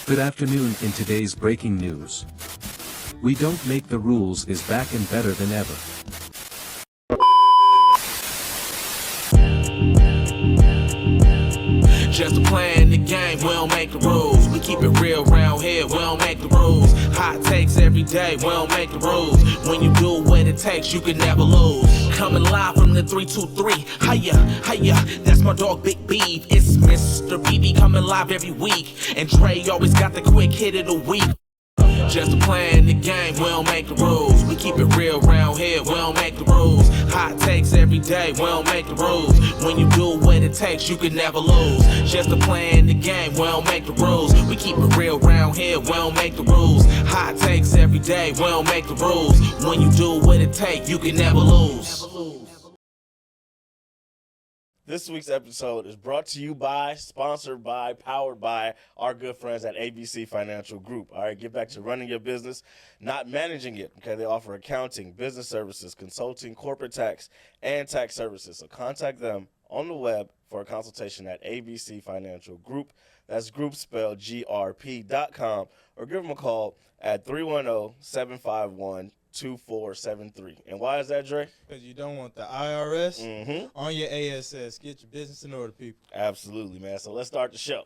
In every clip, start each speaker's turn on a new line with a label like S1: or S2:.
S1: Good afternoon. In today's breaking news, We Don't Make the Rules is back and better than ever.
S2: Just playing the game, we don't make the rules. We keep it real round here, we don't make the rules. Hot takes every day, we don't make the rules. When you do what it takes, you can never lose. Coming live from the 323, hiya, that's my dog Big Beef. It's Mr. BB coming live every week. And Dre always got the quick hit of the week. Just playing the game, we don't make the rules. We keep it real round here, we don't make the rules. Hot takes every day, we don't make the rules. When you do what it takes, you can never lose. Just playing the game, we don't make the rules. We keep it real round here, we don't make the rules. Hot takes every day, we don't make the rules. When you do what it takes, you can never lose.
S3: This week's episode is brought to you by, sponsored by, powered by our good friends at ABC Financial Group. All right, get back to running your business, not managing it. Okay, they offer accounting, business services, consulting, corporate tax, and tax services. So contact them on the web for a consultation at ABC Financial Group. That's group spelled grp.com, or give them a call at 310-751-2473. And why is that, Dre?
S4: Because you don't want the IRS on your ASS. Get your business in order, people.
S3: Absolutely, man. So let's start the show.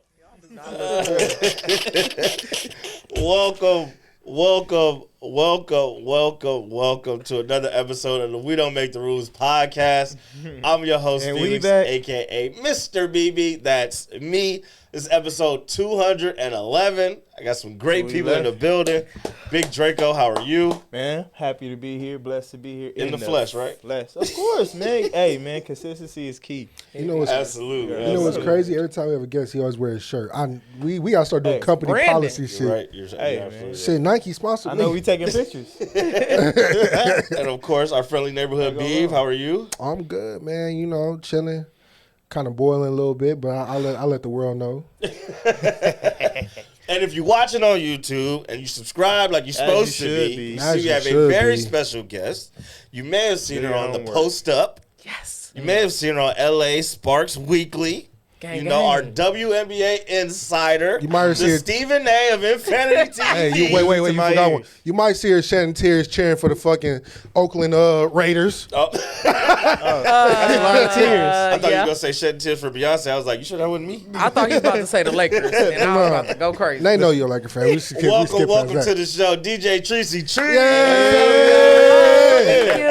S3: Welcome to another episode of the We Don't Make the Rules podcast. I'm your host,
S4: And
S3: Felix,
S4: we back.
S3: a.k.a. Mr. BB. That's me. This is episode 211. I got some great people in the building. Big Draco, how are you?
S4: Man, happy to be here. Blessed to be here.
S3: In the flesh, right?
S4: Flesh. Of course, man. Hey, man, consistency is key.
S5: You know what's
S3: Absolutely.
S5: You know what's crazy? Every time we have a guest, he always wears a shirt. We gotta start doing company
S4: branding.
S5: policy shit.
S3: You're right.
S4: Hey,
S3: you're absolutely
S4: man.
S3: right.
S5: Shit, Nike sponsored
S4: I
S5: me.
S4: know we taking pictures.
S3: And of course, our friendly neighborhood Beeve. How are you?
S5: I'm good, man. You know, chilling, kind of boiling a little bit, but I let the world know.
S3: And if you're watching on YouTube and you subscribe like you're supposed to be, you see we have a very special guest. You may have seen her on the Post Up.
S6: Yes.
S3: You may have seen her on LA Sparks Weekly.
S6: Gang,
S3: You know, our WNBA insider.
S5: You might have
S3: the
S5: seen
S3: Stephen A. of Infinity TV.
S5: Hey, wait, you
S4: my
S5: forgot
S4: ears.
S5: one. You might see her shedding tears cheering for the fucking Oakland Raiders.
S3: Oh.
S4: That's a lot of tears.
S3: I thought you were going to say shedding tears for Beyonce. I was like, you sure that wasn't me?
S6: I thought he was about to say the Lakers, and I was about to go crazy.
S5: They know you're like a fan. We skip past
S3: Welcome
S5: that.
S3: to the show, DJ TRICEY.
S6: Thank you.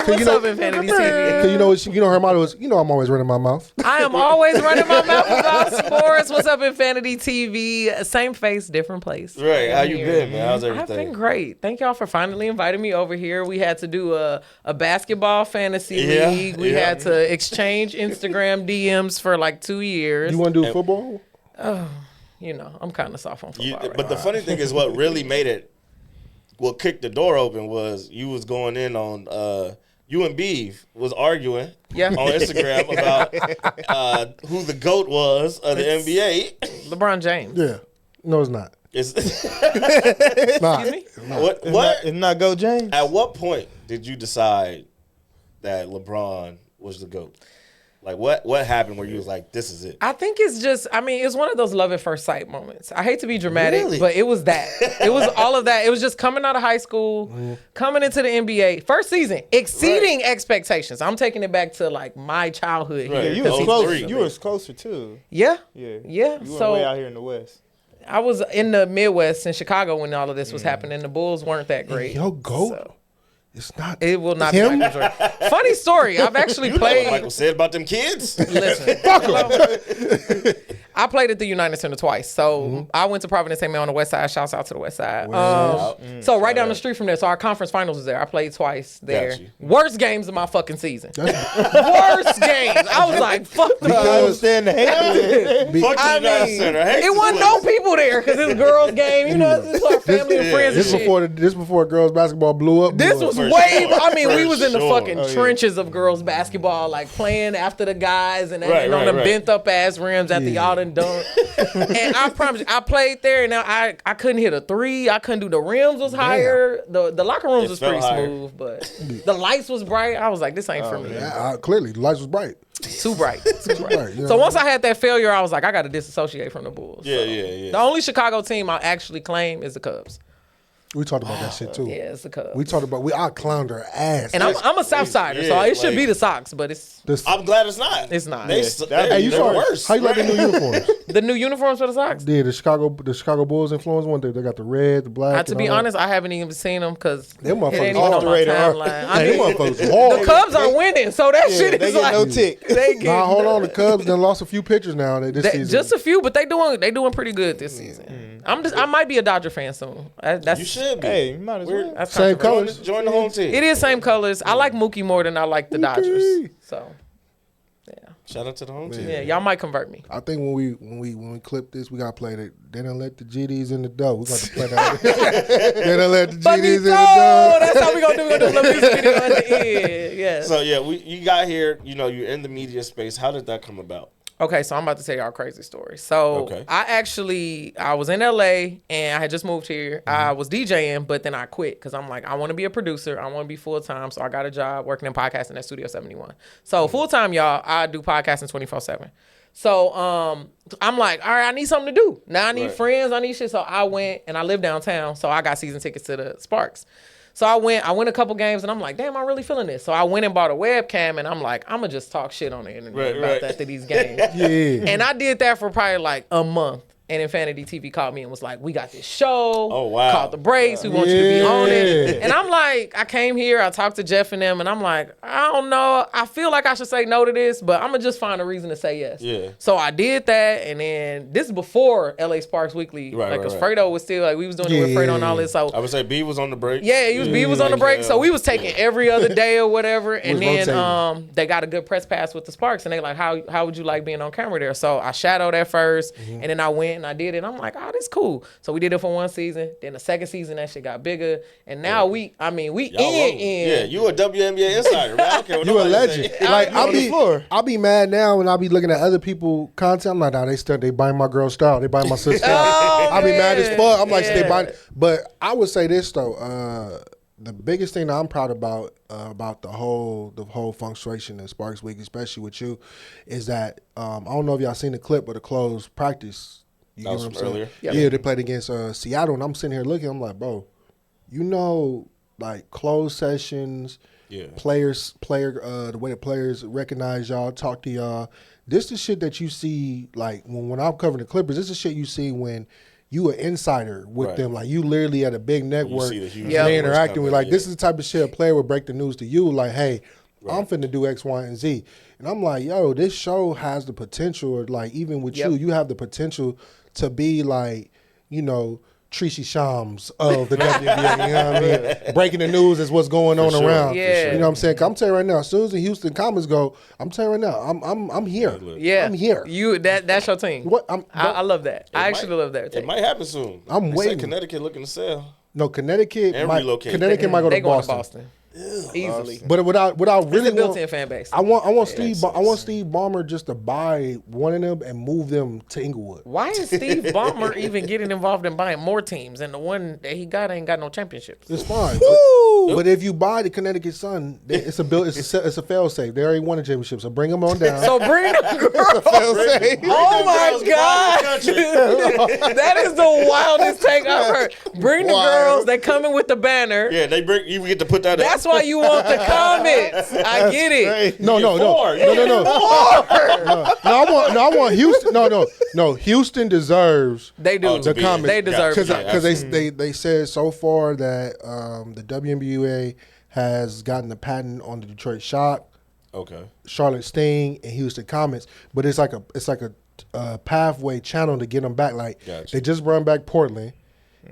S6: What's
S5: you know-
S6: up, Infinity TV?
S5: Cause you know her motto is, I'm always running my mouth.
S6: I am always running my mouth about sports. What's up, Infinity TV? Same face, different place.
S3: Right. How you
S6: Here.
S3: been, man? How's
S6: I've
S3: everything?
S6: been great. Thank y'all for finally inviting me over here. We had to do a basketball fantasy
S3: Yeah,
S6: league. We
S3: yeah.
S6: had to exchange Instagram DMs for like 2 years.
S5: You want to do football?
S6: You know, I'm kind of soft on football. right
S3: But the
S6: now.
S3: funny thing is what really made it, what kicked the door open was you was going in on, you and Beeve was arguing
S6: Yeah.
S3: on Instagram about who the GOAT was of the NBA.
S6: LeBron James.
S5: Yeah. No, it's not.
S3: It's,
S5: It's not.
S6: Excuse me?
S3: what?
S4: It's not Go James.
S3: At what point did you decide that LeBron was the GOAT? Like, what happened where you was like, this is it?
S6: I think it's just, it's one of those love at first sight moments. I hate to be dramatic,
S3: Really?
S6: but it was that. It was all of that. It was just coming out of high school, coming into the NBA, first season, exceeding expectations. I'm taking it back to like my childhood
S3: Right.
S6: here.
S4: You
S6: 'cause
S4: was
S6: he's-
S4: close.
S3: 03.
S4: You was closer too.
S6: Yeah.
S4: Yeah.
S6: Yeah.
S4: You were
S6: So
S4: way out here in the West.
S6: I was in the Midwest in Chicago when all of this was happening. The Bulls weren't that great.
S5: Yo, GOAT.
S6: So
S5: It's not.
S6: it will not
S5: Him?
S6: be Michael Jordan. Funny story. I've actually
S3: You know
S6: played.
S3: what Michael said about them kids?
S6: Listen, I played at the United Center twice. So I went to Providence St. Mary on the west side. Shouts out to the west side. So right down the street from there. So our conference finals was there. I played twice there.
S3: Got you.
S6: Worst games of my fucking season. Worst games. I was like, fuck
S4: I
S6: the
S4: understand the hate.
S3: Fuck
S6: I
S3: you guys,
S6: mean,
S3: Center. I hate
S6: it
S3: this
S6: wasn't
S3: place.
S6: no people there because it's a girls' game. You know, it's our family and friends and
S5: This
S6: shit.
S5: before girls basketball blew up.
S6: This was
S3: For
S6: way.
S3: sure.
S6: I mean, we
S3: For
S6: was in the
S3: sure.
S6: fucking
S4: Oh, yeah.
S6: trenches of girls basketball, like playing after the guys and,
S3: Right,
S6: and on
S3: right,
S6: them
S3: right.
S6: bent up ass rims after y'all done dunked. And I promise you, I played there and I couldn't hit a three. I couldn't do the rims was higher. The locker rooms
S3: It
S6: was
S3: felt
S6: pretty
S3: higher.
S6: smooth, but the lights was bright. I was like, this ain't for me.
S5: Clearly, the lights was bright.
S6: Too bright. Too bright.
S5: Right, yeah.
S6: So once I had that failure, I was like, I got to disassociate from the Bulls.
S3: Yeah,
S6: So
S3: yeah.
S6: The only Chicago team I actually claim is the Cubs.
S5: We talked about that shit too.
S6: Yeah, it's the Cubs.
S5: We talked about I clowned her ass.
S6: And I'm a Southsider,
S3: Yeah,
S6: so it should
S3: like-
S6: be the Sox, but it's
S3: I'm glad it's not.
S6: It's not.
S3: They,
S6: Yeah.
S5: Hey, you
S3: they're
S5: saw
S3: worse.
S5: How you like the new uniforms?
S6: the new uniforms for the Sox.
S5: Yeah, the Chicago Bulls influence one. They got the red, the black.
S6: To
S5: and
S6: be
S5: all that.
S6: honest, I haven't even seen them because it
S5: Them
S6: ain't
S5: motherfuckers
S6: even
S5: off
S6: on
S5: the
S6: my
S5: radar.
S6: timeline. I
S5: Hey, them
S6: mean,
S5: motherfuckers hard.
S6: the Cubs are winning, so that shit
S4: they
S6: is
S4: get
S6: like
S4: no tick.
S6: They get
S5: Nah, hold on. The Cubs done lost a few pitchers now this season.
S6: just a few, but they doing pretty good this season. I might be a Dodger fan soon. That's
S3: You should be.
S4: Hey, you might as well.
S6: That's
S5: Same
S6: controversial.
S5: colors.
S3: Join the home team.
S6: It is same colors. I like Mookie more than I like the Dodgers. So
S3: Shout out to the home team.
S6: yeah, y'all might convert me.
S5: I think when we clip this, we gotta play that. They done let the GDs in the dough. We got to play that. They done let the GDs in the dough.
S6: That's how we gonna do. We gonna do a little music video at the end. Yes.
S3: So yeah, you got here. You know, you're in the media space. How did that come about?
S6: Okay, so I'm about to tell y'all a crazy story. So
S3: Okay.
S6: I was in LA and I had just moved here. I was DJing, but then I quit because I'm like, I want to be a producer. I want to be full time. So I got a job working in podcasting at Studio 71. So full time, y'all, I do podcasting 24/7. So I'm like, all right, I need something to do. Now I need
S3: Right.
S6: friends. I need shit. So I went and I live downtown. So I got season tickets to the Sparks. So I went a couple games and I'm like, damn, I'm really feeling this. So I went and bought a webcam and I'm like, I'm gonna just talk shit on the internet
S3: Right,
S6: about
S3: right.
S6: that to these games.
S5: Yeah.
S6: And I did that for probably like a month. And Infinity TV called me and was like, we got this show.
S3: Oh, wow.
S6: Called The Breaks. We want you to be on it.
S5: Yeah.
S6: And I'm like, I came here, I talked to Jeff and them, and I'm like, I don't know. I feel like I should say no to this, but I'm going to just find a reason to say yes.
S3: Yeah.
S6: So I did that. And then this is before LA Sparks Weekly.
S3: Right,
S6: like, because
S3: right.
S6: Fredo was still, like, we was doing it with Fredo and all this. So
S3: I would say B was on the break.
S6: yeah, B was on the break, so we was taking every other day or whatever. And
S5: was
S6: then
S5: rotating.
S6: they got a good press pass with the Sparks, and they like, how would you like being on camera there? So I shadowed at first, and then I went and I did it. And I'm like, oh, this cool. So we did it for one season. Then the second season, that shit got bigger, and now we
S3: Y'all
S6: in.
S3: rolling. Yeah, you a WNBA insider, man. I don't care what
S5: You a
S3: nobody
S5: legend.
S3: say.
S5: Like
S4: on the floor.
S5: I'll be mad now when I be looking at other people content. I'm like, nah, they buying my girl style. They buying my sister style.
S6: Oh,
S5: I be mad as
S6: man.
S5: fuck. I'm like,
S6: Yeah.
S5: they buying. But I would say this though. The biggest thing that I'm proud about the whole fluctuation in Sparks Week, especially with you, is that I don't know if y'all seen the clip, but the closed practice. You
S3: That
S5: get
S3: was
S5: what I'm
S3: from
S5: saying?
S3: earlier?
S6: Yep.
S5: Yeah, they played against Seattle, and I'm sitting here looking. I'm like, bro, you know, like closed sessions.
S3: Yeah.
S5: The way the players recognize y'all, talk to y'all. This is shit that you see, like, when I'm covering the Clippers, this is shit you see when you an insider with
S3: Right.
S5: them. Like, you literally at a big network,
S3: see the huge
S6: Yeah.
S5: they
S3: numbers
S5: interacting
S3: coming,
S5: with. Like,
S3: yeah.
S5: this is the type of shit a player would break the news to you, like, hey, I'm finna do X, Y, and Z. And I'm like, yo, this show has the potential, like, even with
S6: Yep.
S5: you have the potential to be like, you know, TRICEY Shams of the WNBA, you know what I mean? Breaking the news is what's going on
S3: sure,
S5: around.
S3: for
S6: Yeah.
S3: sure.
S5: You know what I'm saying? 'Cause I'm telling you right now, as soon as the Houston Comets go, I'm telling you right now, I'm here.
S6: Yeah,
S5: I'm here.
S6: That's your team.
S5: What?
S6: I love that. I
S3: It
S6: actually
S3: might-
S6: love that
S3: It
S6: team.
S3: might happen soon.
S5: I'm
S3: They say
S5: waiting.
S3: Connecticut looking to sell.
S5: No, Connecticut
S3: And
S5: might
S3: relocate.
S5: Connecticut might go
S6: They
S5: to
S6: going
S5: Boston.
S6: to Boston. Easily.
S5: But without
S6: It's
S5: really
S6: a built-in fan base.
S5: I want Steve Ballmer just to buy one of them and move them to Inglewood.
S6: Why is Steve Ballmer even getting involved in buying more teams? And the one that he got ain't got no championships.
S5: It's fine. But if you buy the Connecticut Sun, it's a fail safe. They already won a championship, so bring them on down.
S6: So bring the girls. Oh my God. That is the wildest take I've heard. Bring the girls. They coming with the banner.
S3: Yeah, they bring you get to put that.
S6: That's why you want the comments. I get it.
S5: No.
S3: Four.
S5: I want Houston. No. Houston deserves
S6: They do.
S3: to
S5: the
S3: be
S5: comments.
S6: They deserve
S3: Gotcha.
S6: it.
S5: Because they said so far that the WNBA has gotten the patent on the Detroit Shock,
S3: Okay.
S5: Charlotte Sting, and Houston Comets, but it's like a pathway channel to get them back. Like
S3: Gotcha.
S5: they just run back Portland,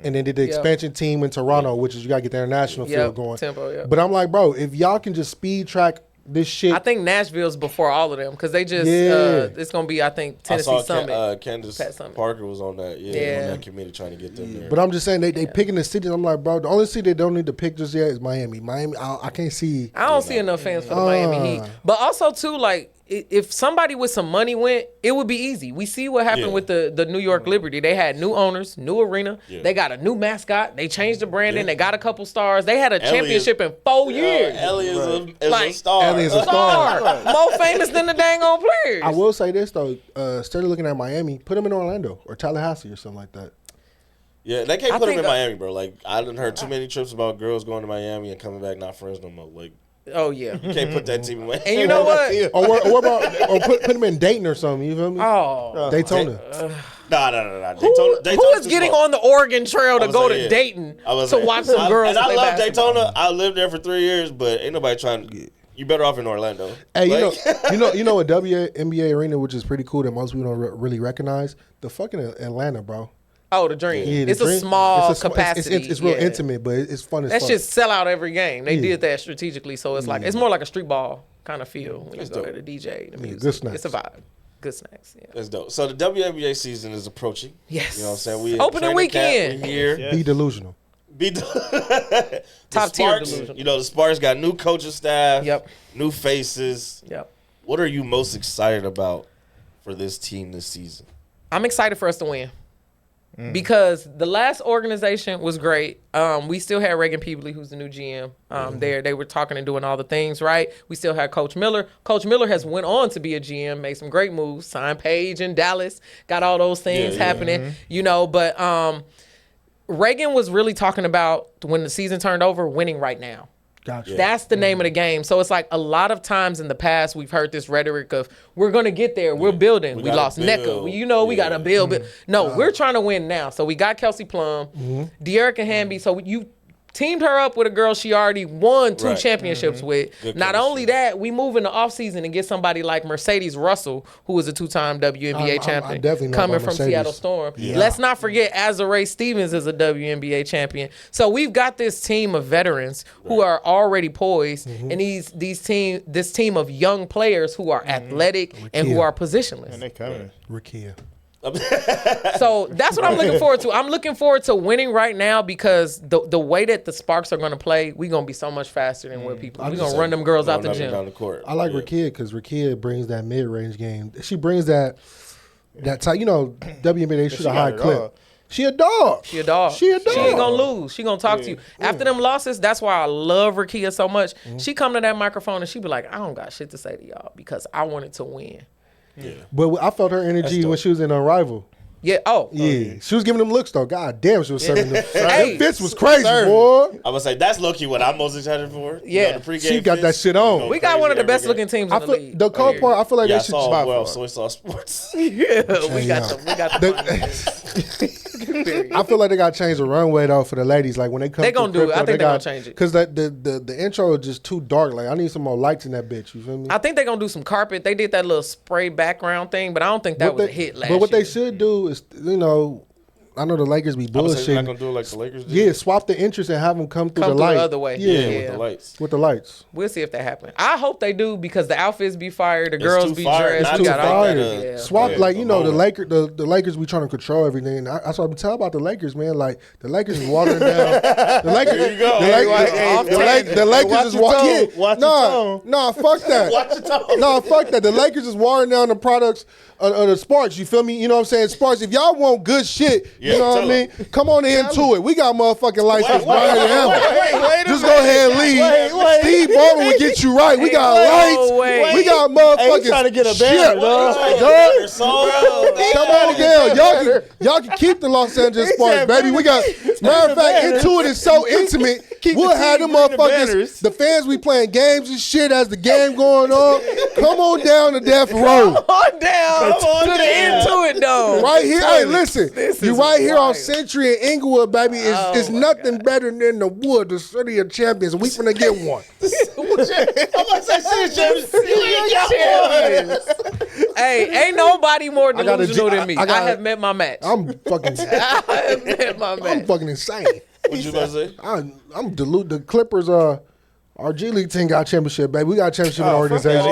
S5: and then did the
S6: Yep.
S5: expansion team in Toronto, which is you got to get their international
S6: Yep,
S5: field going.
S6: tempo, yep.
S5: But I'm like, bro, if y'all can just speed track this shit,
S6: I think Nashville's before all of them because they just,
S5: Yeah.
S6: it's going to be, I think,
S3: I
S6: Tennessee
S3: saw
S6: Summit.
S3: Candace
S6: Pat Summit.
S3: Parker was on that. Yeah,
S6: Yeah.
S3: on that committee trying to get them there.
S5: but I'm just saying they picking the cities. I'm like, bro, the only city they don't need to pick just yet is Miami. Miami, I can't see.
S6: I don't see enough fans for the Miami Heat. But also, too, like, if somebody with some money went, it would be easy. We see what happened with the New York Liberty. They had new owners, new arena. Yeah. They got a new mascot. They changed the branding. They got a couple stars. They had a championship in 4 years.
S3: Ellie is a star.
S5: Ellie is a star.
S6: More famous than the dang old players.
S5: I will say this though, instead of looking at Miami, put them in Orlando or Tallahassee or something like that.
S3: Yeah, they can't put them in Miami, bro. Like, I done heard too many trips about girls going to Miami and coming back not friends no more. Like,
S6: oh yeah,
S3: you can't put that team in Miami.
S6: And you know what?
S5: Or put them in Dayton or something. You feel me?
S6: Oh,
S5: Daytona.
S3: Nah.
S6: Who is getting on the Oregon Trail to go to Dayton to watch some girls play basketball?
S3: I love Daytona. I lived there for 3 years, but ain't nobody trying to. You better off in Orlando.
S5: Hey, you know a WNBA arena, which is pretty cool that most people don't really recognize. The fucking Atlanta, bro.
S6: Oh, the Dream.
S5: Yeah,
S6: it's a small capacity.
S5: It's real intimate, but it's fun as fuck.
S6: That's just sell out every game. They did that strategically, so it's like it's more like a street ball kind of feel when you go to the DJ, the music.
S5: Good snacks.
S6: It's a vibe. Good snacks. Yeah.
S3: That's dope. So the WNBA season is approaching.
S6: Yes.
S3: You know what I'm saying? We
S6: opening weekend.
S3: We here.
S5: Yes. Be delusional.
S6: Top tier delusional.
S3: You know, the Sparks got new coaching staff.
S6: Yep.
S3: New faces.
S6: Yep.
S3: What are you most excited about for this team this season?
S6: I'm excited for us to win. Because the last organization was great. We still had Reagan Peebly, who's the new GM, there. They were talking and doing all the things right. We still had Coach Miller. Coach Miller has went on to be a GM, made some great moves, signed Paige in Dallas, got all those things happening, you know. But Reagan was really talking about, when the season turned over, winning right now.
S5: Gotcha.
S6: That's the name of the game. So it's like a lot of times in the past we've heard this rhetoric of we're going to get there. We're building. We lost NECA. We got to build. No, we're trying to win now. So we got Kelsey Plum, De'Erica Hamby. So you teamed her up with a girl she already won 2 championships with.
S3: Good
S6: Not only that, we move in the offseason and get somebody like Mercedes Russell, who is a 2-time WNBA champion, coming from Seattle Storm. Yeah. Let's not forget Azurá Stevens is a WNBA champion. So we've got this team of veterans who are already poised, and this team of young players who are athletic and who are positionless.
S4: And they coming.
S5: Rakia.
S6: So that's what I'm looking forward to. I'm looking forward to winning right now because the way that the Sparks are going to play, we're going to be so much faster than what people. We're going to run them girls out the gym.
S3: Down the court.
S5: I like Rakia because Rakia brings that mid-range game. She brings that type. You know, WNBA, they shoot a high clip. She a dog.
S6: She a dog. She ain't gonna lose. She gonna talk to you. After them losses, that's why I love Rakia so much. She come to that microphone and she be like, I don't got shit to say to y'all because I wanted to win.
S3: Yeah.
S5: But I felt her energy when she was in Unrivaled.
S6: Yeah.
S5: Yeah. She was giving them looks though. God damn, she was serving them.
S6: Hey.
S5: Them fits was crazy, boy.
S3: I would say that's low-key what I'm most excited for.
S6: Yeah.
S3: You know, the pregame
S5: She got that shit on.
S6: We got one of the best looking teams in the league.
S5: The cold part, I feel like they should
S3: just Soy Sauce Sports.
S6: Yeah, we got the
S5: I feel like they got to change the runway though for the ladies. Like when they come,
S6: they gonna do it. I think they gonna change it
S5: because the intro is just too dark. Like I need some more lights in that bitch. You feel me?
S6: I think they gonna do some carpet. They did that little spray background thing, but I don't think that was a hit last year.
S5: But what they should do is, you know, I know the Lakers be bullshitting.
S3: They're not gonna do it like the Lakers did.
S5: Yeah, swap the entrance and have them come through the light.
S6: The other way.
S5: Yeah,
S3: with the lights.
S5: With the lights.
S6: We'll see if that happens. I hope they do because the outfits be fire, the girls be dressed.
S5: It's too fire. Swap like you know the Lakers be trying to control everything. And that's what I'm telling about the Lakers, man. Like the Lakers is watering down. The Lakers. There you go. The Lakers is watering. No, fuck that.
S3: Watch your tone.
S5: No, fuck that. The Lakers is watering down the products of the Sparks. You feel me? You know what I'm saying? Sparks. If y'all want good shit, you know what I mean? Come on into it. We got motherfucking lights.
S4: Wait,
S5: just go ahead and leave. Steve Ballmer will get you right. We got lights. We got motherfucking
S4: trying to get a banner, dog.
S5: Come on again. Y'all can keep the Los Angeles Sparks, baby. We got, matter of fact, Into It is so intimate. We'll have them motherfuckers, the fans, we playing games and shit as the game going on. Come on down to Death Row.
S6: Come on down to the Into It, though.
S5: Right here. Hey, listen. You right here on Century and Inglewood, baby. It's nothing better than the Wood, the city of champions. We finna get one.
S3: I'm about to say city of champions.
S6: Hey, ain't nobody more delusional than me. I have met my match.
S5: I'm fucking.
S6: I have met my match.
S5: I'm fucking insane.
S3: What you about to say?
S5: I'm the Clippers. Our G League team got championship, baby. We got championship in our organization.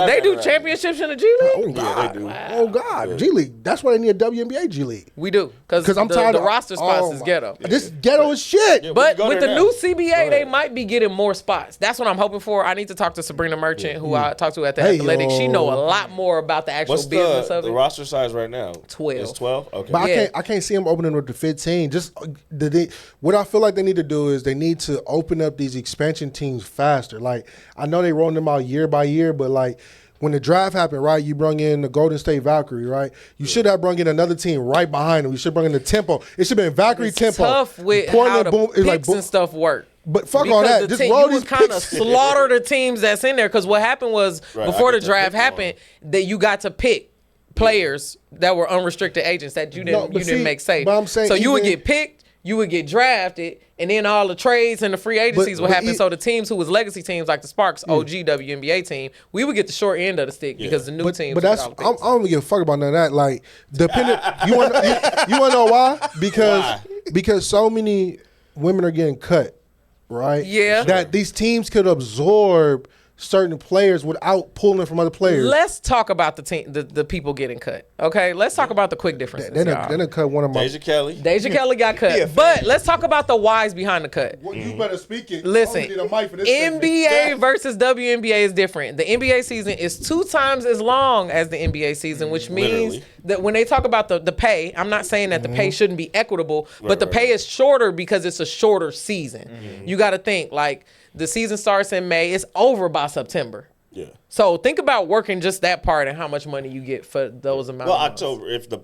S6: They do championships in the G League?
S5: Oh God!
S3: they do.
S5: Oh God! G League. That's why they need a WNBA G League.
S6: We do. Because
S5: I'm tired
S6: the
S5: of
S6: roster spots is
S5: my-
S6: ghetto.
S5: This ghetto is shit.
S6: But
S3: go
S6: with
S3: there
S6: the
S3: now.
S6: new CBA, they might be getting more spots. That's what I'm hoping for. I need to talk to Sabrina Merchant, who I talked to at the
S5: Hey,
S6: Athletic. She know a
S5: yo.
S6: lot more about the actual
S3: What's
S6: business of
S3: the
S6: it.
S3: roster size right now?
S6: 12.
S3: It's 12? Okay.
S5: But
S6: Yeah.
S5: I can't see them opening with the 15. Just what I feel like they need to do is they need to open up these expansion teams faster. Like I know they rolling them out year by year, but like when the draft happened, right, you brung in the Golden State Valkyrie, right? You should have brung in another team right behind them. You should bring in the Tempo. It should have been Valkyrie
S6: It's
S5: Tempo.
S6: tough with
S5: Portland,
S6: how the
S5: boom, it's
S6: picks
S5: boom.
S6: and stuff work.
S5: But fuck all that. Just roll
S6: you
S5: these
S6: kind of
S5: picks.
S6: slaughter the teams that's in there. Because what happened was
S3: Right,
S6: before
S3: I
S6: the
S3: get that
S6: draft
S3: pick
S6: happened, that you got to pick players that were unrestricted agents that you didn't
S5: see,
S6: make safe.
S5: but I'm saying
S6: so you would
S5: even-
S6: get picked, you would get drafted, and then all the trades and the free agencies would
S5: but
S6: happen. So the teams who was legacy teams like the Sparks, OG WNBA team, we would get the short end of the stick because the new teams.
S5: But
S6: would
S5: that's
S6: get all the
S5: I
S6: picks.
S5: don't even give a fuck about none of that. Like depending, you want to know why? Because so many women are getting cut, right?
S6: Yeah.
S5: That these teams could absorb certain players without pulling from other players.
S6: Let's talk about the people getting cut. Okay, let's talk about the quick differences.
S5: They
S6: y'all.
S5: done cut one of my.
S3: Deja Kelly.
S6: Deja Kelly got cut. But let's talk about the whys behind the cut.
S5: Well, you better speak it.
S6: Listen,
S5: I only need a mic for this
S6: NBA versus WNBA is different. The NBA season is 2 times as long as the NBA season, which means
S3: Literally.
S6: that when they talk about the pay, I'm not saying that the pay shouldn't be equitable, but the pay is shorter because it's a shorter season. You got to think, like, the season starts in May, it's over by September.
S3: Yeah.
S6: So think about working just that part and how much money you get for those amounts.
S3: Well,
S6: of months.
S3: October if the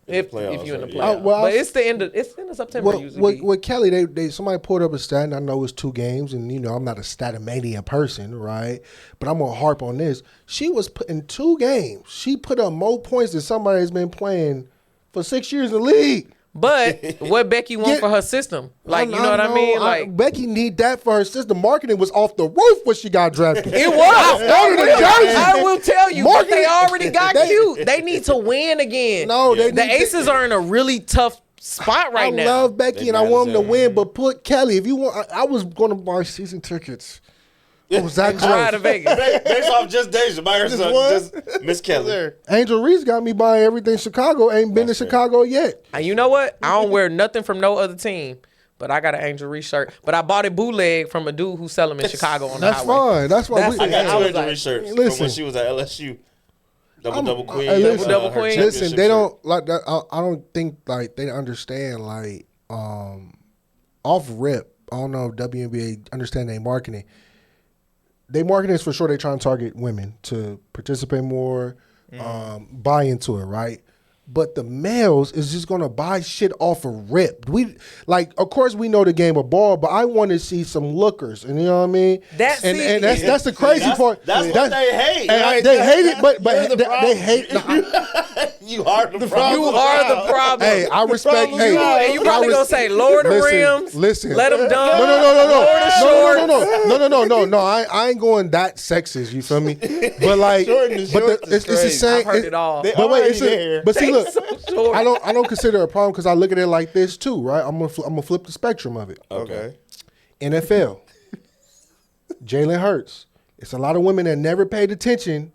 S6: If
S3: playoffs.
S6: you're in the
S3: are-
S6: playoffs.
S5: well,
S6: but it's the end of September usually.
S5: With Kelly, they somebody pulled up a stat, and I know it's 2 games, and you know I'm not a statomania person, right? But I'm gonna harp on this. She was put in 2 games. She put up more points than somebody that's been playing for 6 years in the league.
S6: But what Becky want
S5: Yeah.
S6: for her system? Like, you know what I mean? Like,
S5: Becky need that for her system. Marketing was off the roof when she got drafted.
S6: it was. I
S5: I
S6: will tell you, but they
S5: Marketing-
S6: already got
S5: they-
S6: cute. They need to win again.
S5: No, they
S6: the
S5: need to-
S6: Aces are in a really tough spot right
S5: I
S6: now.
S5: love Becky
S3: They
S5: and I want them to
S3: manage
S5: win, but put Kelly. If you want, I was going to buy season tickets. It was that
S6: Drive to
S5: close.
S6: Vegas.
S3: Based off just Deja by herself, just Miss Kelly.
S5: Angel Reese got me buying everything Chicago. Ain't been to Chicago yet.
S6: And you know what? I don't wear nothing from no other team, but I got an Angel Reese shirt. But I bought it bootleg from a dude who sell them in Chicago on the
S5: That's
S6: highway.
S5: fine. That's why
S6: That's
S5: we.
S3: I got
S6: I
S3: two
S6: was
S3: Angel
S6: like,
S3: Reese shirts from
S5: listen.
S3: when she was at LSU. Double queen.
S5: listen.
S6: Double
S3: her
S6: queen.
S3: championship
S5: Listen, they
S3: shirt.
S5: don't like that. I don't think like they understand like off rip. I don't know if WNBA understand their marketing. They marketing is for sure. They trying to target women to participate more, buy into it, right? But the males is just gonna buy shit off a rip. We like, of course, we know the game of ball, but I want to see some lookers, and you know what I mean.
S6: That's
S5: and
S6: it.
S5: that's the crazy part.
S3: That's what they hate.
S5: And they hate it, but
S3: You're the
S5: they hate.
S3: You are the problem.
S6: You are the problem.
S5: Hey, I respect. Hey,
S6: And you probably gonna say lower the rims.
S5: Listen,
S6: Let them dunk.
S5: No. I ain't going that sexist. You feel me? But like, it's the same.
S6: I've heard it all.
S5: But wait, but see, look,
S6: So short.
S5: I don't consider it a problem because I look at it like this too, right? I'm gonna flip the spectrum of it.
S3: Okay.
S5: NFL, Jalen Hurts. It's a lot of women that never paid attention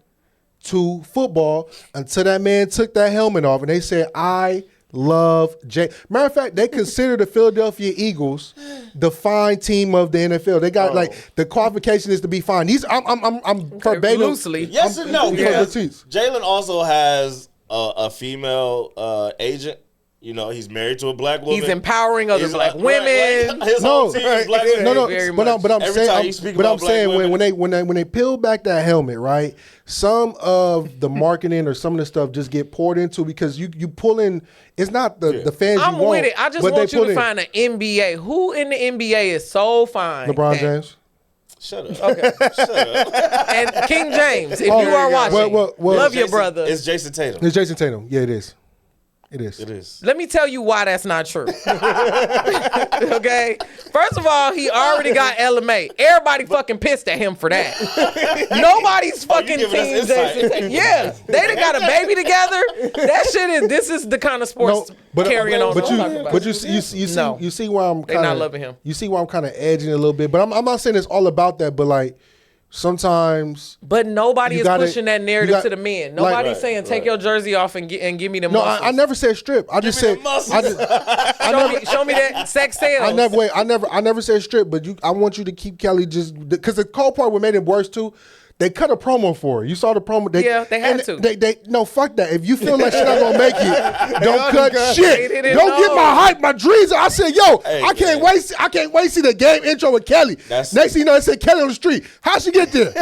S5: to football until that man took that helmet off and they said, I love Jay. Matter of fact, they consider the Philadelphia Eagles the fine team of the NFL. They got like the qualification is to be fine. I'm verbatim.
S6: loosely.
S3: Yes and no.
S5: Yeah.
S3: Because Jalen also has a female agent. You know, he's married to a black woman.
S6: He's empowering other
S3: He's
S6: black
S3: like-
S6: women.
S3: His whole team is black women.
S5: No,
S6: Very
S5: but
S6: much.
S5: I'm
S3: Every time you
S5: saying,
S3: speak
S5: but I'm
S3: about black
S5: saying
S3: women-
S5: when they peel back that helmet, right? Some of the marketing or some of the stuff just get poured into because you pull in. It's not the fans.
S6: I'm
S5: you want,
S6: with it. I just
S5: but
S6: want
S5: they
S6: you
S5: pull
S6: to
S5: in.
S6: find an NBA. Who in the NBA is so fine?
S5: LeBron James.
S3: Shut up.
S6: Okay.
S3: Shut up.
S6: And King James, if
S5: Oh,
S6: you are watching,
S5: well,
S6: love your
S3: Jason-
S6: brother.
S3: It's Jason Tatum.
S5: It's Jason Tatum. Yeah, it is. It is.
S3: It is.
S6: Let me tell you why that's not true. Okay? First of all, he already got LMA. Everybody fucking pissed at him for that. Nobody's fucking
S3: giving us
S6: team
S3: insight.
S6: Jason Tatum. Yeah. They done got a baby together. That shit is, this is the kind of sports carrying on.
S5: But
S6: I'm talking about.
S5: you see why I'm
S6: They
S5: kind
S6: not
S5: of
S6: loving him.
S5: You see why I'm kind of edging a little bit. But I'm not saying it's all about that. But like sometimes.
S6: But nobody
S5: You
S6: is
S5: gotta-
S6: pushing that
S5: you
S6: narrative
S5: got-
S6: to the men.
S5: like-
S6: Nobody's saying take your jersey off and give me the
S5: No,
S6: muscles.
S5: I never said strip. I just
S3: me
S5: said
S3: the muscles.
S6: Show me that sex sales.
S5: I never said strip, but I want you to keep Kelly just because the cold part what made it worse too. They cut a promo for her. You saw the promo. They
S6: had to.
S5: They no fuck that. If you feel like she's not gonna make it, don't cut shit.
S6: They didn't
S5: Don't get
S6: know.
S5: my hype, my dreams. I said, yo,
S3: Hey,
S5: I can't
S3: man.
S5: wait. I can't wait to see the game intro with Kelly.
S3: That's-
S5: Next thing you know, it said Kelly on the street. How'd she get there?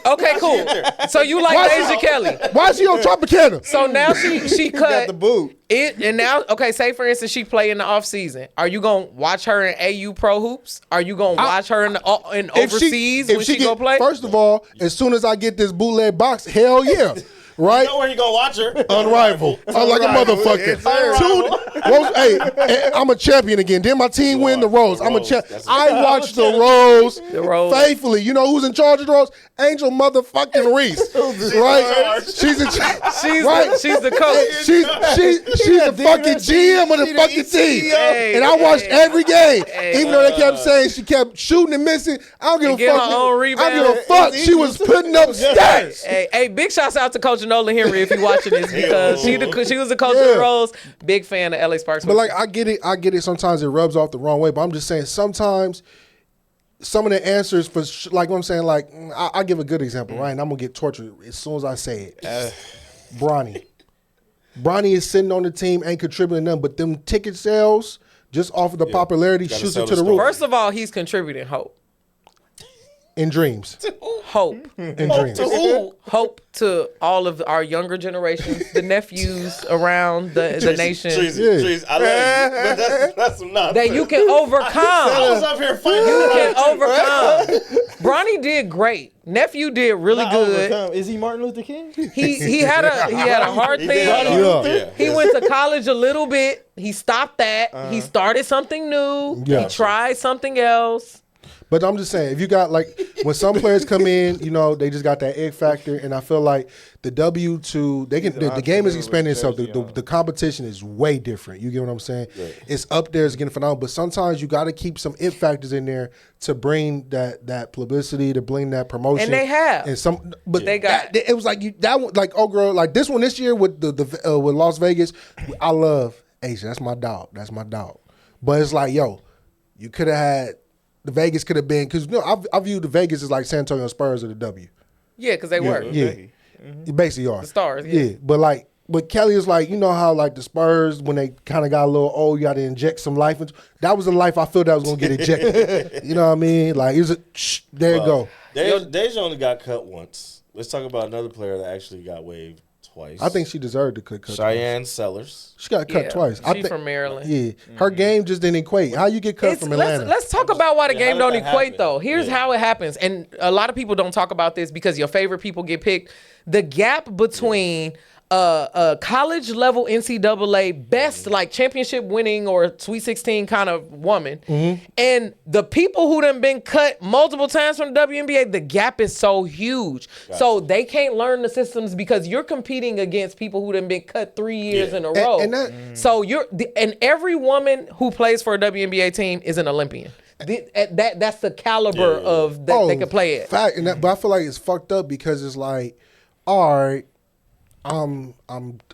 S6: Okay, cool. So you like
S5: Why
S6: Deja
S5: she-
S6: Kelly.
S5: Why is she on Tropicana?
S6: So now she cut
S4: Got the boot.
S6: it, and now okay. Say for instance, she play in the off season. Are you gonna watch her in AU Pro hoops? Are you gonna watch her in overseas when she go play?
S5: First of all, as soon as I get this bootleg box, hell yeah. Right?
S3: You know where you gonna watch her?
S5: Unrivaled. I'm like a motherfucker. Hey, I'm a champion again. Then my team win the Rose. I'm a champ.
S3: That's-
S5: I watch the Rose
S6: Rose.
S5: faithfully. You know who's in charge of the Rose? Angel motherfucking Reese. Right? She's in charge.
S6: She's the coach.
S5: She's the fucking GM of the fucking team. And I watched every game. Even though they kept saying she kept shooting and missing, I don't give a
S6: get her
S5: fuck.
S6: own
S5: I don't give a
S6: rebound.
S5: fuck. She was putting up stats.
S6: Hey, big shouts out to Coach Nolan Henry if you watching this because she was the coach of the Rose. Big fan of LA Sparks.
S5: But like I get it. Sometimes it rubs off the wrong way. But I'm just saying sometimes some of the answers for like what I'm saying. Like I give a good example, right? And I'm gonna get tortured as soon as I say it. Bronny is sitting on the team, ain't contributing nothing, but them ticket sales just off of the popularity
S3: Gotta
S5: shoots
S3: sell
S5: it to
S3: the
S5: the roof.
S6: First of all, he's contributing hope.
S5: In dreams,
S6: Hope.
S5: in dreams.
S6: Hope to all of our younger generations, the nephews around the nation,
S3: Trees, I love you. But that's some nonsense.
S6: that you can
S3: I was
S6: overcome.
S3: up here fighting.
S6: You can overcome. Bronny did great. Nephew did really good.
S4: Overcome. Is he Martin Luther King?
S6: He had a heart
S3: He
S6: thing.
S3: did. Yeah.
S6: He went to college a little bit. He stopped that. He started something new.
S5: Yeah.
S6: He tried something else.
S5: But I'm just saying, if you got like when some players come in, you know, they just got that egg factor, and I feel like the the game is expanding itself. The competition is way different. You get what I'm saying?
S3: Right.
S5: It's up there, it's getting phenomenal. But sometimes you got to keep some it factors in there to bring that publicity, to bring that promotion.
S6: And they have.
S5: And but
S6: They got-
S5: it was like that one, like like this one this year with with Las Vegas. I love Asia. That's my dog. But it's like, yo, you could have had. The Vegas could have been because I view the Vegas as like San Antonio Spurs of the W.
S6: Yeah, because they were.
S5: Yeah, you basically are
S6: The Stars, yeah.
S5: But Kelly is like, you know how like the Spurs when they kind of got a little old, you got to inject some life into. That was the life I feel that was gonna get ejected. You know what I mean? Like it was there you go.
S3: Deja only got cut once. Let's talk about another player that actually got waived twice.
S5: I think she deserved to cut.
S3: Cheyenne Sellers.
S5: She got cut
S6: Yeah,
S5: twice. I
S6: she
S5: think
S6: from Maryland.
S5: Yeah, her game just didn't equate. How you get cut
S6: It's-
S5: from Atlanta?
S6: let's talk about why the
S3: Yeah,
S6: game
S3: how
S6: don't
S3: did that
S6: equate
S3: happen?
S6: though. Here's
S3: Yeah.
S6: how it happens, and a lot of people don't talk about this because your favorite people get picked. The gap between a college level NCAA best like championship winning or Sweet 16 kind of woman, and the people who done been cut multiple times from the WNBA, the gap is so huge. So they can't learn the systems because you're competing against people who done been cut 3 years in a row.
S5: and that-
S6: So and every woman who plays for a WNBA team is an Olympian. That's the caliber of that they can play it.
S5: Fact, but I feel like it's fucked up because it's like, all right, I'm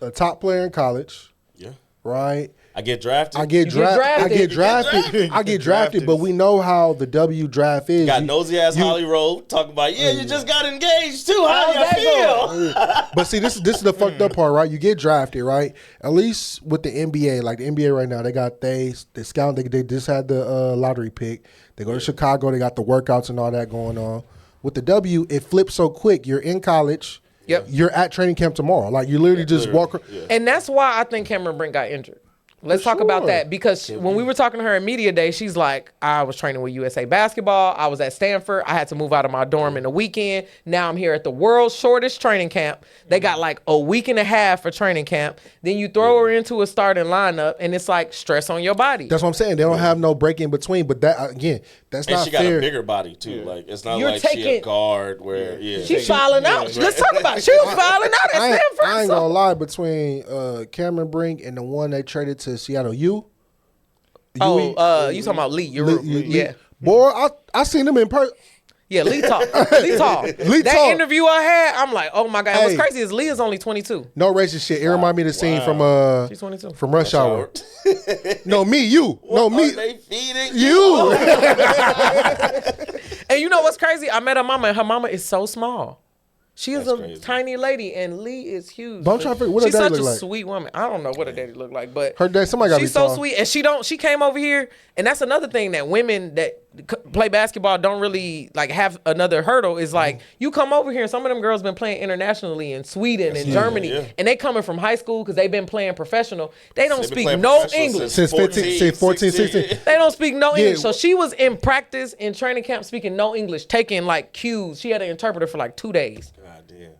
S5: a top player in college,
S3: Yeah.
S5: right?
S3: I get drafted.
S5: I get drafted.
S6: drafted.
S5: I get drafted, but we know how the W draft is.
S3: Got
S5: You-
S3: nosy ass Holly Rowe talking about, you just got engaged too. How
S6: How's that
S3: do you feel?
S5: But see, this is the fucked up part, right? You get drafted, right? At least with the NBA, like the NBA right now, they got they scout. They just had the lottery pick. They go to Chicago. They got the workouts and all that going on. With the W, it flips so quick. You're in college.
S6: Yep.
S5: You're at training camp tomorrow. Like you literally just walk.
S3: Yeah.
S6: And that's why I think Cameron Brink got injured. Let's talk about
S5: sure.
S6: that because when we were talking to her in media day, she's like, I was training with USA Basketball. I was at Stanford. I had to move out of my dorm in the weekend. Now I'm here at the world's shortest training camp. They got like a week and a half for training camp. Then you throw her into a starting lineup, and it's like stress on your body.
S5: That's what I'm saying. They don't have no break in between. But that again, that's
S3: And
S5: not
S3: she got
S5: fair.
S3: a bigger body too. Like it's not
S6: You're
S3: like she a
S6: taking-
S3: guard where
S6: She's filing out. Let's talk about it. She was filing out at
S5: I
S6: Stanford.
S5: ain't
S6: so-
S5: gonna lie, between Cameron Brink and the one they traded to Seattle U.
S6: you talking about Lee? Yeah.
S5: Boy, I seen him in person.
S6: Yeah, Lee tall. Lee tall. That
S5: tall.
S6: interview I had, I'm like, oh my God.
S5: Hey.
S6: What's crazy is Lee is only 22.
S5: No racist shit. It remind me of the scene
S6: She's 22.
S5: from Rush Hour. No, me, you. No, me,
S3: Are they feeding
S5: you.
S6: And you know what's crazy? I met her mama, and her mama is so small. She is
S3: That's
S6: a
S3: crazy.
S6: tiny lady, and Lee is huge.
S5: But I'm trying to figure what her
S6: She's
S5: daddy
S6: such a
S5: look like.
S6: sweet woman. I don't know what her daddy look like, but
S5: Her dad, somebody gotta
S6: she's
S5: be
S6: so
S5: tall.
S6: sweet, and she came over here, and that's another thing that women that play basketball don't really like have another hurdle is like you come over here, and some of them girls been playing internationally in Sweden and Germany,
S3: yeah.
S6: and they coming from high school because they've been playing professional. They don't
S3: They've been
S6: speak
S3: playing
S6: no
S3: professional
S6: English.
S5: Since 14, 16.
S6: They don't speak no
S5: Yeah.
S6: English. So she was in practice in training camp speaking no English, taking like cues. She had an interpreter for like 2 days.
S3: God damn.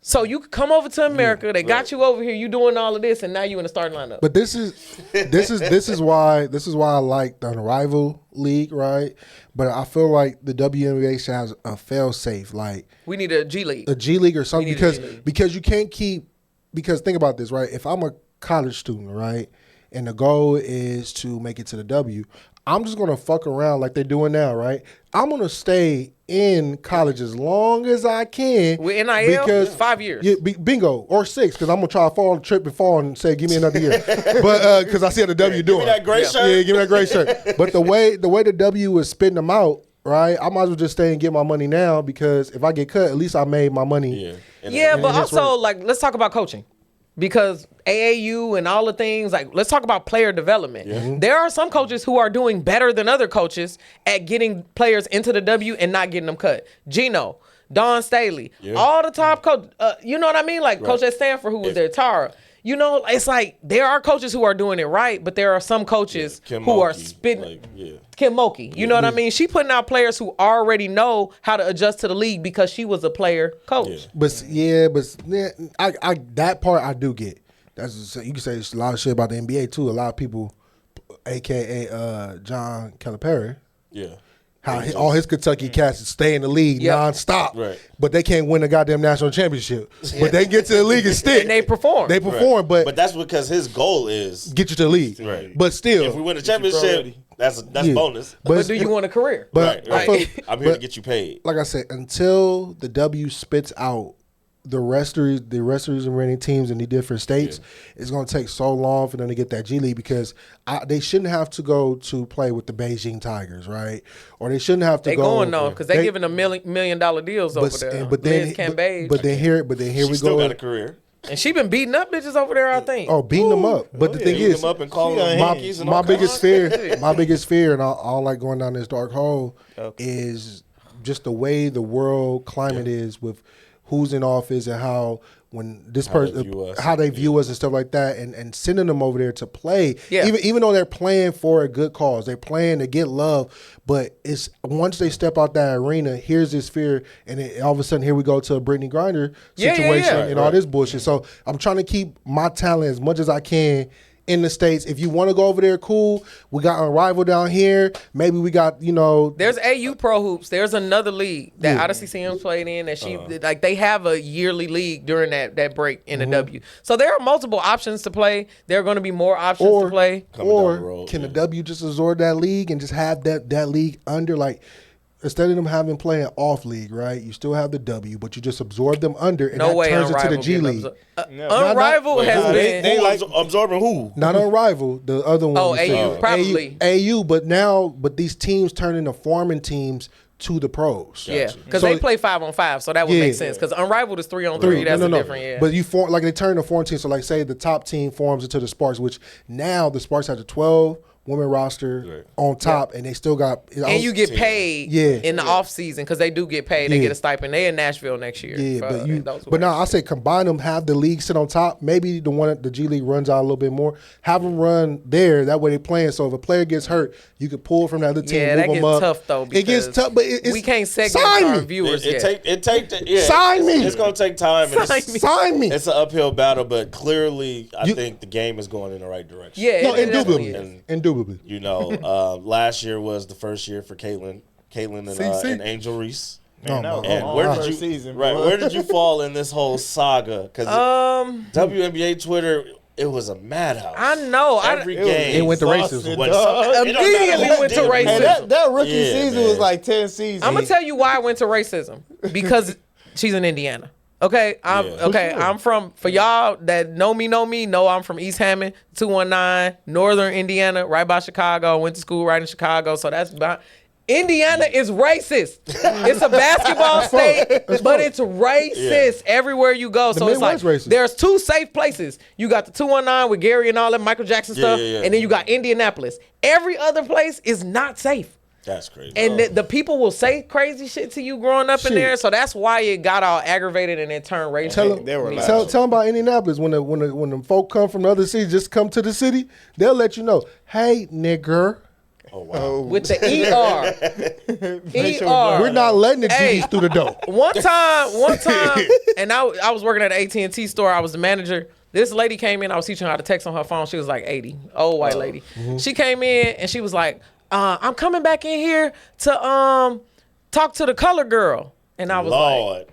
S6: So you could come over to America. They got you over here. You doing all of this, and now you in the starting lineup.
S5: But this is why I like the Unrivaled League, right? But I feel like the WNBA should have a fail safe, like
S6: We need a G League.
S5: a G League or something,
S6: need a
S5: because
S6: G League.
S5: because you can't keep, because think about this, right? If I'm a college student, right, and the goal is to make it to the W, I'm just gonna fuck around like they're doing now, right? I'm gonna stay in college as long as I can
S6: With NIL, 5 years.
S5: Yeah, bingo, or 6, because I'm gonna try to fall the trip and fall and say, give me another year. But because I see how the W doing.
S3: Give me that gray shirt.
S5: Yeah, give me that gray shirt. But the way the W is spitting them out, right? I might as well just stay and get my money now, because if I get cut, at least I made my money.
S3: Yeah. And
S6: Yeah,
S5: and
S6: but
S5: that's
S6: also
S5: right.
S6: like let's talk about coaching. Because AAU and all the things, like let's talk about player development. There are some coaches who are doing better than other coaches at getting players into the W and not getting them cut. Gino, Don Staley, all the top coach. You know what I mean? Like coach at Stanford who was there, Tara. You know, it's like there are coaches who are doing it right, but there are some coaches
S3: Kim
S6: who are
S3: Mulkey,
S6: spitting.
S3: like, yeah.
S6: Kim Mulkey, you know what I mean? She putting out players who already know how to adjust to the league because she was a player coach.
S5: But I that part I do get. That's, you can say a lot of shit about the NBA too. A lot of people, aka John Calipari,
S3: Yeah.
S5: how all his Kentucky cats stay in the league
S6: Yep.
S5: nonstop,
S3: Right.
S5: but they can't win a goddamn national championship. But they get to the league and stick.
S6: And they perform.
S5: They perform, but
S3: But that's because his goal is
S5: get you to the league.
S3: Right.
S5: But still,
S3: if we win a championship, that's
S5: Yeah.
S3: bonus.
S6: But do you want a career?
S5: But
S3: Right.
S5: I
S3: right.
S5: feel-
S3: I'm here to
S5: but
S3: get you paid.
S5: like I said, until the W spits out the resters and remaining teams in the different states, it's going to take so long for them to get that G League, because they shouldn't have to go to play with the Beijing Tigers, right? Or they shouldn't have to
S6: They
S5: go.
S6: going though because they giving them $1 million deals over there.
S5: But then,
S6: Liz Cambage.
S5: but then here
S3: She
S5: we
S3: still
S5: go.
S3: got a career.
S6: and she been beating up bitches over there, I think.
S5: Oh, beating them up. But the thing
S3: Beating
S5: is,
S3: them up and calling them monkeys and
S5: my
S3: all
S5: biggest
S3: kinds.
S5: fear, and I don't like going down this dark hole, is just the way the world climate is with who's in office and how when this
S3: How they
S5: person
S3: view us.
S5: how they view us and stuff like that, and sending them over there to play,
S6: Yeah.
S5: even though they're playing for a good cause, they're playing to get love, but it's once they step out that arena, here's this fear, and then all of a sudden here we go to a Brittany Griner
S6: Yeah, yeah,
S5: situation
S6: yeah.
S5: and all this bullshit. So I'm trying to keep my talent as much as I can in the States. If you want to go over there, cool. We got Unrivaled down here. Maybe we got,
S6: There's AU Pro Hoops. There's another league that Odyssey CM's played in that she like they have a yearly league during that break in the W. So there are multiple options to play. There are going to be more options to play.
S3: Coming down the
S5: or
S3: road,
S5: can the
S3: yeah.
S5: W just absorb that league and just have that league under, like, instead of them having playing off league, right? You still have the W, but you just absorb them under, and
S6: No
S5: that
S6: way
S5: turns into the
S6: Unrivaled
S5: G
S6: getting
S5: League.
S6: Unrivaled has been.
S3: Who like absorbing who?
S5: Not Unrivaled, the other one.
S6: Oh,
S5: you said.
S6: AU, probably.
S5: AU, but these teams turn into farming teams to the pros.
S6: Yeah, because
S5: So-
S6: they play 5-on-5, so that would
S5: Yeah.
S6: make sense. Because Unrivaled is 3-on-3. That's a different, yeah.
S5: But you form, like, they turn to 4 teams. So, like, say the top team forms into the Sparks, which now the Sparks have the 12, women roster
S3: Right.
S5: on top, and they still got.
S6: And you get paid in the off season because they do get paid. They
S5: Yeah.
S6: get a stipend. They in Nashville next year.
S5: Yeah,
S6: for
S5: but
S6: those
S5: I say combine them, have the league sit on top. Maybe the G League runs out a little bit more. Have them run there. That way they playing. So if a player gets hurt, you can pull from the other team.
S6: Yeah,
S5: move
S6: that
S5: them
S6: gets
S5: up.
S6: tough though.
S5: It gets tough, but
S6: we can't segment
S5: sign
S6: our
S5: me.
S6: viewers
S3: It
S6: yet.
S5: Sign me.
S3: It's gonna take time. And
S6: Sign
S3: it's,
S6: me.
S5: Sign me.
S3: it's an uphill battle, but clearly, I think the game is going in the right direction.
S6: Yeah,
S5: No,
S6: it definitely
S5: indubitably.
S6: is.
S5: Indubitably.
S3: You know, last year was the first year for Caitlin and Angel Reese.
S4: Man, that was a
S3: And
S4: long
S3: where did
S4: first
S3: you
S4: season,
S3: right?
S4: boy.
S3: Where did you fall in this whole saga? Because WNBA Twitter, it was a madhouse.
S6: I know.
S3: Every game
S5: It went to
S4: Busted,
S5: racism.
S3: when
S4: dog.
S3: some- it don't matter
S6: Immediately
S3: who
S6: went to
S3: did it.
S6: racism.
S4: Hey, that rookie
S3: Yeah,
S4: season
S3: man.
S4: was like 10 seasons.
S6: I'm gonna tell you why I went to racism because she's in Indiana. Okay, I'm from, for y'all that know me, know I'm from East Hammond, 219, Northern Indiana, right by Chicago. Went to school right in Chicago, so that's about. Indiana is racist. It's a basketball state, but it's racist everywhere you go. So it's like
S5: Midwest racist.
S6: there's two safe places. You got the 219 with Gary and all that Michael Jackson stuff,
S3: yeah.
S6: and then you got Indianapolis. Every other place is not safe.
S3: That's crazy.
S6: And the people will say crazy shit to you growing up in
S5: Shit.
S6: there, so that's why it got all aggravated and it turned racist.
S4: They were
S5: Tell
S4: loud.
S5: them about Indianapolis. When the folk come from the other cities, just come to the city, they'll let you know, hey, nigger,
S3: oh wow.
S6: With the ER. ER.
S5: we're not letting the
S6: Hey.
S5: GDs through the door.
S6: One time, and I was working at an AT&T store. I was the manager. This lady came in. I was teaching her how to text on her phone. She was like 80, old white lady. She came in and she was like, I'm coming back in here to talk to the color girl. And I was like,
S3: Lord.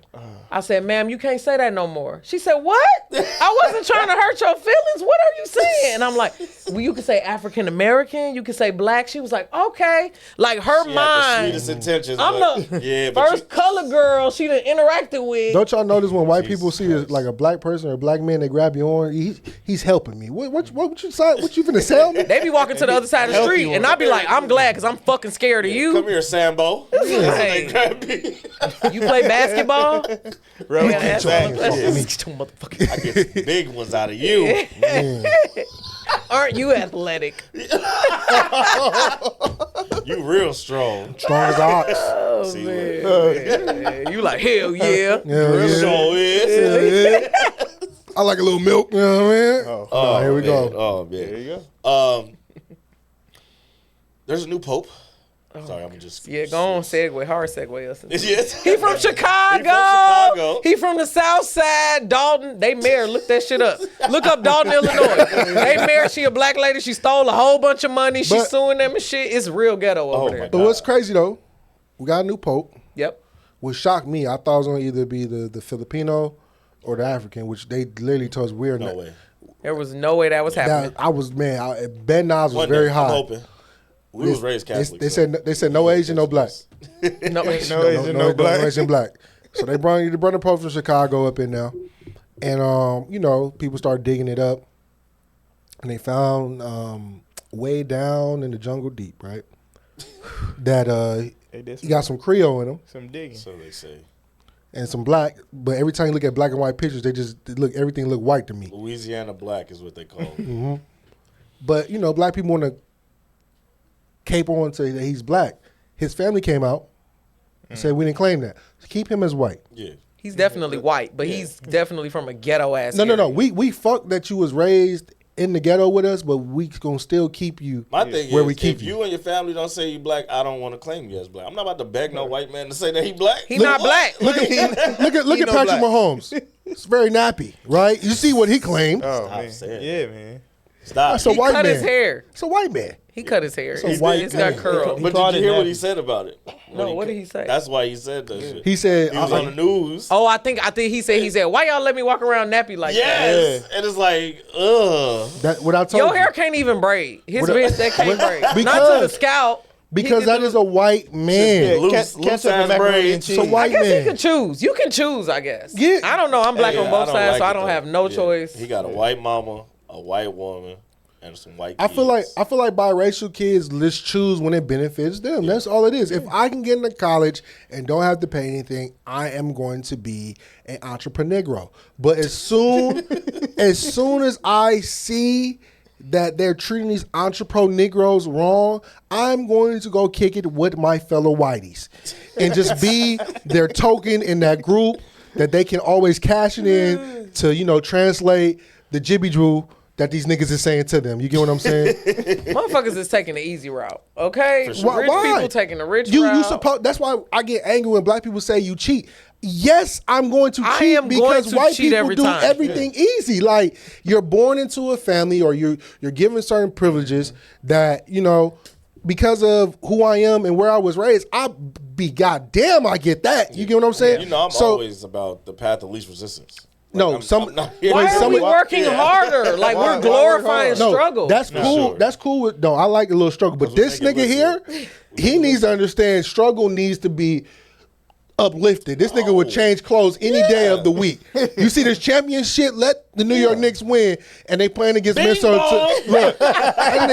S6: I said, ma'am, you can't say that no more. She said, what? I wasn't trying to hurt your feelings. What are you saying? And I'm like, well, you can say African American. You can say black. She was like, okay. Like her
S3: She had the
S6: mind.
S3: sweetest intentions.
S6: I'm
S3: but-
S6: the
S3: yeah, but
S6: first color girl she done interacted with.
S5: Don't y'all notice when white
S3: Jesus
S5: people see
S3: Christ.
S5: like a black person or a black man, they grab your arm, he's helping me. What you finna sell me?
S6: They be walking to the other side of the
S4: Help
S6: street,
S4: you
S6: and
S4: on
S6: I be like, I'm glad because I'm fucking scared of
S3: Come
S6: you.
S3: here, Sambo.
S6: Hey.
S3: They grab me.
S6: You play basketball?
S4: Bro,
S6: I gotta ask
S4: thanks.
S6: one question. Motherfucker.
S3: I get some big ones out of you.
S6: Aren't you athletic?
S3: You real strong.
S5: Strong as ox.
S6: Oh,
S3: See,
S6: man. You like, hell yeah.
S5: Yeah,
S3: So is.
S5: yeah. I like a little milk. You know what I mean?
S3: Oh,
S5: here we
S3: man.
S5: go.
S3: Oh man.
S4: There you go.
S3: There's a new pope. Sorry, I'm just.
S6: Yeah, go on, segue. Hard segue us.
S3: Yes.
S6: He from Chicago.
S3: Chicago.
S6: He from the South Side. Dalton. They mayor. Look that shit up. Look up Dalton, Illinois. They mayor. She a black lady. She stole a whole bunch of money. She
S5: But-
S6: suing them and shit. It's real ghetto over
S3: Oh,
S6: there.
S3: my
S5: But what's crazy though, we got a new pope.
S6: Yep.
S5: What shocked me, I thought it was gonna either be the Filipino or the African, which they literally told us we're
S3: No
S5: not.
S3: way.
S6: There was no way that was happening.
S5: That, I was Ben Nas was
S3: One
S5: very
S3: day,
S5: high.
S3: I'm hoping. We was raised Catholic.
S5: They
S3: so-
S5: said no Asian, no black.
S6: No,
S4: No Asian, no black.
S5: No Asian, black. So they brought the pope from Chicago up in now, and people started digging it up, and they found way down in the jungle deep, right, that
S4: They did
S5: he got some Creole in him
S4: some digging.
S3: So they say.
S5: and some black. But every time you look at black and white pictures, everything look white to me.
S3: Louisiana black is what they call it.
S5: But black people want to cape on to that he's black. His family came out and said we didn't claim that. So keep him as white.
S3: Yeah.
S6: he's definitely white, but he's definitely from a ghetto ass.
S5: No.
S6: area.
S5: We fuck that you was raised in the ghetto with us, but we gonna still keep you
S3: My thing
S5: where
S3: is,
S5: we keep
S3: if you and your family don't say you black, I don't want to claim you as black. I'm not about to beg no white man to say that he black.
S6: He not black.
S5: Look at
S4: He no
S5: Patrick
S4: black.
S5: Mahomes. It's very nappy, right? You see what he claimed.
S4: Oh,
S3: Stop
S4: man.
S3: saying
S4: Yeah, man.
S3: Stop.
S5: That's a
S6: He
S5: white
S6: cut
S5: man.
S6: his hair.
S5: It's a white man.
S6: He cut his hair.
S5: a
S6: It's
S5: white
S6: it's got
S5: man.
S6: curls.
S3: But
S4: called
S3: did you
S4: it
S3: hear what
S4: nappy.
S3: he said about it?
S6: No, what did he say?
S3: That's why he said that shit.
S5: He said,
S3: He was on the news.
S6: Oh, I think he said, why y'all let me walk around nappy like that?
S3: Yes. And it's like, ugh.
S5: that what I told
S6: Your
S5: you.
S6: hair can't even braid. His
S5: What-
S6: bitch that can't braid. Not to the
S5: because-
S6: scalp.
S5: Because
S6: He
S5: that
S6: can
S5: is
S6: do-
S5: a white man.
S3: Loose-
S4: Ketchup
S3: loose
S4: and
S3: ass
S4: macaroni and
S3: braids.
S4: cheese.
S5: It's a white
S6: I guess
S5: man.
S6: he can choose. You can choose, I guess.
S5: Yeah.
S6: I don't know. I'm black
S3: Yeah,
S6: on both
S3: don't
S6: sides,
S3: like
S6: so I
S3: it,
S6: don't
S3: though.
S6: have no
S3: Yeah.
S6: choice.
S3: He got a white mama, a white woman, and some white
S5: I
S3: kids.
S5: feel like biracial kids just choose when it benefits them. That's all it is. If I can get into college and don't have to pay anything, I am going to be an entrepreneur. But as soon as I see that they're treating these entrepreneur Negroes wrong, I'm going to go kick it with my fellow whiteys and just be their token in that group that they can always cash it in to, translate the jibby drew that these niggas is saying to them. You get what I'm saying?
S6: Motherfuckers is taking the easy route, okay?
S5: Why?
S6: Rich people taking the rich route.
S5: That's why I get angry when black people say you cheat. Yes, I'm going to
S6: I
S5: cheat
S6: am
S5: because
S6: going to
S5: white
S6: cheat
S5: people
S6: every
S5: do
S6: time.
S5: everything easy. Like you're born into a family or you're given certain privileges that, because of who I am and where I was raised, I goddamn I get that. You get what I'm saying?
S3: I'm always about the path of least resistance.
S5: No,
S6: Why are we working harder? Like we're glorifying struggle.
S5: That's cool.
S3: Sure.
S5: That's cool. No, I like a little struggle. But this nigga here, he needs to understand struggle needs to be uplifted. This nigga would change clothes any day of the week. You see this championship, let the New York Knicks win, and they playing against Minnesota. Look, that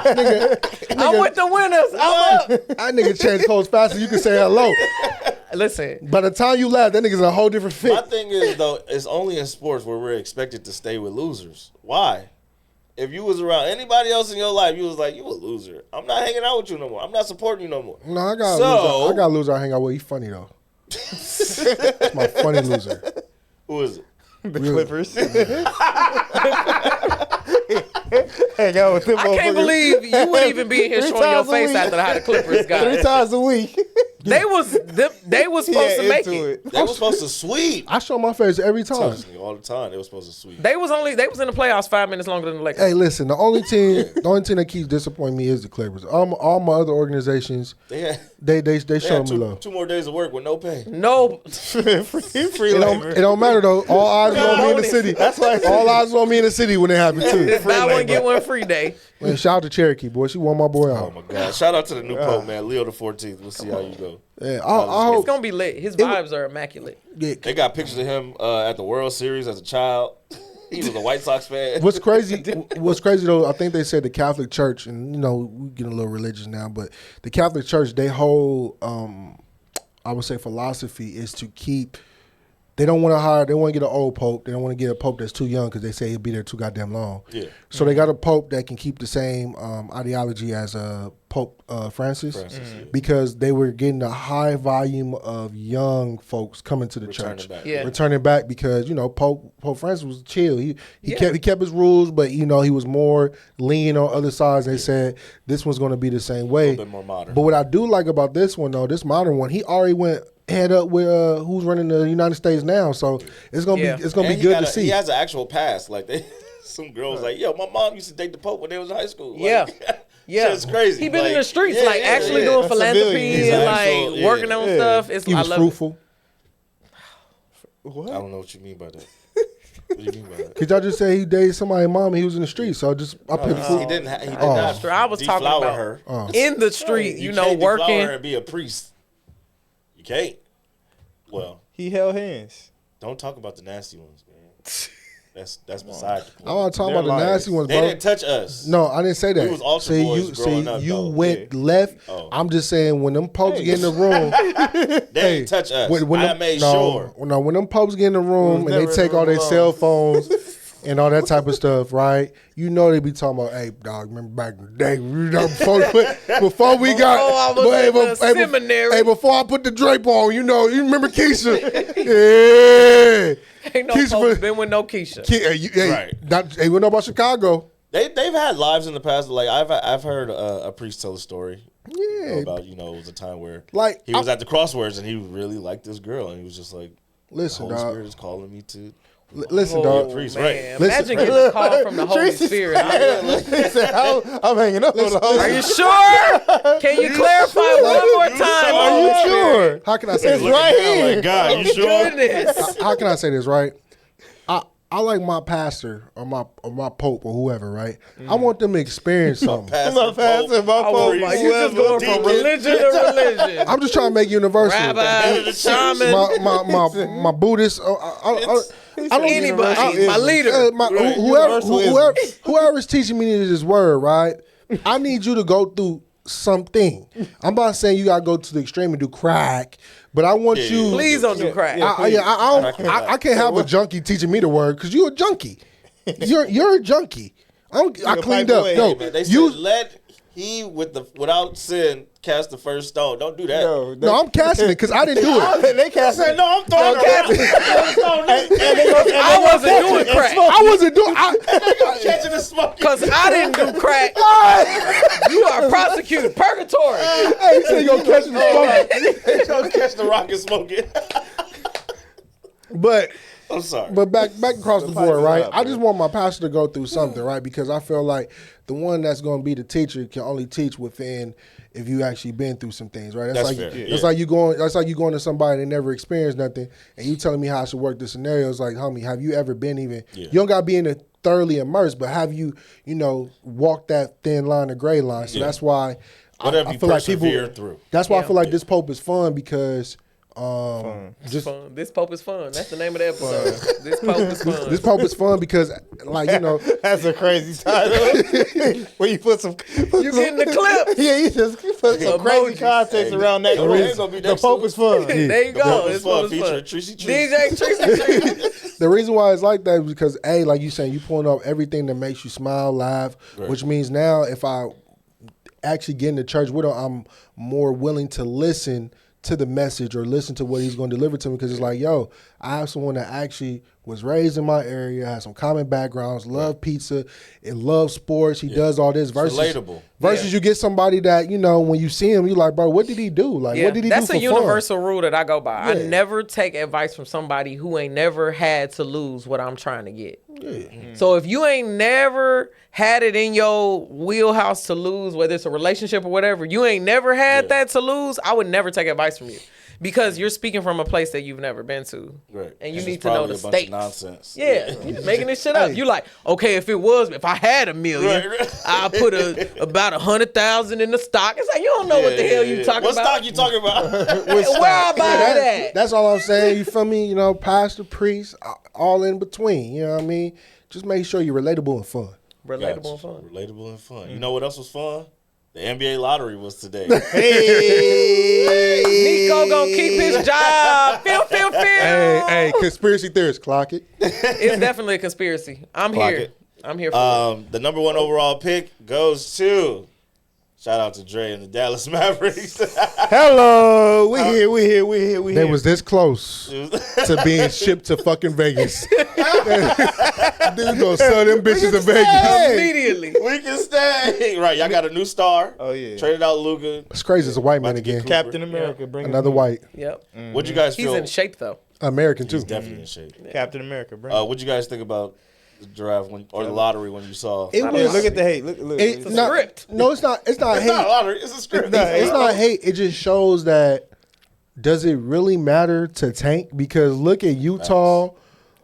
S5: nigga,
S6: I'm with the winners. I'm up.
S5: that nigga change clothes faster. You can say hello.
S6: Listen,
S5: By the time you laugh, that nigga's in a whole different fit.
S3: My thing is though, it's only in sports where we're expected to stay with losers. Why? If you was around anybody else in your life, you was like, you a loser. I'm not hanging out with you no more. I'm not supporting you no more.
S5: No, I got a loser I hang out with. He's funny though. That's my funny loser.
S3: Who is it?
S4: The Clippers. Hang out with them.
S6: I can't believe you wouldn't even be in here showing your face after how the Clippers got
S4: 3 times a week.
S6: They was supposed to make it.
S3: They were supposed to sweep.
S5: I show my face every time.
S3: Trust me, all the time. They were supposed to sweep.
S6: They was in the playoffs 5 minutes longer than the Lakers.
S5: Hey, listen. The only team that keeps disappointing me is the Clippers. All my other organizations,
S3: They
S5: show
S3: had
S5: me love.
S3: 2 more days of work with no pay.
S6: No,
S4: Free
S5: It
S4: labor.
S5: don't matter though. All eyes on me in the city. That's why all eyes on me in the city when it happened too.
S6: buy one get one free day.
S5: Man, shout out to Cherokee, boy. She won my boy
S3: Oh
S5: out.
S3: my God! Shout out to the new Pope, man, Leo the 14th. We'll see how you go.
S5: Yeah, I
S6: It's
S5: hope.
S6: gonna be lit. His vibes are immaculate.
S5: Yeah.
S3: They got pictures of him at the World Series as a child. He was a White Sox fan.
S5: What's crazy though, I think they said the Catholic Church, and we getting a little religious now, but the Catholic Church, they whole I would say philosophy is to keep. They don't want to get an old pope. They don't want to get a pope that's too young because they say he'll be there too goddamn long.
S3: Yeah.
S5: So they got a pope that can keep the same ideology as Pope Francis, because they were getting a high volume of young folks coming to the church, returning back because Pope Francis was chill. He kept his rules, but he was more lean on other sides. They said this one's going to be the same way,
S3: A little bit more modern.
S5: But what I do like about this one though, this modern one, he already went head up with who's running the United States now. So it's gonna be good to see.
S3: He has an actual past. Like some girls like, yo, my mom used to date the Pope when they was in high school. Like,
S6: yeah,
S3: it's crazy.
S6: He been in the streets, actually doing philanthropy and working on stuff.
S5: He was fruitful.
S4: What?
S3: I don't know what you mean by that. What do you mean by that?
S5: Cause y'all just say he dated somebody's mom and he was in the streets. So I put
S3: He did not.
S6: I was talking
S3: deflower
S6: about
S3: her.
S6: in the street,
S3: You can't deflower
S6: working.
S3: her and be a priest. You can't. Well,
S4: He held hands.
S3: don't talk about the nasty ones, man. That's beside the point.
S5: I want to talk
S4: They're
S5: about the
S4: liars.
S5: nasty ones,
S3: They
S5: bro.
S3: didn't touch us.
S5: No, I didn't say that.
S3: We was altar boys growing up,
S5: you
S3: though.
S5: went left.
S3: Oh.
S5: I'm just saying when them popes get in the room,
S3: They didn't touch us. I made sure.
S5: No, when them popes get in the room and they
S4: never
S5: take
S4: in
S5: all
S4: the
S5: their
S4: room
S5: cell phones and all that type of stuff, right? They be talking about, hey, dog, remember back in the day, before we got,
S6: I was in the seminary.
S5: Hey, before I put the drape on, you remember Keisha? Yeah.
S6: Ain't no
S5: Keisha
S6: Pope been with no Keisha.
S3: Right.
S5: We know about Chicago.
S3: They've had lives in the past. Like I've heard a priest tell a story.
S5: Yeah.
S3: About it was a time where
S5: Like,
S3: he was at the crossroads and he really liked this girl and he was just like,
S5: Listen,
S3: the Holy
S5: dog.
S3: Spirit is calling me to.
S5: Listen,
S3: Oh,
S5: dog.
S3: priest,
S6: Man,
S3: right?
S6: imagine getting a call from the Holy Spirit.
S4: He said, I'm hanging up on the Holy
S6: Are you sure? Can you clarify one more time?
S4: Are you sure?
S5: How can I say
S4: It's
S5: this?
S4: right here.
S3: Like, God, you sure?
S6: Goodness.
S5: How can I say this, right? I like my pastor or my pope or whoever, right? I want them to experience something.
S4: I'm not passing my phone.
S6: Oh, you just going from religion to religion.
S5: I'm just trying to make it universal.
S6: Rabbi, shaman,
S5: My Buddhist. I don't
S6: anybody, my leader.
S5: Whoever's teaching me this word, right? I need you to go through something. I'm not saying you gotta go to the extreme and do crack, but I want you.
S6: Please don't do crack.
S5: I can't have a junkie teaching me the word because you're a junkie. You're a junkie. I cleaned up.
S4: away.
S5: No,
S3: Man, they
S5: you.
S3: said let he without sin cast the first stone. Don't do that.
S5: No, I'm casting it because I didn't do it.
S4: They cast it.
S3: No, I'm throwing it.
S6: I wasn't doing crack
S5: I wasn't doing.
S3: Catching the smoke.
S6: because I didn't do crack. You are prosecuted. Purgatory.
S5: Hey, he said you gonna catch the smoke.
S3: Catch the rock and smoke it.
S5: But
S3: I'm sorry.
S5: But back across the board,
S4: pipe
S5: right?
S4: it up,
S5: I just want my pastor to go through something, right? Because I feel like the one that's going to be the teacher can only teach within if you actually been through some things, right?
S3: That's
S5: like
S3: fair,
S5: that's like you going. That's like you going to somebody that never experienced nothing, and you telling me how I should work the scenarios. Like, homie, have you ever been even?
S3: Yeah.
S5: You don't got to be in it thoroughly immersed, but have you, walked that thin line, the gray line? So that's why
S3: Whatever
S5: I
S3: you
S5: feel like people.
S3: persevere through.
S5: That's why I feel like this Pope is fun because.
S6: Just fun. This Pope is fun. That's the name of the episode. This Pope is fun.
S5: This Pope is fun because, like,
S4: That's a crazy title. Where you put some.
S6: You getting the clip?
S4: Yeah, you just put some crazy
S6: Emojis.
S4: context around that.
S3: Hey, ain't gonna be
S4: The
S3: next
S4: Pope
S3: to
S4: is fun.
S6: There you go.
S3: Pope
S6: This
S3: is fun.
S6: Pope is fun.
S3: Featuring TRICEY.
S6: DJ Tracy.
S5: the reason why it's like that is because, like you saying, you pulling up everything that makes you smile, laugh, which means now if I actually get into church with him, I'm more willing to listen to the message or listen to what he's going to deliver to me because it's like, yo, I have someone that actually was raised in my area, has some common backgrounds, love pizza, and love sports. He does all this versus
S3: relatable.
S5: You get somebody that, when you see him, you're like, bro, what did he do? Like, what did he do for
S6: That's a universal rule that I go by. I never take advice from somebody who ain't never had to lose what I'm trying to get. So if you ain't never had it in your wheelhouse to lose, whether it's a relationship or whatever, you ain't never had that to lose, I would never take advice from you. Because you're speaking from a place that you've never been to.
S3: Right.
S6: And you
S3: This
S6: need
S3: is
S6: to know
S3: probably
S6: the
S3: a bunch
S6: stakes.
S3: of nonsense.
S6: Yeah, you're making this shit up. You like, okay, if I had $1 million,
S3: Right.
S6: I'll put about 100,000 in the stock. It's like, you don't know what the hell you talking
S3: What
S6: about.
S3: stock you talking about?
S6: Where I buy that?
S5: That's all I'm saying. You feel me? Pastor, priest, all in between. You know what I mean? Just make sure you're relatable and fun.
S6: Relatable and fun.
S3: Relatable and fun. You know what else was fun? The NBA lottery was today.
S6: Nico gonna keep his job. Feel.
S5: Hey, conspiracy theorists, clock it.
S6: It's definitely a conspiracy. I'm
S3: Clock
S6: here.
S3: it.
S6: I'm here for it.
S3: The number 1 overall pick goes to, shout out to Dre and the Dallas Mavericks.
S4: Hello, we here.
S5: They was this close to being shipped to fucking Vegas. Dude gonna sell them bitches to Vegas.
S6: Immediately.
S3: We can stay. Right, y'all got a new star.
S4: Oh, yeah.
S3: Traded out Luka.
S5: It's crazy. It's a white man
S3: About to get
S5: again.
S3: Cooper.
S4: Captain America, bring
S5: Another
S4: him.
S5: white.
S6: Yep.
S3: What'd you guys
S6: He's
S3: feel?
S6: in shape though.
S5: American too.
S3: He's definitely in shape.
S4: Captain America, bring.
S3: What'd you guys think about the draft or the lottery when you saw?
S5: It
S4: Yeah,
S5: was.
S4: look at the hate. Look.
S5: It's
S6: a script.
S5: No, it's not. It's not
S3: It's not a
S5: hate.
S3: lottery. It's a script.
S5: It's not hate. It just shows that. Does it really matter to tank? Because look at Utah,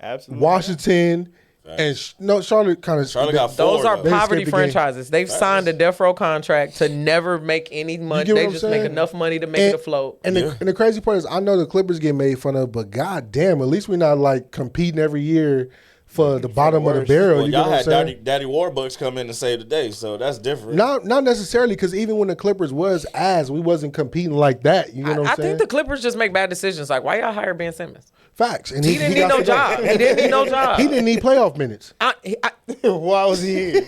S4: Absolutely.
S5: Washington, and Charlotte kind of.
S3: Charlotte got
S6: Those
S3: four,
S6: are
S3: though.
S5: They
S6: poverty
S5: skipped the game.
S6: franchises. They've signed a death row contract to never make any money.
S5: get what
S6: They
S5: I'm
S6: just make
S5: saying?
S6: enough money to make it afloat.
S5: And the crazy part is, I know the Clippers get made fun of, but goddamn, at least we're not like competing every year for the bottom of the barrel.
S3: Well,
S5: You get
S3: y'all
S5: what I'm
S3: had
S5: saying?
S3: Daddy Warbucks come in and save the day, so that's different.
S5: Not necessarily, because even when the Clippers was ass, we wasn't competing like that. You know what I'm
S6: I
S5: saying?
S6: think the Clippers just make bad decisions. Like, why y'all hire Ben Simmons?
S5: Facts. And
S6: He didn't need
S5: got
S6: no
S5: the
S6: job. He didn't need no job.
S5: He didn't need playoff minutes.
S4: Why was he here?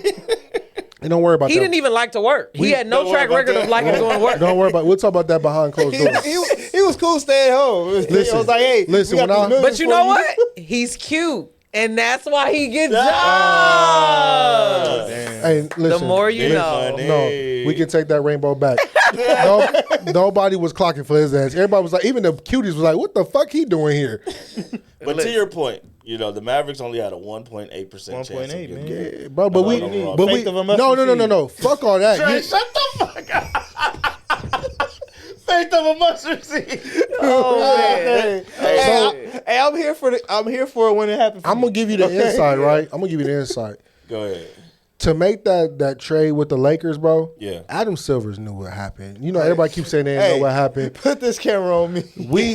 S5: And don't worry about
S6: He
S5: that.
S6: didn't even like to work. He had no
S3: don't
S6: track
S3: worry about
S6: record
S3: that.
S6: of liking doing work.
S5: Don't worry about. We'll talk about that behind closed doors.
S4: he was cool staying home.
S5: Listen,
S4: I was like, hey,
S5: listen,
S4: we got
S5: when I-
S4: these millions
S6: But you
S4: for
S6: know what? He's cute. And that's why he gets jobs.
S5: Hey, listen.
S6: The more you
S3: Big
S6: know.
S3: money.
S5: No, we can take that rainbow back. Nobody was clocking for his ass. Everybody was like, even the cuties was like, what the fuck he doing here?
S3: But to your point, the Mavericks only had a 1.8% chance.
S4: 1.8, man.
S5: Yeah, bro, but we,
S3: Faith
S5: but we,
S4: of a mustard
S5: no. Fuck all that.
S3: Dre,
S5: You-
S3: shut the fuck up. Faith of a mustard seed.
S6: Oh, man.
S4: Hey, I'm here for it when it happens.
S5: I'm gonna give you the insight, right? I'm gonna give you the insight.
S3: Go ahead.
S5: To make that trade with the Lakers, bro.
S3: Yeah.
S5: Adam Silvers knew what happened. Everybody keeps saying they didn't know what happened.
S4: Put this camera on me.
S5: We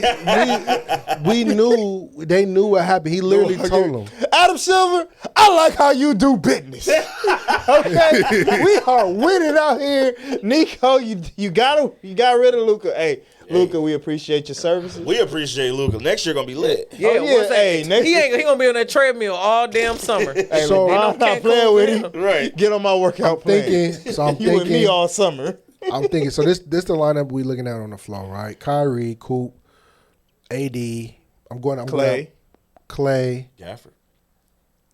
S5: knew they knew what happened. He literally told them.
S4: Adam Silver, I like how you do business. Okay, we are winning out here. Nico, you got rid of Luka. Hey, Luka, we appreciate your services.
S3: We appreciate Luka. Next year gonna be lit.
S6: Yeah,
S4: yeah,
S6: what's that?
S4: hey, next
S6: He gonna be on that treadmill all damn summer.
S4: Hey,
S5: So,
S4: I'm not playing with him.
S3: Right.
S4: Get on my workout plan.
S5: I'm
S4: You and me
S5: thinking.
S4: all summer.
S5: I'm thinking. So this the lineup we looking at on the floor, right? Kyrie, Coop, AD. I'm
S4: Clay.
S5: Clay.
S3: Gafford.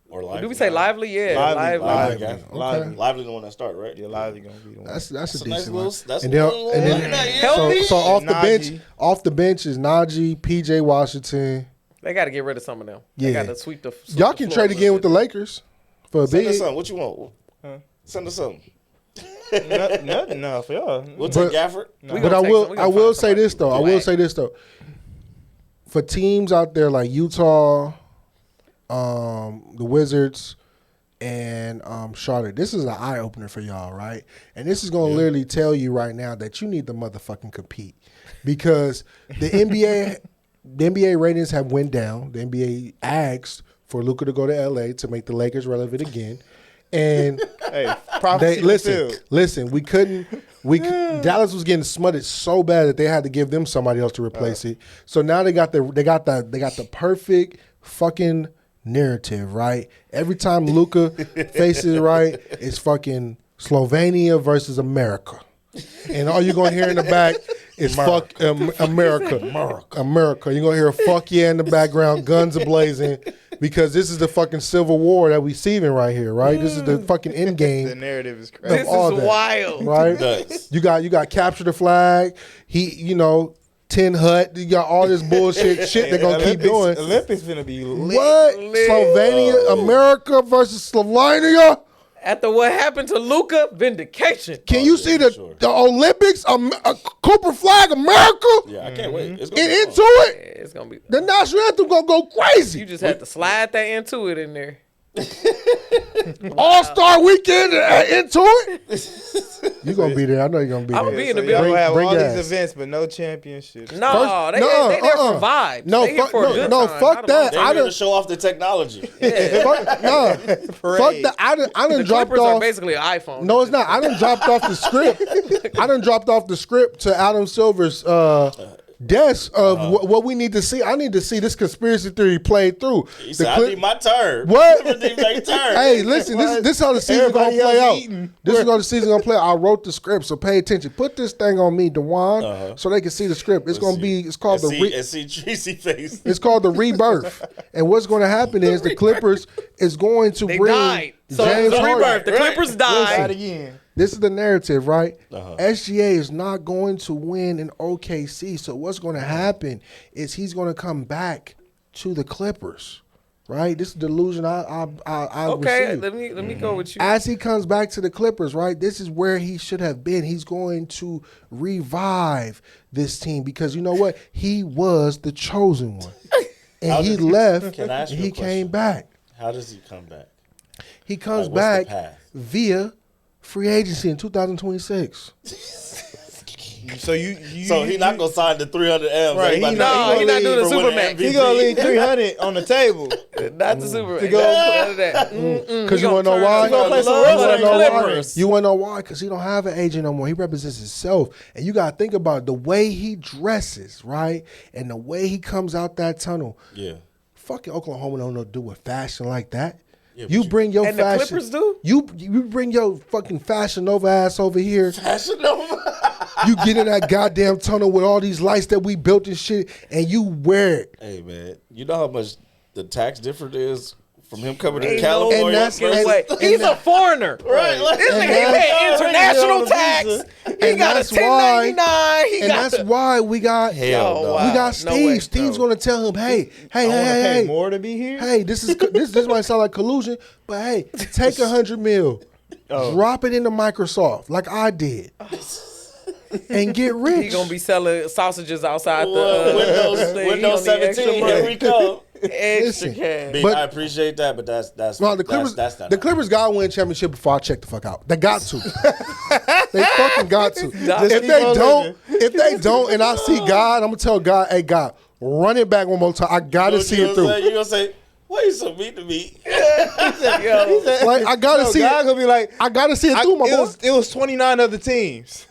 S3: Or Lively.
S6: Do we say Lively? Yeah,
S4: Lively.
S6: Lively.
S3: Gafford.
S4: Lively.
S3: Lively the one that start, right?
S4: Yeah, Lively gonna be the one.
S5: That's a
S3: That's a
S5: decent
S3: nice
S5: one.
S3: little. That's
S5: And
S3: a
S5: then,
S3: little.
S5: and then
S6: Healthy.
S5: so off the
S4: Najee.
S5: bench is Najee, PJ Washington.
S6: They got to get rid of some of them.
S5: Yeah.
S6: They got to sweep the.
S5: Y'all can trade again with the Lakers for a
S3: Send us
S5: big.
S3: something. What you want?
S4: Huh?
S3: Send us something.
S4: Nothing enough for y'all.
S3: We'll take
S5: But-
S3: Gafford.
S5: But I will say this though. I will say this though. For teams out there like Utah, the Wizards, and Charlotte, this is an eye opener for y'all, right? And this is gonna literally tell you right now that you need to motherfucking compete because the NBA ratings have went down. The NBA asked for Luka to go to LA to make the Lakers relevant again, and
S4: Hey, prophecy
S5: listen. We couldn't. Dallas was getting smutted so bad that they had to give them somebody else to replace it. So now they got the perfect fucking narrative, right? Every time Luka faces right, it's fucking Slovenia versus America, and all you're gonna hear in the back is fuck America. You're gonna hear a fuck yeah in the background, guns are blazing. Because this is the fucking civil war that we seeing right here, right? This is the fucking end game.
S4: The narrative is crazy.
S6: This
S5: all
S6: is
S5: that,
S6: wild.
S5: right?
S3: Nice.
S5: You got capture the flag. Tin Hut. You got all this bullshit shit they're gonna keep doing.
S4: Olympics finna be lit.
S5: What? Slovenia, America versus Slovenia?
S6: After what happened to Luka, vindication.
S5: Can you see
S3: sure.
S5: the Olympics? Cooper flag, America?
S3: Yeah, I can't wait. It's
S5: Get
S3: gonna be
S5: into
S3: fun.
S5: it.
S6: It's gonna be.
S5: The national anthem gonna go crazy.
S6: You just have to slide that into it in there.
S5: All-Star weekend into it. You gonna be there? I know you're gonna be
S6: I'ma
S5: there.
S6: be in the
S4: So y'all
S6: building.
S4: gonna have
S5: Bring
S4: all
S5: gas.
S4: these events, but no championships.
S6: No, they there for vibes.
S5: No,
S6: they here
S5: fuck-
S6: for a good
S5: no,
S6: time,
S5: fuck
S6: not a
S5: that.
S3: They're
S5: I
S3: here
S5: done-
S3: to show off the technology.
S5: Fuck that. I done
S6: The
S5: dropped
S6: Clippers are
S5: off.
S6: basically an iPhone.
S5: No, it's not. I done dropped off the script. I done dropped off the script to Adam Silver's desk of what we need to see. I need to see this conspiracy theory played through.
S3: He said, "I need my turn."
S5: What?
S3: I need my turn.
S5: Hey, listen, this is how the season gonna
S4: Everybody
S5: play
S4: else
S5: out.
S4: eating.
S5: This is how the season gonna play out. I wrote the script, so pay attention. Put this thing on me, Dewan, so they can see the script. It's gonna be. It's called
S3: and
S5: the.
S3: see Tracy face.
S5: It's called the rebirth. And what's going to happen is the Clippers is going to
S6: They
S5: bring
S6: died. So
S5: James
S6: it's a
S5: Harden.
S6: rebirth. The Clippers
S4: Died
S6: died.
S4: again.
S5: This is the narrative, right? SGA is not going to win in OKC. So what's going to happen is he's going to come back to the Clippers, right? This is the delusion I
S6: Okay,
S5: receive.
S6: let me go with you.
S5: As he comes back to the Clippers, right, this is where he should have been. He's going to revive this team because you know what? He was the chosen one. And he left
S3: Can I ask
S5: and
S3: you a
S5: he came
S3: question?
S5: back.
S3: How does he come back?
S5: He comes
S3: Like, what's the
S5: back
S3: path?
S5: via free agency in 2026.
S4: So you
S3: So he not gonna sign the 300 M's.
S4: Right,
S3: Everybody
S4: he
S3: knows
S4: not- he not
S6: doing the
S3: for winning
S6: Supermax.
S3: MVP.
S4: He gonna leave 300 on the table.
S6: Not the Super.
S4: To go-
S5: Because you want to know why?
S4: He gonna play some
S5: You
S4: wrestling
S5: wanna know why?
S6: Clippers.
S5: You want to know why? Because he don't have an agent no more. He represents himself. And you got to think about the way he dresses, right? And the way he comes out that tunnel.
S3: Yeah.
S5: Fucking Oklahoma don't know what to do with fashion like that.
S3: Yeah,
S5: You
S3: but
S5: bring your
S6: And the
S5: fashion.
S6: Clippers do?
S5: You bring your fucking Fashion Nova ass over here.
S3: Fashion Nova.
S5: You get in that goddamn tunnel with all these lights that we built and shit, and you wear it.
S3: Hey man, you know how much the tax difference is from him coming to
S6: Ain't
S3: California?
S6: no
S5: that's-
S6: fucking
S5: and-
S6: way.
S5: and
S6: He's
S5: that-
S6: a foreigner.
S3: Right, like-
S6: This
S5: And
S6: nigga he
S5: that's-
S6: paid international
S4: on a
S6: tax.
S4: visa.
S6: He
S5: And
S6: got a
S5: that's
S6: 1099. He
S5: And
S6: got
S5: that's
S6: the,
S5: why we got
S3: Hell no.
S6: wow.
S5: we got
S6: No
S5: Steve.
S6: way.
S5: Steve's gonna tell him, hey,
S4: I wanna pay
S5: hey,
S4: more to be here.
S5: hey, this might sound like collusion, but hey, take $100 million, drop it into Microsoft like I did, and get rich.
S6: he gonna be selling sausages outside
S3: Well,
S6: the thing. He
S3: Windows
S6: gonna need extra
S3: 17.
S6: money.
S3: Here we come.
S6: Extra
S5: Listen,
S6: cash.
S3: Big,
S5: But-
S3: I appreciate that, but that's
S5: No, the Clippers.
S3: That's not
S5: The Clippers got to win championship before I check the fuck out. They got to. They fucking got to.
S6: Just
S5: If
S4: keep
S5: they
S4: on
S5: don't, and I see God, I'm gonna tell God, hey God, run it back one more time. I gotta see it through.
S3: You gonna say, Why you so mean to me?
S5: Like I gotta see
S4: God
S5: it.
S4: gonna be like,
S5: I gotta see it through, my boy.
S4: it was 29 other teams.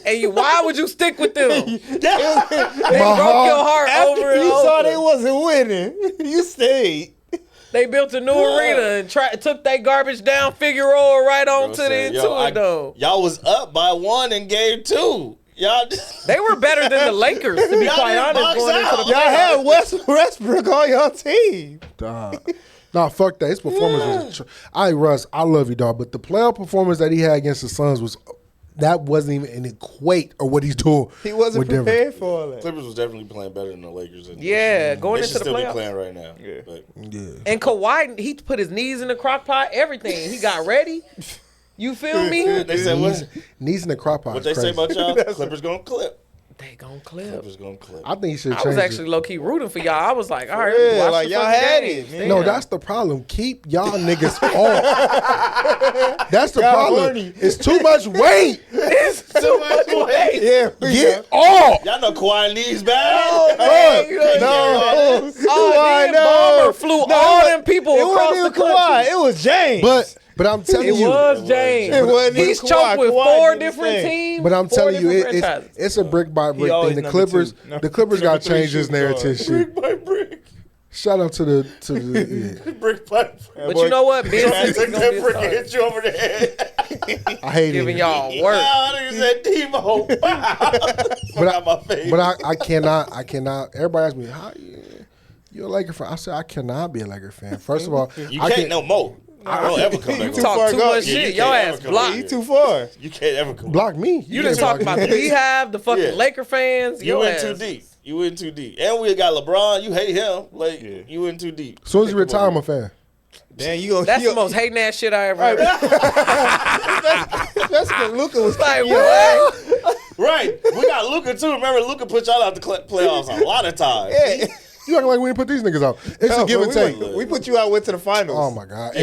S6: Why would you stick with them? They broke your heart
S4: After
S6: over and
S4: you saw
S6: over.
S4: they wasn't winning, you stayed.
S6: They built a new arena and took that garbage down Figueroa right on to the Intuit Dome.
S3: Y'all was up by 1 in game 2. Y'all
S6: They were better than the Lakers, to be
S3: Y'all
S6: quite
S3: didn't
S6: honest,
S3: box
S6: going into
S3: out.
S6: the
S4: Y'all had Westbrook on your team.
S5: Dog. Nah, fuck that. His performance was. Russ, I love you, dog. But the playoff performance that he had against the Suns wasn't even an equate of what he's doing.
S4: He wasn't
S5: with Denver.
S4: prepared for all that.
S3: Clippers was definitely playing better than the Lakers.
S6: going
S3: they
S6: into
S3: should
S6: the
S3: still be
S6: playoffs.
S3: playing right now.
S4: Yeah.
S3: But
S6: And Kawhi, he put his knees in the crock pot, everything. He got ready. You feel me?
S3: they said
S5: Knees in the crop pot.
S3: what they say about y'all? Clippers gonna clip.
S6: They gonna clip.
S3: Clippers gonna clip.
S5: I think he should
S6: I
S5: change
S6: was
S5: it.
S6: actually low key rooting for y'all. I was like, all right,
S4: real,
S6: watch
S4: like,
S6: the
S4: y'all
S6: fucking
S4: had
S6: games.
S4: it, man.
S6: Damn.
S5: No, that's the problem. Keep y'all niggas off. That's the
S4: Got
S5: problem.
S4: horny.
S5: It's too much weight.
S6: It's too much weight.
S4: Yeah,
S5: Get off.
S3: Y'all know Kawhi knees bad.
S6: Oh, man,
S4: no.
S6: Oh, then Bomber flew all them people
S4: It
S6: across
S4: wasn't
S6: the
S4: even
S6: country.
S4: Kawhi. It was James.
S5: But I'm telling
S6: It
S5: you.
S6: was James.
S4: It wasn't
S6: He's
S4: even
S6: choked
S4: Kawhi.
S6: with
S4: Kawhi
S6: 4
S4: did his
S6: different
S4: thing.
S6: teams.
S5: But I'm
S6: 4
S5: telling you,
S6: different
S5: it's
S6: franchises.
S5: it's a brick by brick
S4: always
S5: thing. The
S4: number
S5: Clippers,
S4: two.
S5: the Clippers got to
S4: Number
S5: change this
S4: three shooting
S5: narrative shit.
S3: Brick by brick.
S5: Shout out to the yeah.
S3: Brick by brick.
S6: But you know what? Ben Simmons
S3: Took
S6: is gonna be
S3: that
S6: a
S3: brick and
S6: starter.
S3: hit you over the head.
S5: I hate
S6: Giving
S5: it.
S6: y'all work.
S3: I nigga said Demo. Fuck out my face.
S5: But I cannot. Everybody asks me, how you a Laker fan? I said I cannot be a Laker fan. First of all,
S3: You
S5: I
S3: can't no more. I don't ever come back.
S4: too
S3: home.
S4: far
S6: Talk too
S4: gone.
S6: much
S3: Yeah, you
S6: shit. Your
S3: can't
S6: ass
S3: ever come
S6: blocked.
S3: here.
S4: He too far.
S3: You can't ever come
S5: block me.
S6: You done talk about the Rehab, the fucking
S3: Yeah.
S6: Laker fans.
S3: You
S6: Your
S3: went
S6: ass.
S3: too deep. You went too deep. And we got LeBron. You hate him. Like, you went too deep.
S5: As soon as you retire, I'm a fan.
S4: Damn, you gonna.
S6: That's the most hating ass shit I ever heard.
S4: That's because Luka was
S6: Like, what?
S3: Right. We got Luka, too. Remember, Luka put y'all out the playoffs a lot of times.
S4: Yeah.
S5: You acting like we didn't put these niggas out. It's a give and take.
S4: We put you out, went to the finals.
S5: Oh my god.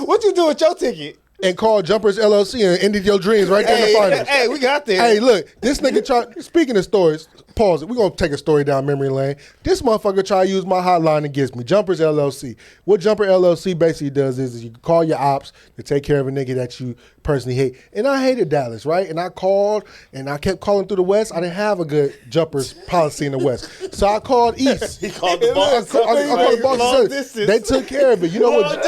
S4: What you do with your ticket?
S5: And called Jumpers LLC and ended your dreams right there in the finals.
S4: Hey, we got there.
S5: Hey, look, this nigga tried. Speaking of stories, pause it. We're going to take a story down memory lane. This motherfucker try to use my hotline against me, Jumpers LLC. What Jumper LLC basically does is you call your ops to take care of a nigga that you personally hate. And I hated Dallas, right? And I called, and I kept calling through the West. I didn't have a good Jumpers policy in the West. So I called East.
S3: He called the boss.
S5: I called the boss
S4: Long
S5: and said,
S4: distance.
S5: they took care of it. You know what?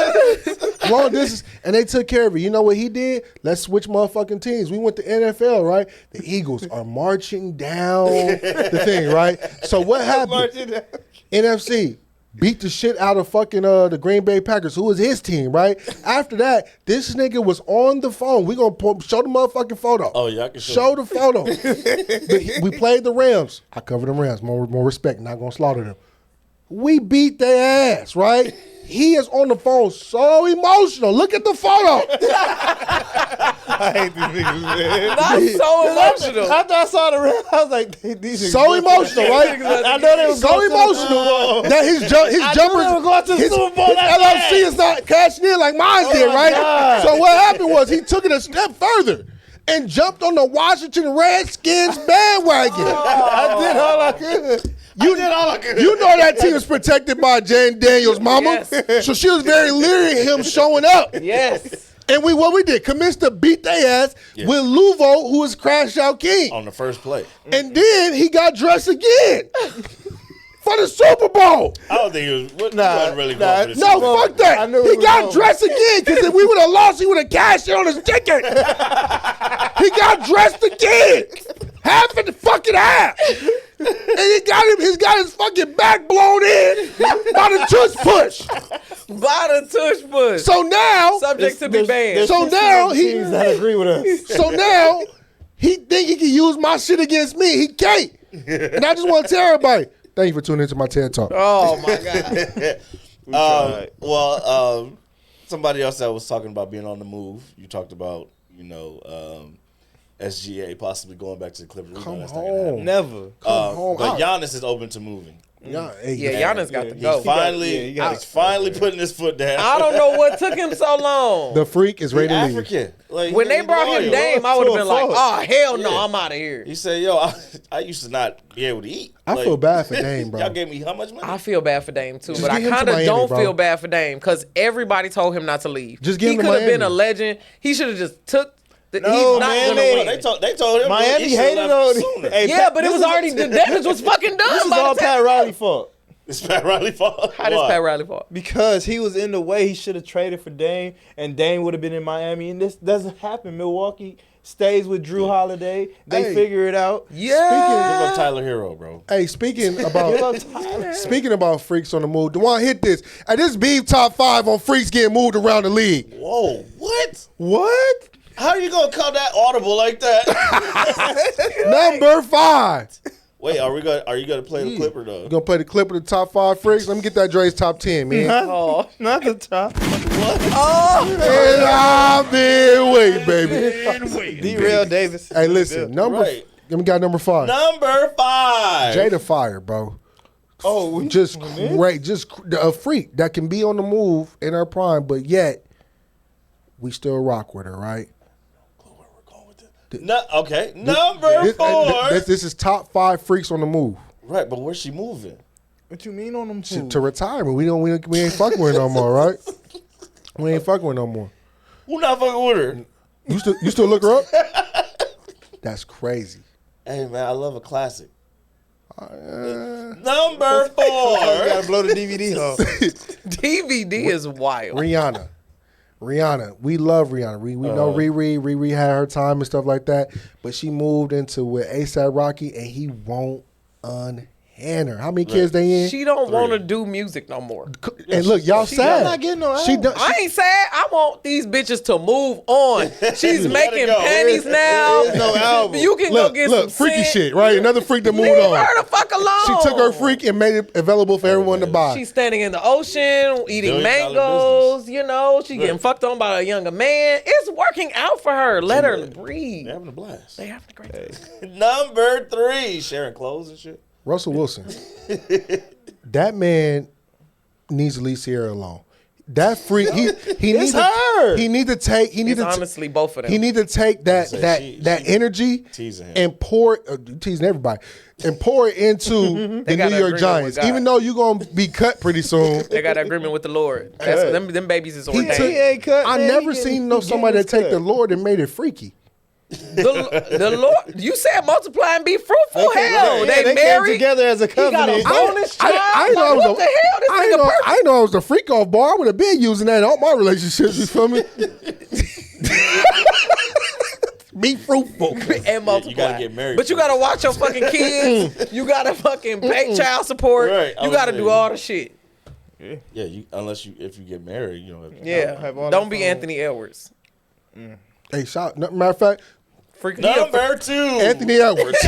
S5: Long distance. And they took care of it. You know what he did? Let's switch motherfucking teams. We went to NFL, right? The Eagles are marching down the thing, right? So what happened? NFC beat the shit out of fucking the Green Bay Packers, who was his team, right? After that, this nigga was on the phone. We gonna show the motherfucking photo.
S3: Oh, yeah, I can show
S5: Show the photo. But we played the Rams. I covered the Rams. More respect. Not gonna slaughter them. We beat their ass, right? He is on the phone so emotional. Look at the photo.
S4: I hate these niggas, man.
S6: That's so emotional.
S4: After I saw the red, I was like, these niggas.
S5: So emotional, right?
S4: I know they was
S5: So
S4: going to the
S5: emotional
S4: Super Bowl.
S5: that his
S4: I
S5: jumpers,
S4: knew they were going to the
S5: his
S4: Super Bowl
S5: his
S4: that
S5: LLC is not cashing in like mine did,
S4: my
S5: right?
S4: God.
S5: So what happened was he took it a step further and jumped on the Washington Redskins bandwagon.
S4: I did all I could.
S5: You know that team is protected by Jane Daniels' mama,
S6: Yes.
S5: so she was very leery of him showing up.
S6: Yes.
S5: And what we did, Comiskey beat their ass with Luvo, who was crash out king.
S3: on the first play.
S5: And then he got dressed again for the Super Bowl.
S3: I don't think he wasn't really going for the
S5: No,
S3: Super Bowl.
S5: fuck that.
S4: I knew
S5: He
S4: it was
S5: got
S4: over.
S5: dressed again because if we would have lost, he would have cashed in on his ticket. He got dressed again. Half and the fucking half. And he's got his fucking back blown in by the tush push.
S6: By the tush push.
S5: So now,
S6: Subject to be banned.
S5: So now he
S4: teams that agree with us.
S5: So now he think he can use my shit against me. He can't. And I just want to tell everybody, thank you for tuning into my TED Talk.
S6: Oh my God.
S3: Somebody else that was talking about being on the move. You talked about, SGA possibly going back to the Clippers. We know that's not gonna happen.
S4: Never.
S5: home.
S3: But Giannis is open to moving.
S5: Yeah,
S6: Yeah, Giannis got to go.
S3: He's finally putting his foot down.
S6: I don't know what took him so long.
S5: The freak is ready to leave.
S3: African. Like,
S6: When they brought him Dame, I would have been like,
S4: fuck.
S6: oh, hell no,
S3: Yeah.
S6: I'm out of here.
S3: He said, "Yo, I used to not be able to eat.
S5: I
S3: Like,
S5: feel bad for Dame, bro.
S3: Y'all gave me how much money?
S6: I feel bad for Dame too,
S5: Just
S6: but I
S5: get him to
S6: kind of
S5: Miami,
S6: don't
S5: bro.
S6: feel bad for Dame because everybody told him not to leave.
S5: Just get
S6: he
S5: him to
S6: could have been
S5: Miami.
S6: a legend. He should have just took.
S4: No,
S6: He's not
S4: man,
S6: gonna
S4: they-
S6: win.
S3: They told him
S4: Miami
S3: he should've
S4: hated
S3: left
S4: on
S3: sooner.
S4: Hey,
S6: Yeah,
S4: Pat,
S6: but it
S4: this
S6: was
S4: is-
S6: already the damage was fucking done.
S4: This is
S6: by the
S4: all
S6: time-
S4: Pat Riley fault.
S3: It's Pat Riley fault.
S6: How does
S3: Why?
S6: Pat Riley fault?
S4: Because he was in the way. He should have traded for Dame, and Dame would have been in Miami. And this doesn't happen. Milwaukee stays with Drew Holiday. They
S5: Hey.
S4: figure it out.
S3: Give
S6: Yeah.
S3: up Tyler Hero, bro.
S5: Hey, speaking
S4: Give
S5: about
S4: up Tyler.
S5: speaking about freaks on the move, Dewan hit this. Hey, this beef top 5 on freaks getting moved around the league.
S3: Whoa, what?
S5: What?
S3: How you gonna call that audible like that?
S5: Number 5.
S3: Wait, are you gonna play the clip or no?
S5: You gonna play the clip of the top 5 freaks? Let me get that Dre's top 10, man.
S6: Oh.
S4: Not the top.
S5: And I've been waiting, baby.
S4: D-Rail Davis.
S5: Hey, listen,
S3: Right.
S5: Let me got number 5.
S3: Number 5.
S5: Jada Fire, bro.
S4: Oh,
S5: Just great, a freak that can be on the move in her prime, but yet we still rock with her, right?
S3: No, okay. Number 4.
S5: This is top 5 freaks on the move
S3: Right, but where's she moving?
S4: What you mean on them two?
S5: to retirement. We ain't fucking with her no more, right? We ain't fucking with her no more.
S3: Who not fucking with her?
S5: You still look her up? That's crazy.
S3: Hey man, I love a classic. Number 4.
S4: Gotta blow the DVD off.
S6: DVD is wild.
S5: Rihanna, we love Rihanna. We know Riri had her time and stuff like that, but she moved into with ASAP Rocky, and he won't unhand her. How many kids they in?
S6: She don't want to do music no more.
S5: And look, y'all sad.
S4: not getting no
S5: She
S4: album.
S5: done.
S6: I ain't sad. I want these bitches to move on. She's making
S3: go.
S6: panties now.
S4: There's no album.
S6: You can go get some
S5: freaky
S6: scent.
S5: shit, right? Another freak that moved
S6: Leave
S5: on.
S6: her the fuck alone.
S5: She took her freak and made it available for everyone to buy.
S6: She's standing in the ocean, eating
S3: $1 billion
S6: mangoes. You know, she getting fucked on by a younger man. It's working out for her. Let her breathe.
S3: They're having a blast.
S6: They having a great time.
S3: Number 3. Sharing clothes and shit.
S5: Russell Wilson. That man needs to leave Sierra alone. That freak, he needs
S4: her.
S5: He need to take. He need
S6: It's
S5: to.
S6: honestly both of them.
S5: He need to take that
S3: She
S5: energy
S3: teasing him.
S5: and pour it, teasing everybody, and pour it into the
S6: got
S5: New
S6: an
S5: York
S6: agreement
S5: Giants.
S6: with God.
S5: Even though you're gonna be cut pretty soon.
S6: They got an agreement with the Lord. That's them babies is
S5: He
S6: ordained.
S5: took-
S4: ain't cut,
S5: I
S4: man.
S5: never
S4: He
S5: seen
S4: getting
S5: somebody
S4: his
S5: that take
S4: cut.
S5: the Lord and made it freaky.
S6: The Lord, you said multiply and be fruitful. Hell,
S4: Yeah,
S6: they
S4: came
S6: married
S4: together as a
S6: He got a
S4: covenant.
S6: bonus child.
S5: I didn't know I was
S6: what the hell? This
S5: I
S6: nigga
S5: didn't know,
S6: perfect.
S5: I didn't know I was a freak off bar. I would have been using that in all my relationships. You feel me? Be fruitful.
S6: And multiply.
S3: You gotta get married
S6: But you gotta watch your fucking kids. You gotta fucking pay child support.
S3: Right, I
S6: You
S3: was
S6: gotta
S3: saying.
S6: do all the shit.
S3: Yeah, if you get married, you know.
S6: Yeah.
S4: have all
S6: Don't
S4: the
S6: be
S4: phone.
S6: Anthony Edwards.
S5: Hey, matter of fact,
S6: Freaking
S3: Number 2.
S5: Anthony Edwards.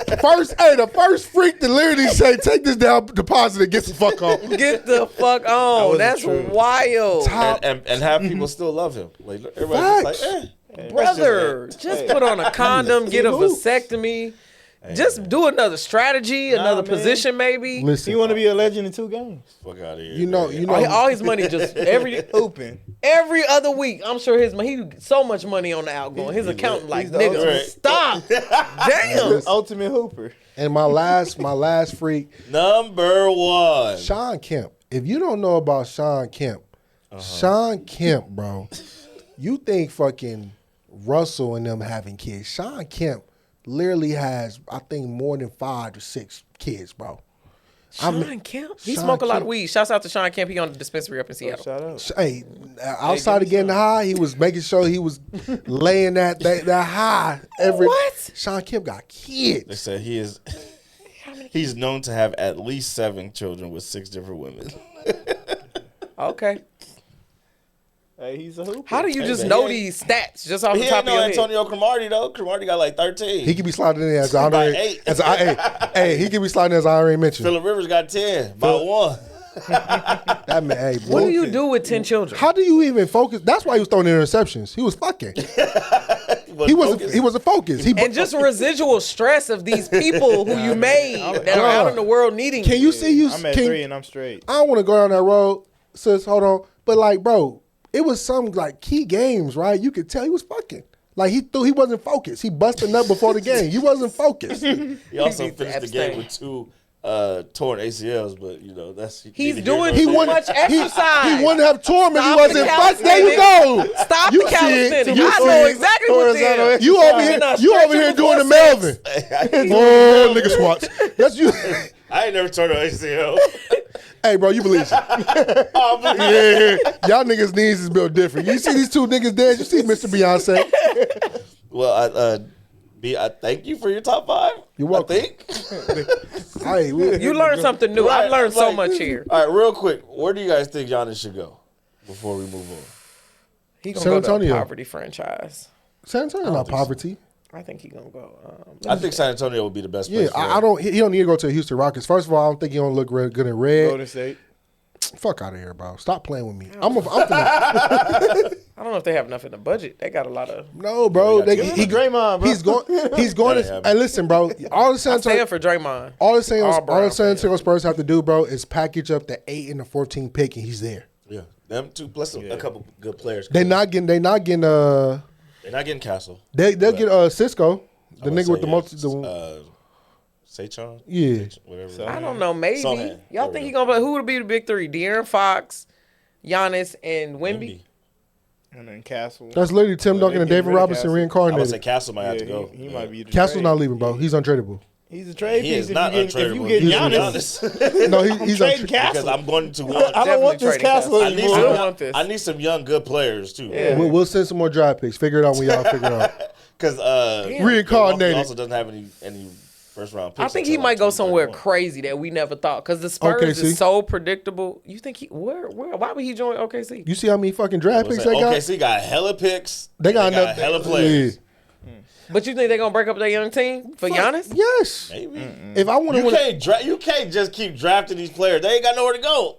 S5: The first freak to literally say, take this down deposit and get the fuck on.
S6: Get the fuck on.
S4: wasn't
S6: That's
S4: true.
S6: wild.
S3: And have people still love him. Like everybody's just like,
S6: Brother, just put on a condom, get a vasectomy. Just do another strategy, another
S4: man.
S6: position maybe.
S5: Listen,
S4: He want to be a legend in 2 games.
S3: fuck out of here.
S5: you know,
S6: All his money just
S4: Open.
S6: every other week. I'm sure his money. He so much money on the outgoing. His accountant like,
S4: he's the
S6: nigga,
S3: ultimate-
S6: stop. Damn.
S4: Ultimate Hooper.
S5: and my last freak,
S3: Number 1.
S5: Sean Kemp. If you don't know about Sean Kemp, bro, you think fucking Russell and them having kids. Sean Kemp literally has, I think, more than 5 to 6 kids, bro.
S6: Sean Kemp. He
S5: Sean
S6: smoke a lot
S5: Kemp.
S6: of weed. Shouts out to Sean Kemp. He on the dispensary up in Seattle.
S4: Shout out.
S5: Hey, outside of getting high, he was making sure he was laying that high every.
S6: What?
S5: Sean Kemp got
S3: They
S5: kids.
S3: said he's known to have at least 7 children with 6 different women.
S6: Okay.
S4: Hey, he's a Hooper.
S6: How do you just
S3: man,
S6: know
S3: he
S6: these stats just off
S3: He
S6: the top
S3: ain't
S6: of
S3: no
S6: your head?
S3: Antonio Cromartie though. Cromartie got like 13.
S5: He could be sliding in as I
S3: By
S5: already,
S3: 8.
S5: hey, he could be sliding as I already mentioned.
S3: Phillip Rivers got 10. About 1.
S5: That man, hey,
S6: What
S5: boy,
S6: do you do with 10 children?
S5: How do you even focus? That's why he was throwing interceptions. He was fucking. He was a focus.
S6: And just residual stress of these people who you made that are out in the world needing
S5: Can you see you?
S4: I'm at
S5: can,
S4: 3 and I'm straight.
S5: I don't want to go down that road, sis. Hold on, but like, bro, it was some like key games, right? You could tell he was fucking. Like he wasn't focused. He busted up before the game. He wasn't focused.
S3: He also
S6: needs to
S3: finished the game
S6: abstain.
S3: with 2 torn ACLs, but that's
S6: He's
S3: neither here
S6: doing
S3: nor
S6: too
S3: there.
S6: much exercise.
S5: He wouldn't have torn him if he
S6: Stop
S5: wasn't
S6: the
S5: fucked. There you go.
S6: Stop
S5: You
S6: the
S5: see it.
S6: calisthenics.
S5: You
S6: I
S5: see
S6: know
S5: it.
S6: exactly what it is.
S5: You over here,
S6: You're not
S5: you over here
S6: stretching
S5: doing the
S6: before
S5: Melvin. Oh, nigga squats. That's you.
S3: I ain't never torn an ACL.
S5: Hey, bro, you believe it? Yeah, y'all niggas' knees is built different. You see these 2 niggas dance. You see Mr. Beyonce.
S3: Well, I thank you for your top 5.
S5: You're welcome.
S3: I think.
S5: Hey,
S6: You learned something new.
S3: Right,
S6: I've learned so
S3: like-
S6: much here.
S3: All right, real quick, where do you guys think Giannis should go before we move on?
S6: He gonna
S5: San
S6: go to
S5: Antonio.
S6: a poverty franchise.
S5: San Antonio not poverty.
S6: I think he gonna go.
S3: I think San Antonio would be the best
S5: Yeah,
S3: place. for
S5: I
S3: him.
S5: don't. He don't need to go to the Houston Rockets. First of all, I don't think he don't look real good in red.
S4: Golden State.
S5: Fuck out of here, bro. Stop playing with me. I'm finna,
S6: I don't know if they have enough in the budget. They got a lot of.
S5: no, bro.
S3: Yeah,
S5: He
S4: Draymond, bro.
S5: He's going.
S3: That
S5: To,
S3: ain't
S5: hey, listen, bro. All the San
S6: I'm
S5: Antonio,
S6: staying for Draymond.
S5: all the San
S6: Brown
S5: Antonio Spurs have to do, bro, is package up the 8 and the 14 pick, and he's there.
S3: Yeah, them 2 plus a couple good players.
S5: They not getting.
S3: They're not getting Castle.
S5: They'll get Cisco, the
S3: I'm
S5: nigga with the
S3: gonna
S5: multi.
S3: say, Sechon?
S5: Yeah.
S3: Whatever.
S6: I don't know. Maybe
S3: Sohan.
S6: y'all think he gonna play? Who would be the big 3? De'Aaron Fox, Giannis, and Wemby.
S4: And then Castle.
S5: That's literally Tim
S4: Well,
S5: Duncan
S4: they
S5: and
S4: get
S5: David
S4: rid of
S5: Robinson
S4: Castle.
S3: I would say
S5: reincarnated.
S3: Castle might have to
S4: Yeah,
S3: go.
S4: he might be the
S5: Castle's
S4: trade.
S5: not leaving, bro. He's untradeable.
S4: He's a trade
S3: He
S4: piece.
S3: is
S4: If
S3: not
S4: you get, if
S3: untradeable.
S4: you get
S3: He's
S4: Giannis,
S5: No,
S4: I'm
S5: he's
S4: trading
S5: untradeable.
S4: Castle.
S3: Because I'm going to want.
S4: I don't
S6: Definitely
S4: want this
S6: trading
S4: Castle
S3: I need
S6: I don't
S4: anymore.
S6: want this.
S3: I need some young good players too.
S6: Yeah.
S5: We'll send some more draft picks. Figure it out when y'all figure it out.
S3: Because
S5: Reincarnated.
S3: He also doesn't have any first round picks.
S6: I think he
S3: until,
S6: might
S3: like,
S6: go somewhere
S3: 2031.
S6: crazy that we never thought. Because the Spurs
S5: OKC.
S6: is so predictable. You think he where? Why would he join OKC?
S5: You see how many fucking draft picks they got?
S3: OKC got hella picks.
S5: They got enough
S3: hella players.
S5: Yeah.
S6: But you think they're gonna break up their young team for Giannis?
S5: Yes.
S3: Maybe.
S5: If I want to
S3: You can't just keep drafting these players. They ain't got nowhere to go.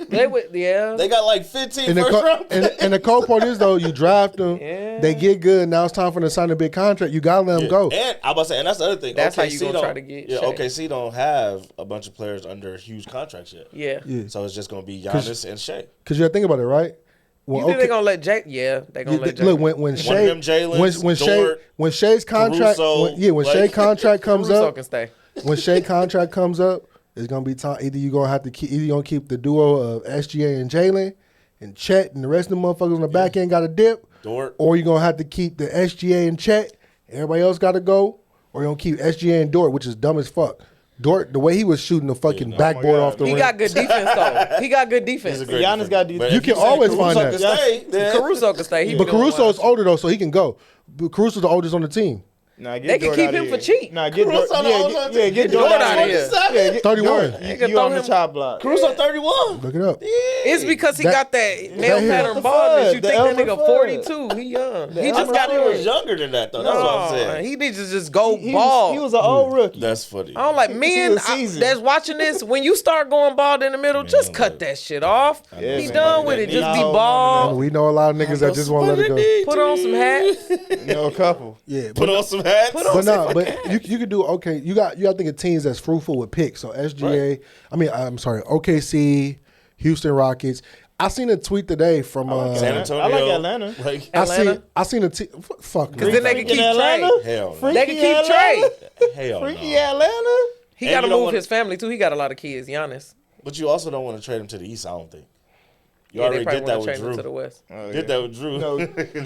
S6: They would, yeah.
S3: They got like 15
S5: and the,
S3: first round picks.
S5: and the cold part is though, you draft them,
S6: Yeah.
S5: they get good. Now it's time for them to sign a big contract. You gotta let them go.
S3: And I'm about to say, and that's the other thing.
S6: That's how
S3: OKC
S6: you gonna
S3: don't-
S6: try to get
S3: Yeah,
S6: Shea.
S3: OKC don't have a bunch of players under huge contracts yet.
S6: Yeah.
S5: Yeah.
S3: So it's just gonna be Giannis and Shea.
S5: Cause you gotta think about it, right? Well,
S6: You think they're gonna let Jay? Yeah, they're gonna let Jay.
S5: look when Shea
S3: them Jalen's,
S5: when Shea's contract
S3: Caruso,
S5: when
S3: like-
S5: Shea contract comes
S6: Caruso
S5: up
S6: can stay.
S5: when Shea contract comes up, it's gonna be time. Either you gonna have to keep the duo of SGA and Jalen, and Chet and the rest of the motherfuckers on the back end got to dip,
S3: Dort.
S5: or you gonna have to keep the SGA and Chet. Everybody else got to go, or you gonna keep SGA and Dort, which is dumb as fuck. Dort, the way he was shooting the fucking backboard off the
S6: He
S5: rim.
S6: got good defense though. He got good defense.
S3: He's a great
S4: Giannis
S3: defender.
S4: got these-
S3: But
S5: You
S3: if
S5: can
S3: say
S5: always
S3: Caruso
S5: find
S3: can
S5: that.
S3: stay, then
S6: Caruso can stay. He
S5: But
S6: be doing
S5: Caruso is
S6: wild
S5: older though, so he can go. But Caruso's the oldest on the team.
S4: Nah, get
S6: They can
S4: Dort
S6: keep
S4: out
S6: him
S4: of
S6: for
S4: here.
S6: cheap.
S4: Nah, get
S3: Caruso
S4: Dort.
S3: the oldest on the team.
S4: Get
S6: Dort
S4: Dort
S6: out of here.
S4: Yeah, get
S5: 31.
S4: Dort.
S6: They can
S4: You
S6: throw
S4: on the
S6: him-
S4: chop block.
S3: Caruso 31.
S5: Look it up.
S6: It's because he
S5: That-
S6: got that nail
S5: that-
S6: pattern
S4: The
S6: baldness. You
S4: Fud, the
S6: think that
S4: Elmer
S6: nigga
S4: Fudd.
S6: 42? He young. He just got
S3: He was
S6: in.
S3: younger than that though. That's what I'm saying.
S6: He needs to just go
S4: He
S6: bald.
S4: was an old rookie.
S3: That's funny.
S6: I don't like men
S4: was seasoned.
S6: that's watching this. When you start going bald in the middle, just cut that shit off.
S4: Yeah,
S6: Be
S4: man.
S6: done with it. Just be
S4: No,
S6: bald.
S5: We know a lot of niggas that just want to let it go.
S6: Put on some hats.
S4: You know, a couple.
S5: Yeah,
S3: Put on some hats.
S5: but no, but you could do okay. You got to think of teams that's fruitful with picks. So SGA, I'm sorry, OKC, Houston Rockets. I seen a tweet today from
S3: San Antonio.
S4: I like Atlanta.
S3: Like,
S5: I seen a fuck.
S6: Because then they can
S4: Freaking
S6: keep
S4: Atlanta?
S6: Trey.
S3: hell no.
S4: Freaky
S6: They can keep
S4: Atlanta?
S6: Trey.
S3: Hell
S4: Freaky
S3: no.
S4: Atlanta?
S6: He
S3: And
S6: got to
S3: you don't
S6: move
S3: wanna-
S6: his family too. He got a lot of kids. Giannis.
S3: But you also don't want to trade him to the East, I don't think. You
S6: Yeah, they
S3: already
S6: probably
S3: did that
S6: want to
S3: with
S6: trade him to the
S3: Drew.
S6: West.
S3: Did that with Drew.
S4: No,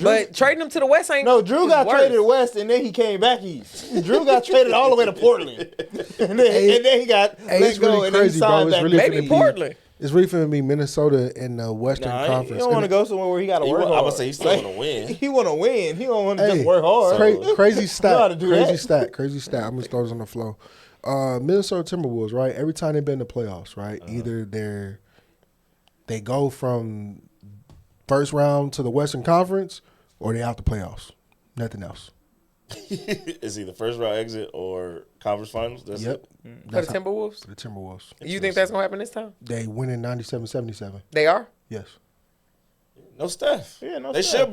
S6: But trading him to the West ain't.
S4: no, Drew got
S6: worse.
S4: traded west and then he came back east. Drew got traded all the way to Portland. and then he got
S5: Hey,
S4: let
S5: it's
S4: go
S5: really
S4: and then he
S5: crazy, bro.
S4: signed
S5: It's
S4: back.
S5: really
S6: Maybe
S5: finna be-
S6: Portland.
S5: It's really finna be Minnesota in the Western
S4: Nah,
S5: Conference.
S4: he don't want to go somewhere where he got to work hard.
S3: I would say he still want to win.
S4: He want to win. He don't want to
S5: Hey,
S4: just work hard.
S5: Crazy
S4: know how to
S5: stat.
S4: do
S5: Crazy
S4: that.
S5: stat. Crazy stat. I'm gonna throw this on the flow. Minnesota Timberwolves, right? Every time they've been in the playoffs, right? Either they go from first round to the Western Conference, or they out the playoffs. Nothing else.
S3: Is he the first round exit or conference finals? That's
S5: Yep.
S3: it.
S6: For the Timberwolves.
S5: The Timberwolves.
S6: You think that's gonna happen this time?
S5: They win in 97-77.
S6: They are.
S5: Yes.
S3: No Steph.
S4: Yeah, no
S3: They
S4: Steph.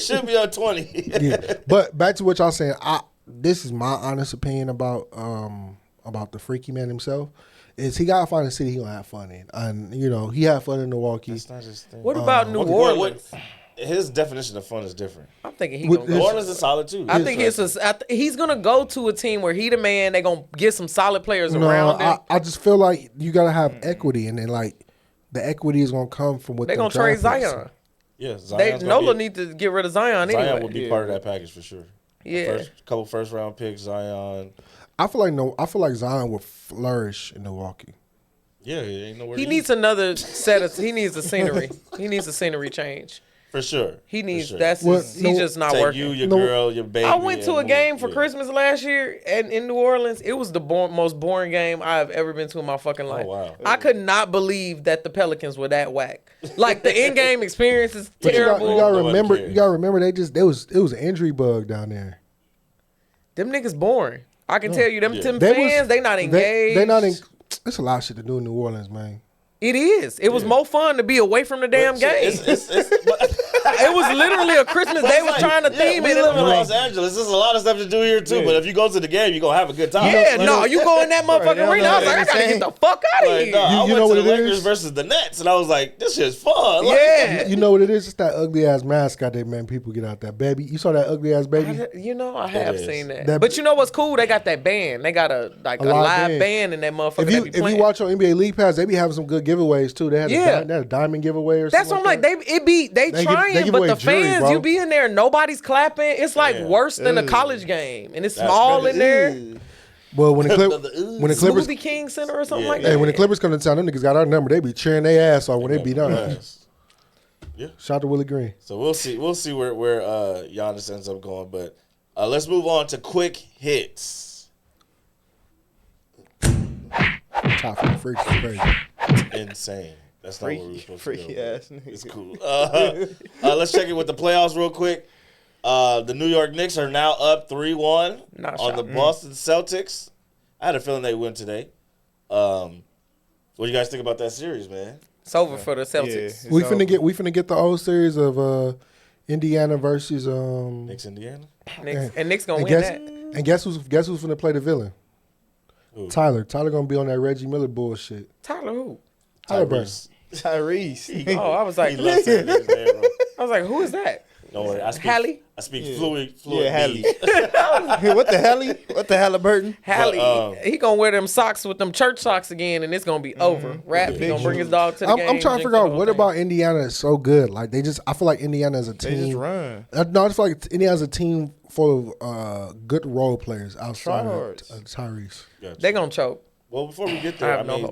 S3: should be on 20.
S5: Yeah. But back to what y'all saying, this is my honest opinion about the freaky man himself, is he gotta find a city he gonna have fun in, and you know he had fun in Milwaukee.
S3: That's not his thing.
S6: What about New
S3: What-
S6: Orleans?
S3: his definition of fun is different.
S6: I'm thinking he
S5: With
S6: gonna
S5: this-
S3: New
S6: go.
S3: Orleans is solid too.
S6: I think he's gonna go to a team where he the man. They gonna get some solid players
S5: No,
S6: around him.
S5: I just feel like you gotta have equity, and then like the equity is gonna come from what
S6: They
S5: them
S6: gonna trade
S5: draft picks.
S6: Zion.
S3: Yeah,
S6: Nola need to get rid of Zion
S3: Zion
S6: anyway.
S3: would be part of that package for sure.
S6: Yeah.
S3: Couple first round picks, Zion.
S5: I feel like Zion would flourish in Milwaukee.
S3: Yeah, he ain't nowhere.
S6: He
S3: to
S6: needs
S3: eat.
S6: another set of. He needs a scenery. He needs a scenery change.
S3: for sure.
S6: He needs.
S3: For sure.
S6: That's
S5: Well,
S6: he's
S5: no,
S6: just not
S3: Take
S6: working.
S3: you, your
S5: No.
S3: girl, your baby.
S6: I went to
S3: and
S6: a
S3: move.
S6: game for
S3: Yeah.
S6: Christmas last year and in New Orleans. It was the most boring game I've ever been to in my fucking life.
S3: wow.
S6: I could not believe that the Pelicans were that whack. Like the in-game experience is
S5: But
S6: terrible.
S5: you gotta
S3: Nobody
S5: remember.
S3: cares.
S5: You gotta remember. It was an injury bug down there.
S6: Them niggas boring. I can tell you, them
S3: Yeah.
S6: Tim
S5: They
S6: fans,
S5: was-
S6: they not engaged.
S5: They not. It's a lot of shit to do in New Orleans, man.
S6: It is. It was more fun to be away from the damn game. It was literally a Christmas. They was trying to theme
S3: we
S6: it.
S3: live in
S6: Like,
S3: Los Angeles. There's a lot of stuff to do here too. But if you go to the game, you gonna have a good time.
S6: yeah, no, you go in that motherfucking
S4: don't
S6: arena.
S4: know
S6: I was like, I
S4: what
S6: gotta
S4: they're
S6: get the fuck out of
S3: Like,
S6: here.
S3: no, I
S5: You
S3: went
S5: know
S3: to
S5: what
S3: the
S5: it
S3: Lakers
S5: is?
S3: versus the Nets, and I was like, this shit's fun. Like,
S6: Yeah.
S5: You know what it is? It's that ugly ass mascot that man people get out there, baby. You saw that ugly ass baby?
S6: You know, I have
S3: is.
S6: seen that.
S5: That-
S6: But you know what's cool? They got that band. They got a live band in that motherfucker.
S5: If you watch on NBA League Pass, they be having some good giveaways too. They had a diamond giveaway or
S6: That's
S5: something.
S6: what I'm like. They
S5: give-
S6: trying,
S5: they give
S6: but
S5: away
S6: the
S5: jury,
S6: fans,
S5: bro.
S6: you be in there, nobody's clapping. It's like
S3: Yeah.
S6: worse than a college game, and it's small
S3: crazy.
S6: in there.
S5: Well, when the Clippers,
S6: Smoothie King Center or something
S3: Yeah.
S6: like
S5: hey,
S6: that.
S5: when the Clippers come to town, them niggas got our number. They be cheering their ass off when they beat us.
S3: Yeah.
S5: Shout out to Willie Green.
S3: So we'll see where Giannis ends up going. But let's move on to quick hits.
S5: Top for the freaks is crazy.
S3: Insane. That's not where we're supposed to
S4: Freaky
S3: go.
S4: ass
S3: but
S4: nigga.
S3: It's cool. Let's check it with the playoffs real quick. The New York Knicks are now up 3-1
S6: Not
S3: on the
S6: shocking.
S3: Boston Celtics. I had a feeling they win today. What do you guys think about that series, man?
S6: It's over for the Celtics.
S5: We finna get the old series of Indiana versus
S3: Knicks, Indiana.
S6: Knicks gonna
S5: and
S6: win
S5: guess
S6: that.
S5: and guess who's finna play the villain?
S3: Who?
S5: Tyler gonna be on that Reggie Miller bullshit.
S6: Tyler who?
S3: Tyrese.
S4: Tyrese.
S6: Oh, I was like,
S3: He loves saying his name, bro.
S6: I was like, who is that?
S3: Don't worry.
S6: Hallie?
S3: I speak fluid.
S4: Yeah, Hallie.
S3: B.
S4: What the hell? What the Halliburton?
S6: Hallie, he gonna wear them socks with them church socks again, and it's gonna be over. Rap, he gonna bring his dog to the game.
S5: I'm trying to
S6: drink
S5: figure
S6: the
S5: out
S6: whole
S5: what
S6: thing.
S5: about Indiana is so good. Like I feel like Indiana is a team.
S4: They just run.
S5: No, I just feel like Indiana's a team full of good role players outside
S4: Tryhards.
S5: of Tyrese.
S3: Gotcha.
S6: They gonna choke.
S3: Well, before we get
S6: I
S3: there,
S6: have no
S3: mean,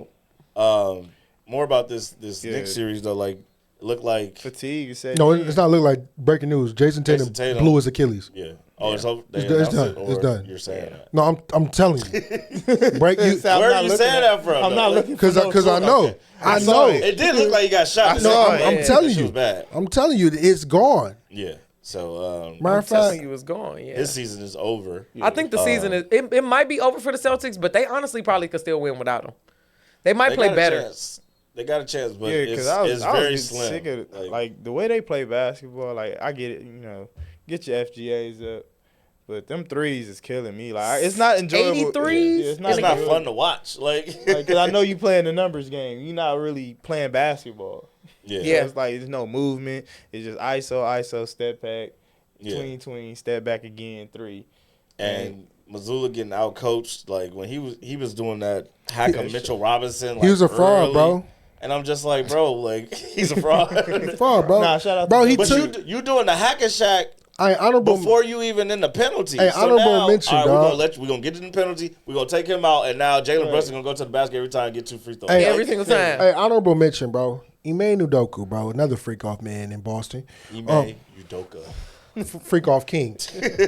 S6: hope.
S3: more about this
S4: Yeah.
S3: Knicks series though. Like, it looked like
S4: Fatigue. Said
S5: No, it's not look like breaking news. Jason Tatum
S3: Tatum.
S5: blew his Achilles.
S3: yeah. Oh, it's over. They
S5: It's done.
S3: announced
S5: It's
S3: it,
S5: done.
S3: or
S5: It's done.
S3: You're saying that.
S5: No, I'm telling you. Break you
S4: I'm
S3: Where
S4: not
S3: are you
S4: looking
S3: saying
S4: at-
S3: that from?
S4: I'm
S3: though?
S4: not
S3: Like,
S4: looking for
S5: because I know.
S3: Okay.
S5: I
S4: saw
S5: know.
S3: It did look like he got shot.
S4: I saw it.
S5: I'm telling
S3: That shit
S5: you.
S3: was bad.
S5: I'm telling you, it's gone.
S3: Yeah. So
S5: Matter
S6: I'm
S5: of
S6: telling
S5: fact,
S6: you, it's gone. Yeah.
S3: his season is over.
S6: I think the season is. It might be over for the Celtics, but they honestly probably could still win without him. They might
S3: They
S6: play
S3: got a
S6: better.
S3: chance. They got a chance, but
S4: Yeah,
S3: it's,
S4: because I was
S3: it's very
S4: getting
S3: slim.
S4: sick of it. Like the way they play basketball. Like I get it, get your FGAs up, but them threes is killing me. Like it's not enjoyable.
S6: 83s?
S4: Yeah,
S3: it's not
S4: enjoyable.
S3: fun to watch. Like,
S4: Because I know you playing the numbers game. You're not really playing basketball.
S3: yeah.
S6: Yeah.
S4: So it's like there's no movement. It's just ISO, step back,
S3: Yeah.
S4: tween, step back again, three.
S3: And Missoula getting out coached. Like when he was doing that hack of Mitchell Robinson. Like,
S5: he was a fraud,
S3: early.
S5: bro.
S3: And I'm just like, bro, like he's a fraud.
S5: Fraud, bro.
S4: Nah, shout out
S5: bro.
S4: to
S5: He
S3: But
S5: took.
S3: you doing the hack and shack
S5: Honorable.
S3: before you even in the penalty.
S5: Hey,
S3: so
S5: honorable
S3: now,
S5: mention,
S3: all
S5: dog.
S3: we're gonna get in the penalty. We're gonna take him out, and now Jalen Brunson gonna go to the basket every time and get 2 free throws.
S5: Hey,
S6: Every single time.
S5: Hey, honorable mention, bro. Ime Udoka, bro. Another freak off man in Boston.
S3: Ime Udoka.
S5: Freak off king.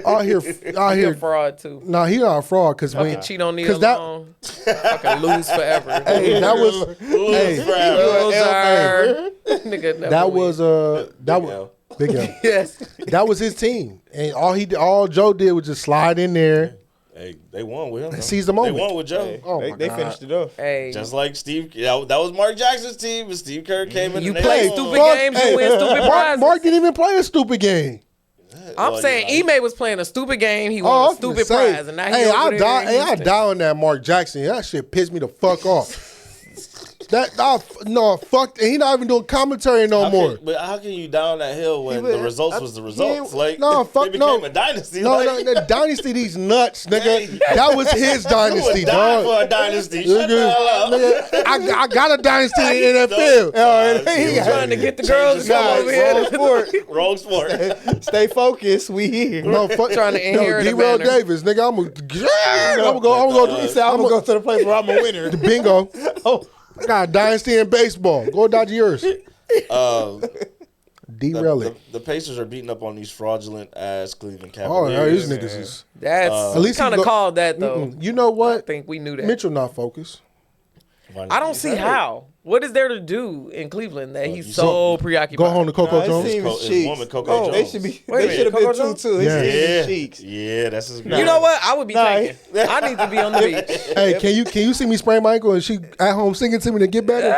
S5: out
S6: He a
S5: here.
S6: fraud too.
S5: Nah, he not a fraud because when
S6: Fucking cheat on Neil
S5: 'cause that-
S6: alone. Fucking lose forever.
S5: hey, that was hey,
S6: Loser. Nigga never
S5: that
S6: win.
S5: was that was
S3: L.
S5: Big L.
S6: Yes.
S5: That was his team, and all Joe did was just slide in there,
S3: Hey, they won with him. though.
S5: seize the moment.
S3: They won with Joe.
S5: Oh
S4: they
S5: my
S4: they
S5: God.
S4: finished it off.
S6: Hey.
S3: Just like Steve, that was Mark Jackson's team, and Steve Kerr came in.
S6: You
S3: and they
S6: play
S3: won.
S6: stupid games, you win stupid prizes.
S5: Mark didn't even play a stupid game.
S6: I'm saying Ime was playing a stupid game. He
S5: Oh,
S6: won
S5: I'm
S6: a stupid
S5: finna say,
S6: prize, and now he
S5: hey,
S6: over
S5: I
S6: there
S5: die.
S6: in
S5: Hey, I
S6: Houston.
S5: die on that Mark Jackson. That shit pissed me the fuck off. No, fuck. He not even doing commentary no more.
S3: But how can you down that hill when the results was the results? Like,
S5: no, fuck
S3: they
S5: no.
S3: became a dynasty.
S5: No,
S3: like,
S5: the dynasty, these nuts, nigga.
S3: Hey.
S5: That was his dynasty,
S3: you would die
S5: dog.
S3: for a dynasty. Shut the hell up.
S5: Nigga, I got a dynasty in the NFL.
S3: He
S6: Trying to get the girls to come over here.
S3: Wrong sport.
S4: Stay focused. We here.
S5: No, fuck.
S6: Trying to inherit a
S5: D-Rail
S6: banner.
S5: Davis, nigga. I'm gonna go.
S4: He said, I'm gonna go to the place where I'm a winner.
S5: The bingo.
S4: Oh.
S5: I got a dynasty in baseball. Go Dodgers. Derail it.
S3: The Pacers are beating up on these fraudulent ass Cleveland
S5: Oh,
S3: Cavaliers.
S5: no, these niggas is.
S6: That's
S5: At least
S6: kind
S5: he
S6: of
S5: go-
S6: called that though.
S5: You know
S6: I
S5: what?
S6: think we knew that.
S5: Mitchell not focused.
S6: I don't see how. What is there to do in Cleveland that he's so preoccupied?
S5: Go home to Coco
S4: His
S5: Jones.
S4: team
S3: His
S4: is cheeks.
S3: woman, Coco
S4: They
S3: Jones.
S4: should be.
S6: Wait a
S4: They should have
S6: minute,
S4: been
S6: Coco
S4: 2-2. His
S5: Yeah.
S4: team
S3: Yeah,
S4: is cheeks.
S3: yeah, that's his.
S6: You know what? I would be
S4: Nah,
S6: taking. I need to be on the beach.
S5: Hey, can you see me sprain my ankle and she at home singing to me to get better?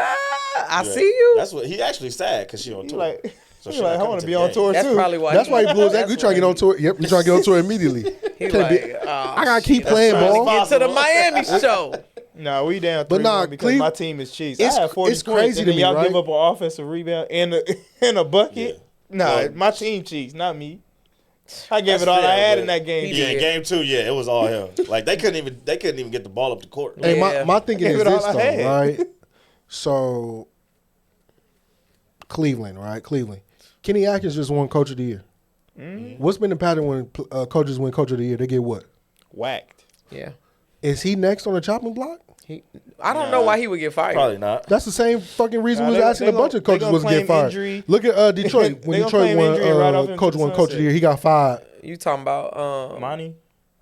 S6: I see you.
S3: That's what he actually sad because she on tour.
S4: Like,
S3: So
S4: he
S3: she
S4: like,
S3: not
S4: I want
S3: coming
S4: to
S3: to
S4: be
S3: the
S4: on
S3: game.
S4: tour
S6: That's
S4: too.
S6: probably why.
S5: That's why he blew his ankle. You trying to get on tour? Yep, you trying to get on tour immediately.
S6: He
S5: Can't be-
S6: like, oh,
S5: I gotta keep playing
S3: trying to
S5: ball.
S3: get
S6: get to the Miami show.
S4: Nah, we down 3-1
S5: But nah,
S4: because my team is cheeks.
S5: it's-
S4: I have 40
S5: it's
S4: points,
S5: crazy
S4: and
S5: to
S4: then
S5: me,
S4: y'all
S5: right?
S4: give up an offensive rebound and a bucket. Nah,
S3: Well,
S4: my team cheeks, not me. I gave
S3: That's
S4: it all
S3: fair,
S4: I had
S3: but-
S4: in that game.
S3: Yeah, in game 2, yeah, it was all him. Like they couldn't even get the ball up the court.
S5: Hey,
S6: Yeah.
S5: my thinking
S4: Give
S5: is
S4: it all
S5: this
S4: I
S5: though,
S4: had.
S5: right? So Cleveland, right? Cleveland. Kenny Atkins just won Coach of the Year. What's been the pattern when coaches win Coach of the Year? They get what?
S4: Whacked.
S6: Yeah.
S5: Is he next on the chopping block?
S6: I don't know why he would get fired.
S3: Probably not.
S5: That's the same fucking reason
S4: Nah,
S5: we was
S4: they-
S5: asking
S4: they
S5: a bunch
S4: gon-
S5: of coaches
S4: they
S5: was
S4: gonna
S5: getting
S4: claim
S5: fired.
S4: injury.
S5: Look at Detroit.
S4: They
S5: When
S4: gonna
S5: Detroit
S4: claim injury and ride off
S5: won,
S4: into
S5: coach
S4: the
S5: won Coach of the
S4: sunset.
S5: Year. He got fired.
S6: You talking about
S4: Monty?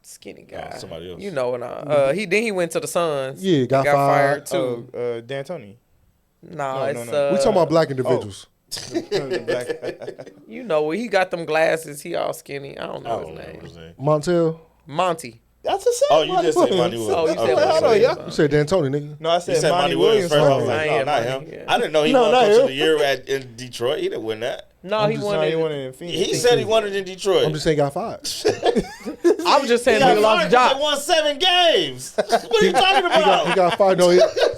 S6: skinny guy?
S3: somebody else.
S6: You know what? He went to the Suns.
S5: Yeah,
S6: He
S5: got fired.
S6: too.
S4: D'Antoni.
S6: No, it's
S4: no.
S5: We talking about black individuals.
S6: You know, he got them glasses. He all skinny. I don't know his name.
S5: Montel.
S6: Monty.
S4: That's the same.
S3: Oh, you just said Monty Williams.
S6: Oh, you said
S3: Okay.
S6: Monty
S4: Hold on,
S6: Williams.
S5: You said D'Antoni, nigga.
S4: No, I
S3: You
S4: said,
S3: said
S4: Monty Williams.
S3: first. I
S4: first.
S3: was like,
S6: Nah,
S3: no,
S6: yeah,
S3: not
S6: Monty,
S3: him.
S6: yeah.
S3: I didn't know he
S4: No,
S3: won
S4: not
S3: Coach
S4: him.
S3: of the Year in Detroit. He didn't win that.
S6: No, he won
S4: He
S6: it.
S4: won it in Phoenix.
S3: He said he won it in Detroit.
S5: I'm just saying he got fired.
S6: I was just saying
S3: He
S6: he
S3: got
S6: lost
S3: fired
S6: the
S3: 'cause
S6: job.
S3: they won 7 games. What are you talking about?
S5: He got fired. No,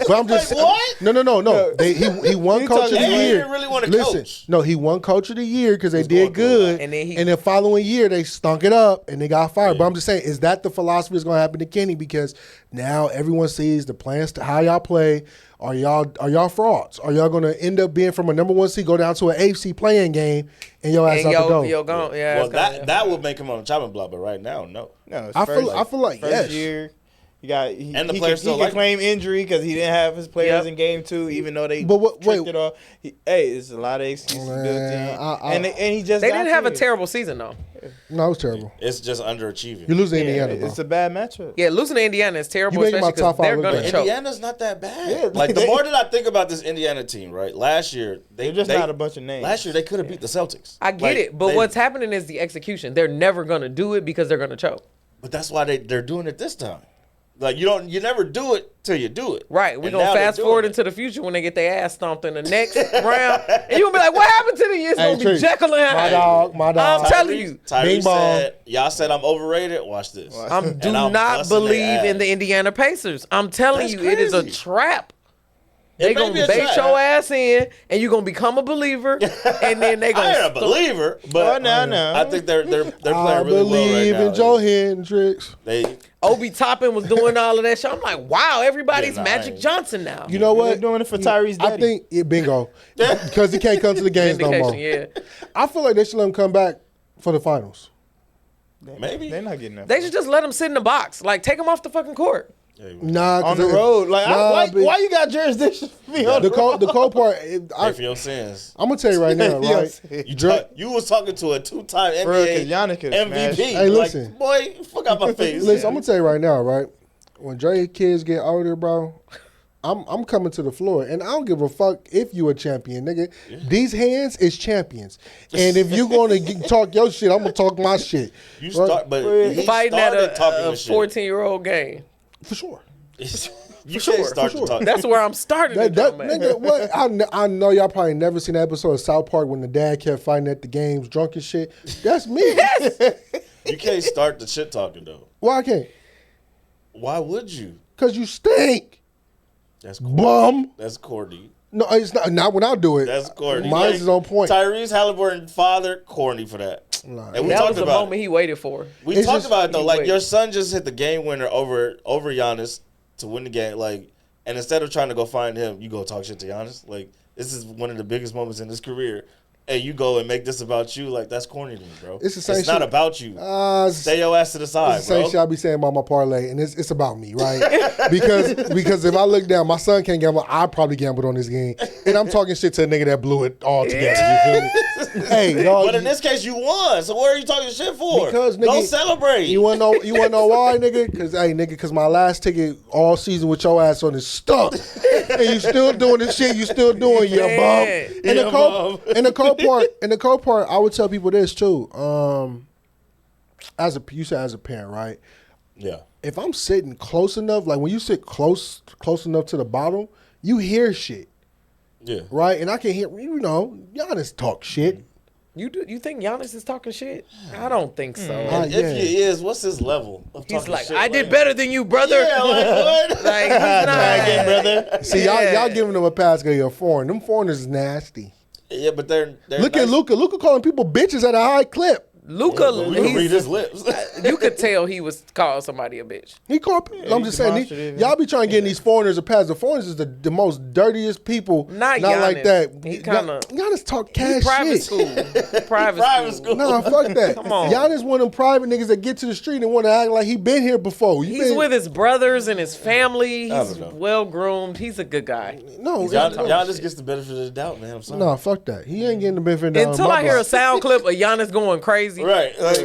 S5: but I'm just
S3: Like, what?
S5: No. He won
S4: He
S5: Coach of the
S3: talking- He
S5: Year.
S3: didn't really wanna
S5: Listen,
S3: coach.
S5: no, he won Coach of the Year because they
S3: going
S5: did good,
S6: And then he-
S5: and the following year they stunk it up and they got fired. But I'm just saying, is that the philosophy that's going to happen to Kenny? Because now everyone sees the plans to how y'all play. Are y'all frauds? Are y'all going to end up being from a number 1 seed, go down to an AFC playing game, and your ass
S6: And
S5: out the door?
S6: yo, gone. Yeah,
S3: Well,
S6: it's gonna-
S3: that would make him on the chopping block, but right now, no.
S4: No, it's
S5: I feel like
S4: first
S5: yes.
S4: year. He got
S3: And the
S4: he
S3: players
S4: can
S3: still like him.
S4: claim injury because he didn't have his players
S6: Yep.
S4: in game 2, even though they
S5: But what-
S4: tricked
S5: wait.
S4: it off. Hey, it's a lot of excuses built in,
S5: Man,
S4: and he just
S6: They
S4: got
S6: didn't have a
S4: here.
S6: terrible season though.
S5: No, it was terrible.
S3: It's just underachieving.
S5: You lose to
S4: Yeah,
S5: Indiana, bro.
S4: it's a bad matchup.
S6: Yeah, losing to Indiana is terrible,
S5: You making
S6: especially
S5: my top
S6: because
S5: five
S6: they're
S5: look
S6: gonna
S5: bad.
S6: choke.
S3: Indiana's not that bad.
S4: Yeah,
S3: Like the
S4: they-
S3: more that I think about this Indiana team, right? Last year
S4: They're just not a bunch of names.
S3: Last year they could have beat the Celtics.
S6: I get
S3: Like,
S6: it, but
S3: they-
S6: what's happening is the execution. They're never gonna do it because they're gonna choke.
S3: But that's why they're doing it this time. Like you never do it till you do it.
S6: Right, we're
S3: And
S6: gonna
S3: now they're
S6: fast
S3: doing
S6: forward
S3: it.
S6: into the future when they get their ass stomped in the next round, and you gonna be like, "What happened to the year?" It's
S5: Hey,
S6: gonna be
S5: Trick,
S6: Jekyll and
S5: my
S6: Hyde.
S5: dog, my dog.
S6: I'm telling you,
S5: Bing
S3: Tyrese
S5: bong.
S3: said, y'all said I'm overrated. Watch this.
S6: Do
S3: And I'm
S6: not
S3: busting their
S6: believe in
S3: ass.
S6: the Indiana Pacers. I'm telling
S3: That's
S6: you, it is a
S3: crazy.
S6: trap.
S3: It
S6: They
S3: may
S6: gonna
S3: be a
S6: bait
S3: trap.
S6: your ass in, and you gonna become a believer, and then they
S3: I ain't a
S6: gonna.
S3: believer, but
S4: no.
S3: I think they're playing
S5: I
S3: really well right
S5: believe
S3: now.
S5: in Joe Hendricks.
S3: They
S6: Obi Toppin was doing all of that shit. I'm like, wow, everybody's
S3: Yeah, nah, I
S6: Magic
S3: ain't-
S6: Johnson now.
S5: You know
S4: They're
S5: what?
S4: doing it for Tyrese
S5: I
S4: Daddy.
S5: think bingo because he can't come to the games no more.
S6: Vindication, yeah.
S5: I feel like they should let him come back for the finals.
S3: maybe
S4: They're not getting that.
S6: They should just let him sit in the box. Like, take him off the fucking court.
S5: Nah,
S4: on
S5: 'cause
S4: the
S5: it-
S4: road. Like,
S5: nah, but
S4: why you got jurisdiction for me on
S5: the
S4: the road?
S5: cold part.
S3: pay for your sins.
S5: I'm gonna tell you right now,
S4: Yo,
S5: right?
S3: You was talking to a 2-time
S4: For real,
S3: NBA
S4: 'cause Giannis could've
S3: MVP.
S4: smashed.
S5: Hey, listen.
S3: Like, boy, fuck out my face.
S5: Listen, I'm gonna tell you right now, right? When Dre kids get older, bro, I'm coming to the floor, and I don't give a fuck if you a champion, nigga. These hands is champions, and if you gonna talk your shit, I'm gonna talk my shit.
S3: You
S5: Right?
S3: start, but he
S6: Fighting at
S3: started talking
S6: a
S3: the shit.
S6: 14-year-old game.
S5: For sure.
S3: You
S6: For
S3: can't
S6: sure.
S3: start
S5: For
S3: to
S5: sure.
S3: talk.
S6: That's where I'm starting to
S5: That
S6: come at.
S5: nigga, what? I know y'all probably never seen that episode of South Park when the dad kept fighting at the games, drunk and shit. That's me.
S3: You can't start the shit talking though.
S5: Why I can't?
S3: Why would you?
S5: Cause you stink,
S3: That's corny.
S5: bum.
S3: That's corny.
S5: No, it's not. Not when I do it.
S3: That's corny.
S5: Mine's is on point.
S3: Tyrese Halliburton father corny for that.
S5: Nah.
S3: And we
S6: That
S3: talked
S6: was the
S3: about
S6: moment he waited for.
S3: We
S5: It's
S3: talked
S5: just-
S3: about it though.
S6: he
S3: Like
S6: wait.
S3: your son just hit the game winner over Giannis to win the game. Like, and instead of trying to go find him, you go talk shit to Giannis. Like, this is one of the biggest moments in his career. And you go and make this about you, like that's corny to me, bro.
S5: It's the same
S3: It's not
S5: shit.
S3: about you.
S5: It's
S3: Stay your ass to the side,
S5: the same
S3: bro.
S5: shit I be saying about my parlay, and it's about me, right? because if I look down, my son can't gamble. I probably gambled on this game, and I'm talking shit to a nigga that blew it all together. You feel me? Hey, dog.
S3: But in this case, you won. So what are you talking shit for?
S5: Because, nigga,
S3: don't celebrate.
S5: You wanna know why, nigga? Cause my last ticket all season with your ass on is stuck, and you still doing the shit you still doing, you bum.
S6: Man.
S5: And
S3: Yeah, bum.
S5: the cold part, I would tell people this too. You said as a parent, right?
S3: Yeah.
S5: If I'm sitting close enough, like when you sit close enough to the bottom, you hear shit,
S3: Yeah.
S5: right? And I can hear, Giannis talk shit.
S6: You think Giannis is talking shit? I don't think so.
S3: And
S5: yeah.
S3: if he is, what's his level of
S6: He's
S3: talking
S6: like,
S3: shit?
S6: I did better than you, brother.
S3: Yeah, like what?
S6: Like, he's not.
S3: brother.
S5: See, y'all giving them a pass because you're foreign. Them foreigners is nasty.
S3: Yeah, but they're
S5: Look
S3: nice.
S5: at Luka. Luka calling people bitches at a high clip.
S6: Luka,
S3: We can read his lips.
S6: you could tell he was calling somebody a bitch.
S5: He called. I'm
S4: he's
S5: just saying,
S4: demonstrative.
S5: y'all be trying to get these foreigners a pass. The foreigners is the most dirtiest people.
S6: Not
S5: like
S6: Giannis.
S5: that.
S6: He kinda-
S5: Giannis talk cash
S6: Private
S5: shit.
S6: school. Private
S3: Private
S6: school.
S3: school.
S5: Nah, fuck that.
S6: Come on.
S5: Giannis one of them private niggas that get to the street and want to act like he been here before.
S6: He's with his brothers and his family.
S3: I
S6: He's
S3: don't know.
S6: well groomed. He's a good guy.
S5: No,
S3: Giannis gets the benefit of the doubt, man. I'm sorry.
S5: nah, fuck that. He ain't getting the benefit. down
S6: Until
S5: my
S6: I hear a
S5: block.
S6: sound clip of Giannis going crazy,
S3: Right. Like,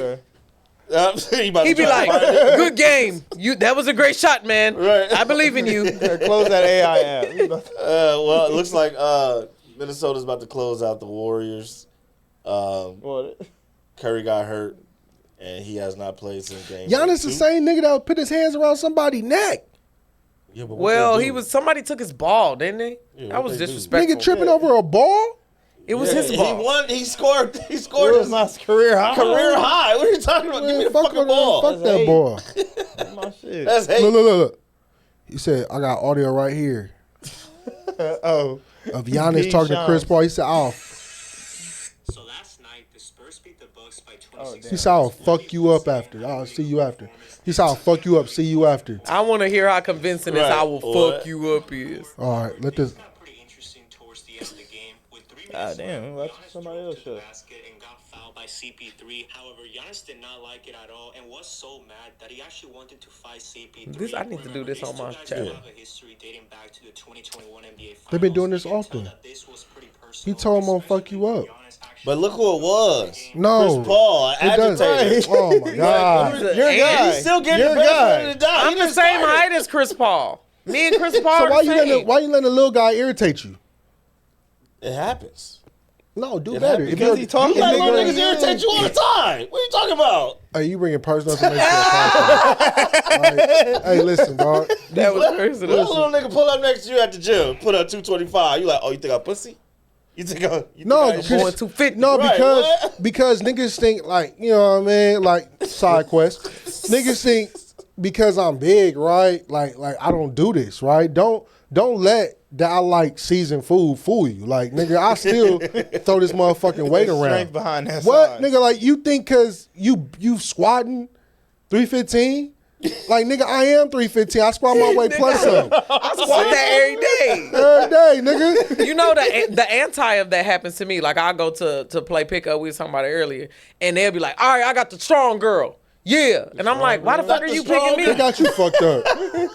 S3: he
S6: he'd be like, "Good game. That was a great shot, man.
S3: Right.
S6: I believe in you."
S4: Close that AI app.
S3: well, it looks like Minnesota's about to close out the Warriors.
S4: What?
S3: Curry got hurt, and he has not played since game.
S5: Giannis
S3: two.
S5: the same nigga that would put his hands around somebody's neck.
S3: Yeah, but what
S6: Well,
S3: they do?
S6: somebody took his ball, didn't they?
S3: Yeah,
S6: That
S3: what
S6: was
S3: they do?
S6: disrespectful.
S5: Nigga tripping over a ball.
S6: It was his
S3: He
S6: ball.
S3: won. He scored. He
S4: It
S3: scored
S4: was
S3: his
S4: my career high.
S3: career high. What are you talking about? Give me the
S5: fuck
S3: fucking ball.
S5: Fuck that
S4: hate.
S5: ball.
S4: My shit.
S3: That's hate.
S5: Look. He said, I got audio right here
S4: Oh.
S5: of Giannis
S4: P.
S5: talking to Chris
S4: Shams.
S5: Paul. He said,
S7: So last night, the Spurs beat the Bucks by 26.
S5: he said, I'll fuck you up after. I'll see you after. He said, I'll fuck you up, see you after.
S6: I want to hear how convincing this
S3: Right.
S6: "I will
S3: What?
S6: fuck you up" is.
S5: All right, let this.
S7: Got pretty interesting towards the end of the game. With 3
S4: God
S7: minutes
S4: damn,
S7: left,
S4: watch
S7: Giannis
S4: somebody
S7: drove
S4: else
S7: to the
S4: shit.
S7: basket and got fouled by CP3. However, Giannis did not like it at all and was so mad that he actually wanted to fight CP3.
S6: I need to do this on my
S7: These two guys
S6: channel.
S7: have a history dating back to the 2021 NBA Finals.
S5: They've been doing this
S7: You can tell
S5: often.
S7: that this was pretty
S5: He
S7: personal,
S5: told him I'll fuck you up.
S7: Giannis actually
S3: But look who it was.
S5: No.
S3: Chris Paul, an
S5: It does.
S3: agitator.
S5: Oh my God.
S6: He's a-
S4: You're a
S6: and
S4: guy.
S3: He's still getting
S4: You're
S3: the
S4: a
S3: benefit
S4: guy.
S3: of the doubt.
S6: I'm
S3: He
S6: the
S3: just
S6: same
S3: started.
S6: height as Chris Paul. Me and Chris Paul
S5: So
S6: are
S5: why
S6: the
S5: you
S6: same.
S5: letting the little guy irritate you?
S3: It happens.
S5: No, do
S3: It
S5: better.
S3: happens.
S5: If
S4: Because
S5: you're-
S4: he talking
S3: You let little
S4: nigga.
S3: niggas irritate you all the time. What are you talking about?
S5: Hey, you bringing personal information to the podcast. All right. Hey, listen, dog.
S6: That was
S3: Let a
S6: personal.
S3: little nigga pull up next to you at the gym, put up 225. You like, oh, you think I'm pussy? You think I'm
S5: No,
S3: I-
S5: because-
S6: Going 250.
S5: No,
S3: Right,
S5: because
S3: what?
S5: because niggas think like, you know what I mean, like side quest. Niggas think because I'm big, right? Like I don't do this, right? Don't let that I like seasoned food fool you. Like, nigga, I still throw this motherfucking weight
S4: Strength
S5: around.
S4: behind that
S5: What,
S4: size.
S5: nigga? Like, you think because you squatting 315? Like, nigga, I am 315. I squat my weight plus some
S6: I squat that every day.
S5: every day, nigga.
S6: You know the anti of that happens to me. Like I go to play pickup. We was talking about it earlier, and they'll be like, "All right, I got the strong girl." Yeah, and I'm like, "Why the fuck are you picking
S5: They
S6: me?
S5: got you fucked up.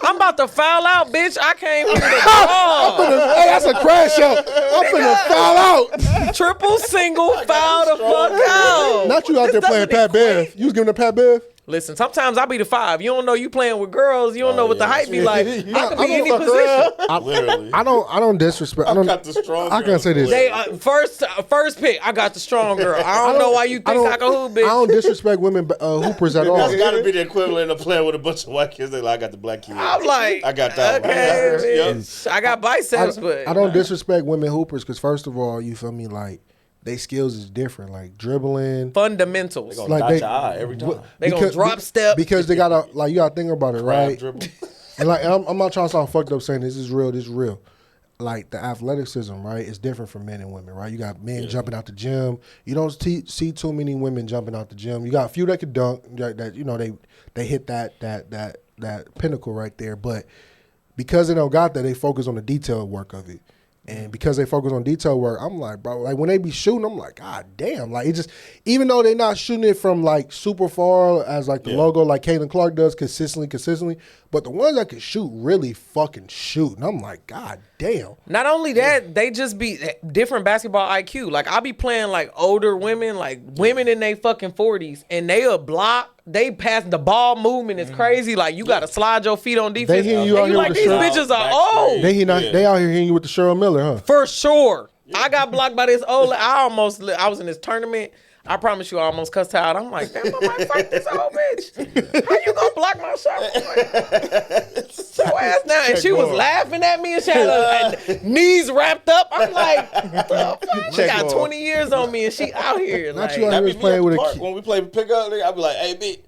S6: I'm about to foul out, bitch. I came here to draw.
S5: Hey, that's a crash out. I'm finna foul out.
S6: Triple, single, foul the fuck out."
S5: Not you out there
S6: This
S5: playing
S6: doesn't
S5: Pat Bev.
S6: equate.
S5: You was giving a Pat Bev?
S6: Listen, sometimes I be the 5. You don't know you playing with girls. You don't know what the height be like. I can be any position.
S3: Literally.
S5: I don't disrespect. I don't.
S3: got the strong
S5: I can't say this.
S6: They first pick. I got the strong girl. I don't know why you think I can hoop, bitch.
S5: I don't disrespect women hoopers at all.
S3: That's got to be the equivalent of playing with a bunch of white kids. They like, I got the black kid.
S6: I'm like,
S3: I got that
S6: okay,
S3: one.
S6: bitch. I got biceps, but
S5: I don't disrespect women hoopers because first of all, you feel me, like they skills is different, like dribbling,
S6: fundamentals.
S3: Gonna dot your eye every time.
S6: They gonna drop step
S5: because they gotta like you gotta think about it, right?
S3: Dribble.
S5: And like I'm not trying to sound fucked up saying this is real. This is real. Like the athleticism, right, is different from men and women, right? You got men jumping out the gym. You don't see too many women jumping out the gym. You got a few that could dunk. That you know they hit that pinnacle right there. But because they don't got that, they focus on the detailed work of it. And because they focus on detail work, I'm like, bro, like when they be shooting, I'm like, God damn. Like it just, even though they're not shooting it from like super far as like the logo, like Caitlin Clark does consistently, but the ones that can shoot really fucking shoot. And I'm like, God damn.
S6: Not only that, they just be different basketball IQ. Like I be playing like older women, like women in their fucking 40s, and they a block. They pass the ball movement is crazy. Like you gotta slide your feet on defense.
S5: They hitting you out
S6: and
S5: here
S6: like
S5: with the
S6: these
S5: shirt.
S6: bitches are old.
S5: They out here hitting you with the Cheryl Miller, huh?
S6: For sure. I got blocked by this old. I was in this tournament. I promise you, I almost cussed her out. I'm like, damn, I might fight this old bitch. How you gonna block my shot? Sit your ass down. And she was laughing at me and she had her knees wrapped up. I'm like, the fuck? She got 20 years on me and she out here.
S5: Not
S6: Like,
S5: you out here was playing with a kid.
S3: When we play pickup, I'd be like, hey, bitch,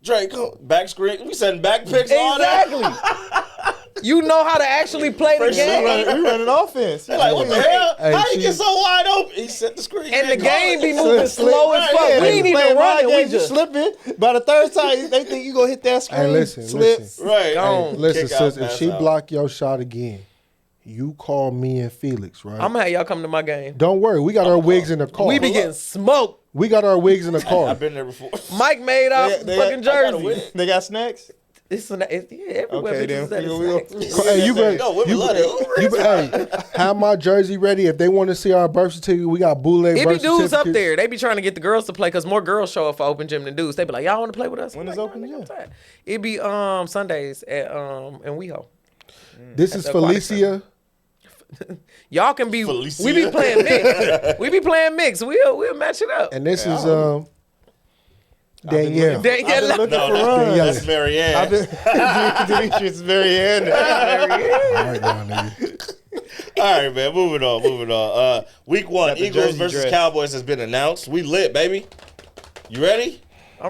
S3: Drake, come back screen. We setting back picks all that.
S6: exactly. You know how to actually play the game.
S4: We running offense.
S3: They're like, what the hell?
S5: Hey,
S3: How you get so wide open? He set the screen.
S6: And the
S3: man,
S6: game be
S3: go.
S6: moving slow as fuck.
S4: Yeah,
S6: We ain't even running. We just
S4: slipping. By the third time, they think you gonna hit that screen.
S5: Hey, listen.
S3: Right.
S6: Gone.
S5: Listen,
S3: Kick out,
S5: sis, if
S3: pass
S5: she
S3: out.
S5: block your shot again, you call me and Felix, right?
S6: I'm gonna have y'all come to my game.
S5: Don't worry, we got our wigs in the car.
S6: We be getting smoked.
S5: We got our wigs in the car.
S3: I've been there before.
S6: Mike made off fucking jersey.
S3: win.
S4: They got snacks.
S6: Everywhere
S4: Okay,
S6: bitches
S4: then.
S6: at the snacks.
S5: Hey, you better,
S3: No, women love it.
S5: hey, have my jersey ready. If they want to see our birth certificate, we got bootleg
S6: It
S5: birth
S6: be dudes up
S5: certificates.
S6: there. They be trying to get the girls to play because more girls show up for open gym than dudes. They be like, y'all want to play with us?
S4: When
S6: I'm
S4: is
S6: like,
S4: open
S6: "Nah, nigga,
S4: gym?"
S6: I'm tired." It be Sundays at in WeHo.
S5: This is
S6: the aquatic
S5: Felicia.
S6: Y'all can be.
S3: Felicia.
S6: We be playing mix. We be playing mix. We'll match it up.
S5: And this is Danielle.
S4: I've been looking
S3: No,
S4: for runs.
S3: that's Marianne.
S4: I've been Demetrius Marianne.
S5: All right, now, nigga.
S3: All right, man. Moving on. Week 1,
S4: Got the
S3: Eagles
S4: jersey
S3: versus
S4: dress.
S3: Cowboys has been announced. We lit, baby. You ready?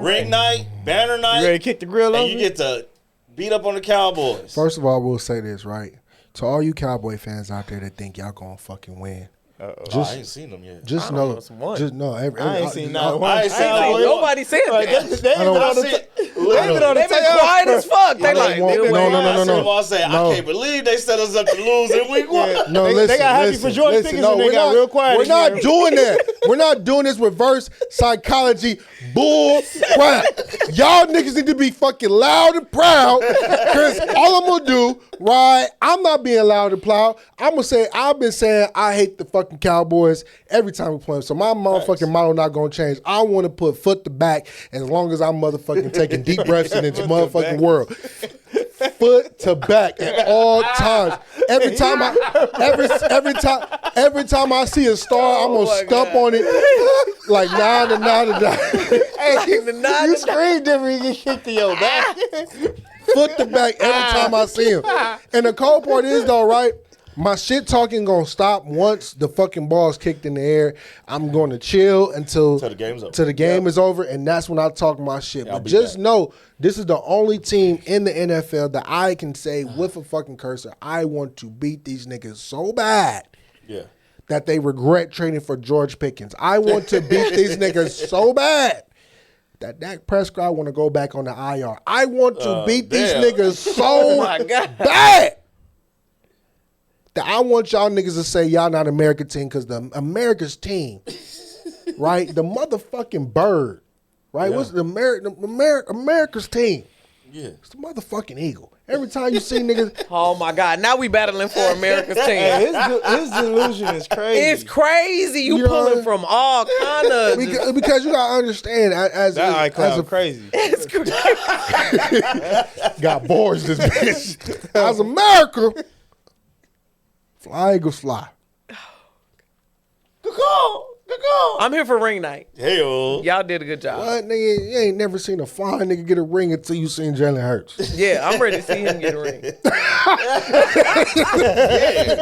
S3: Ring night, banner night.
S4: You ready to kick the grill
S3: and
S4: over?
S3: you get to beat up on the Cowboys.
S5: First of all, we'll say this, right? To all you Cowboy fans out there that think y'all gonna fucking win,
S3: I
S5: just
S3: ain't seen them yet.
S5: just
S6: I
S5: know,
S6: know some one.
S5: just know.
S4: I ain't seen not one.
S3: I ain't seen
S4: Cowboy.
S6: Nobody said that.
S4: They
S5: I don't-
S3: I see-
S6: They been quiet as fuck. They like,
S5: want-
S6: they'll
S5: no,
S6: wait.
S5: no, no,
S3: I
S5: no,
S3: see them all say,
S5: no.
S3: I can't believe they set us up to lose in week 1.
S5: No,
S4: They
S5: listen,
S4: got happy
S5: listen,
S4: for Jordan
S5: listen.
S4: Pickens
S5: No,
S4: and they
S5: we're
S4: got
S5: not,
S4: real quiet
S5: We're not
S4: again.
S5: doing that. We're not doing this reverse psychology bull crap. Y'all niggas need to be fucking loud and proud because all I'm going to do, right, I'm not being loud and proud. I'm going to say, I've been saying I hate the fucking Cowboys every time we play them. So my motherfucking motto not going to change. I want to put foot to back as long as I'm motherfucking taking deep breaths in this motherfucking world. Foot to back at all times. Every time I see a star, I'm gonna stump on it like nah.
S4: Hey, you scream different, you get kicked in your back.
S5: Foot to back every time I see him. And the cold part is though, right? My shit talking gonna stop once the fucking ball's kicked in the air. I'm gonna chill until
S3: Till the game's over.
S5: till the game is over, and that's when I talk my shit.
S3: I'll
S5: But
S3: be
S5: just
S3: back.
S5: know this is the only team in the NFL that I can say with a fucking cursor, I want to beat these niggas so bad
S3: Yeah.
S5: that they regret trading for George Pickens. I want to beat these niggas so bad that Dak Prescott want to go back on the IR. I want to beat these
S3: damn.
S5: niggas so bad that I want y'all niggas to say y'all not American team because the America's team, right? The motherfucking bird, right? What's the America's team?
S3: Yeah.
S5: It's the motherfucking Eagle. Every time you see niggas,
S6: Oh my God! Now we battling for America's team.
S4: Hey, his delusion is crazy.
S6: It's crazy. You
S5: You know
S6: pulling
S5: what?
S6: from all kind of.
S5: because you gotta understand as
S4: that iCloud
S5: a
S4: crazy.
S6: It's crazy.
S5: got boards this bitch. As America, fly Eagles fly.
S6: I'm here for ring night.
S3: Hey, oh.
S6: Y'all did a good job.
S5: What nigga? You ain't never seen a fine nigga get a ring until you seen Jalen Hurts.
S6: Yeah, I'm ready to see him get a ring.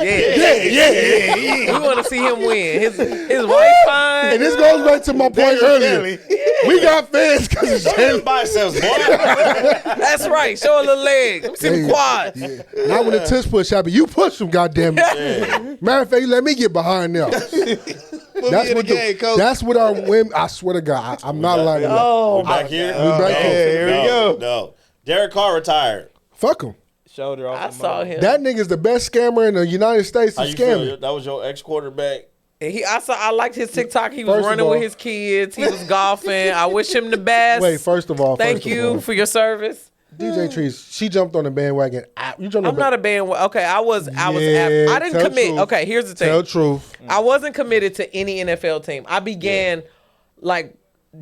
S6: Yeah. We want to see him win. His wife fine.
S5: And this goes back to my point earlier. We got fans because it's Jalen.
S3: Biceps, boy.
S6: That's right. Show a little leg. Let me see the quads.
S5: Yeah. Not when the tush push happen. You push them, goddamn it. Matter of fact, you let me get behind them. That's what our women. I swear to God, I'm not lying. To you.
S6: Oh,
S3: We back here?
S5: We back here.
S4: Here we go.
S3: No. Derek Carr retired.
S5: Fuck him.
S4: Shoulder off.
S6: I saw him.
S5: That nigga's the best scammer in the United States.
S3: How
S5: To
S3: you
S5: scam.
S3: feel? That was your ex-quarterback.
S6: I liked his TikTok. He was
S5: First of
S6: running
S5: all-
S6: with his kids. He was golfing. I wish him the best.
S5: Wait, first of all,
S6: Thank you for your service.
S5: DJ Trees. She jumped on the bandwagon. You jumped on
S6: I'm not a band. Okay, I was. I
S5: Yeah,
S6: didn't
S5: tell the
S6: commit.
S5: truth.
S6: Okay, here's the thing.
S5: Tell the truth.
S6: I wasn't committed to any NFL team. I began like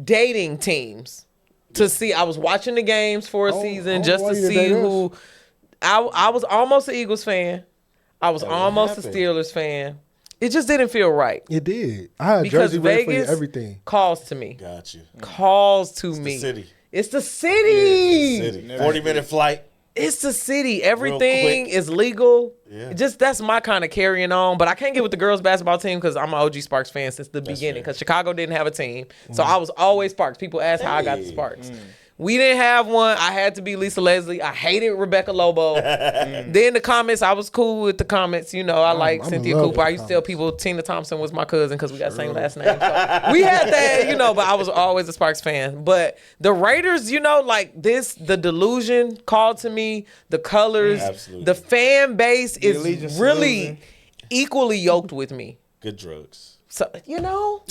S6: dating teams to see. I was watching the games for a season just
S5: why
S6: to
S5: you
S6: see
S5: date us?
S6: who. I was almost an Eagles fan. I was
S3: what
S6: almost a
S3: happened?
S6: Steelers fan. It just didn't feel right
S5: It did. I had a
S6: because
S5: jersey ready for you,
S6: Vegas
S5: everything.
S6: calls to me.
S3: Got you.
S6: Calls to me.
S3: city.
S6: It's the city.
S3: City. 40-minute flight.
S6: It's the city. Everything
S3: quick.
S6: is legal.
S3: Yeah.
S6: Just that's my kind of carrying on. But I can't get with the girls basketball team because I'm an OG Sparks fan since the beginning. Because Chicago didn't have a team, so I was always Sparks. People ask how I got the Sparks. We didn't have one. I had to be Lisa Leslie. I hated Rebecca Lobo. Then the comments, I was cool with the comments. You know, I like
S5: I'm in
S6: Cynthia
S5: love
S6: Cooper.
S5: with
S6: I
S5: the
S6: used to tell people Tina Thompson was my cousin because we got the same last name. So we had that, you know, but I was always a Sparks fan. But the Raiders, you know, like the delusion called to me, the colors,
S3: Absolutely.
S6: the fan base is
S4: allegiance
S6: really
S4: delusion.
S6: equally yoked with me.
S3: Good drugs.
S6: So, you know,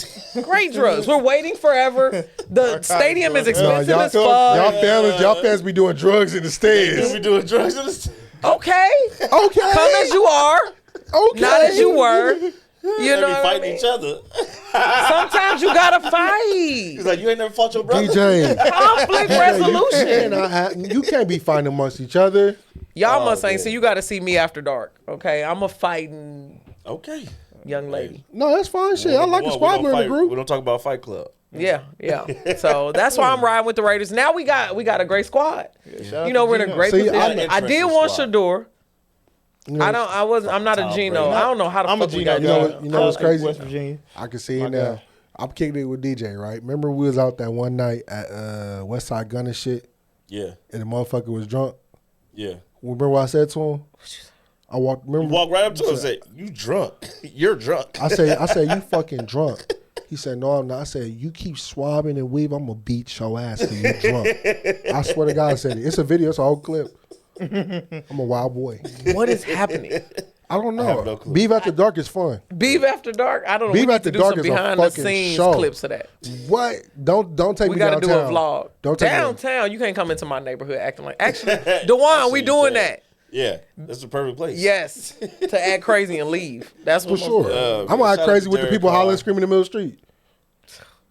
S6: great drugs. We're waiting forever. The stadium is expensive as fuck.
S5: Y'all fans be doing drugs in the
S3: You
S5: stands.
S3: be doing drugs in the
S6: Okay.
S5: Okay.
S6: Come as you are,
S5: Okay.
S6: not as you were. You
S3: They
S6: know
S3: be
S6: what I
S3: fighting
S6: mean?
S3: each other.
S6: Sometimes you gotta fight.
S3: He's like, you ain't never fought your brother?
S5: DJ.
S6: Conflict resolution.
S5: You can't be fighting amongst each other.
S6: Y'all must
S3: man.
S6: ain't. So you gotta see me after dark. Okay, I'm a fighting
S3: Okay.
S6: young lady.
S5: No, that's fine shit. I like a
S3: We
S5: squabbler in the
S3: We
S5: group.
S3: don't talk about Fight Club.
S6: Yeah. So that's why I'm riding with the Raiders. Now we got a great squad.
S4: Shout
S6: You know,
S4: out to
S6: we're in a
S4: Gino.
S6: great
S5: See,
S6: position.
S5: I'm-
S6: I did want Shador.
S5: You know,
S6: I'm not a
S3: Tom
S6: Gino.
S3: Brady.
S6: I don't know how the
S4: I'm a
S6: fuck we
S4: Gino
S6: got
S5: You know
S6: Gino.
S5: what- you know what's crazy?
S4: West Virginia.
S5: I can see it
S4: My
S5: now.
S4: guy.
S5: I'm kicking it with DJ, right? Remember we was out that one night at West Side Gun and shit,
S3: Yeah.
S5: and the motherfucker was drunk.
S3: Yeah.
S5: Remember what I said to him? I walked.
S3: You
S5: Remember?
S3: walk right up to him and say, you drunk. You're drunk.
S5: I said, you fucking drunk. He said, no, I'm not. I said, you keep swabbing and weave, I'm gonna beat your ass because you drunk. I swear to God, I said it. It's a video, it's a whole clip. I'm a wild boy.
S6: What is happening?
S5: I don't know.
S3: have no clue.
S5: Beef After Dark is fun.
S6: Beef After Dark. I don't know.
S5: Beef
S6: We need
S5: After
S6: to do
S5: Dark
S6: some
S5: is a
S6: behind the
S5: fucking
S6: scenes
S5: show.
S6: clips of that.
S5: What? Don't take
S6: We
S5: me
S6: got to do a
S5: downtown.
S6: vlog.
S5: Don't take me
S6: downtown. You can't come into my neighborhood acting like. Actually, Dewan, we doing that.
S3: Yeah. That's the perfect place.
S6: Yes, to act crazy and leave. That's
S5: For
S6: what
S5: sure. I'm gonna
S3: shout
S5: act crazy
S3: out to
S5: with the
S3: Derek
S5: people
S3: Carr.
S5: hollering, screaming in the middle of the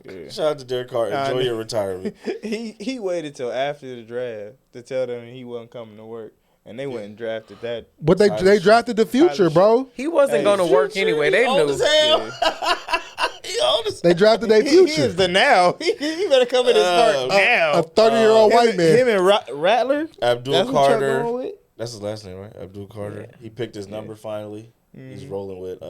S5: street.
S3: Shout out to Derek Carr. Enjoy your retirement.
S4: He waited till after the draft to tell them he wasn't coming to work, and they went and drafted that.
S5: But they drafted the future, bro.
S6: He wasn't going to work anyway. They
S3: Old
S6: knew.
S3: as hell. He old as
S5: They drafted their
S4: He
S5: future.
S4: is the now. He better come in and start now.
S5: A 30-year-old white man.
S4: Him and Rattler.
S3: Abdul
S4: That's what y'all
S3: Carter.
S4: going with?
S3: That's his last name, right? Abdul Carter. He picked his number finally. He's rolling with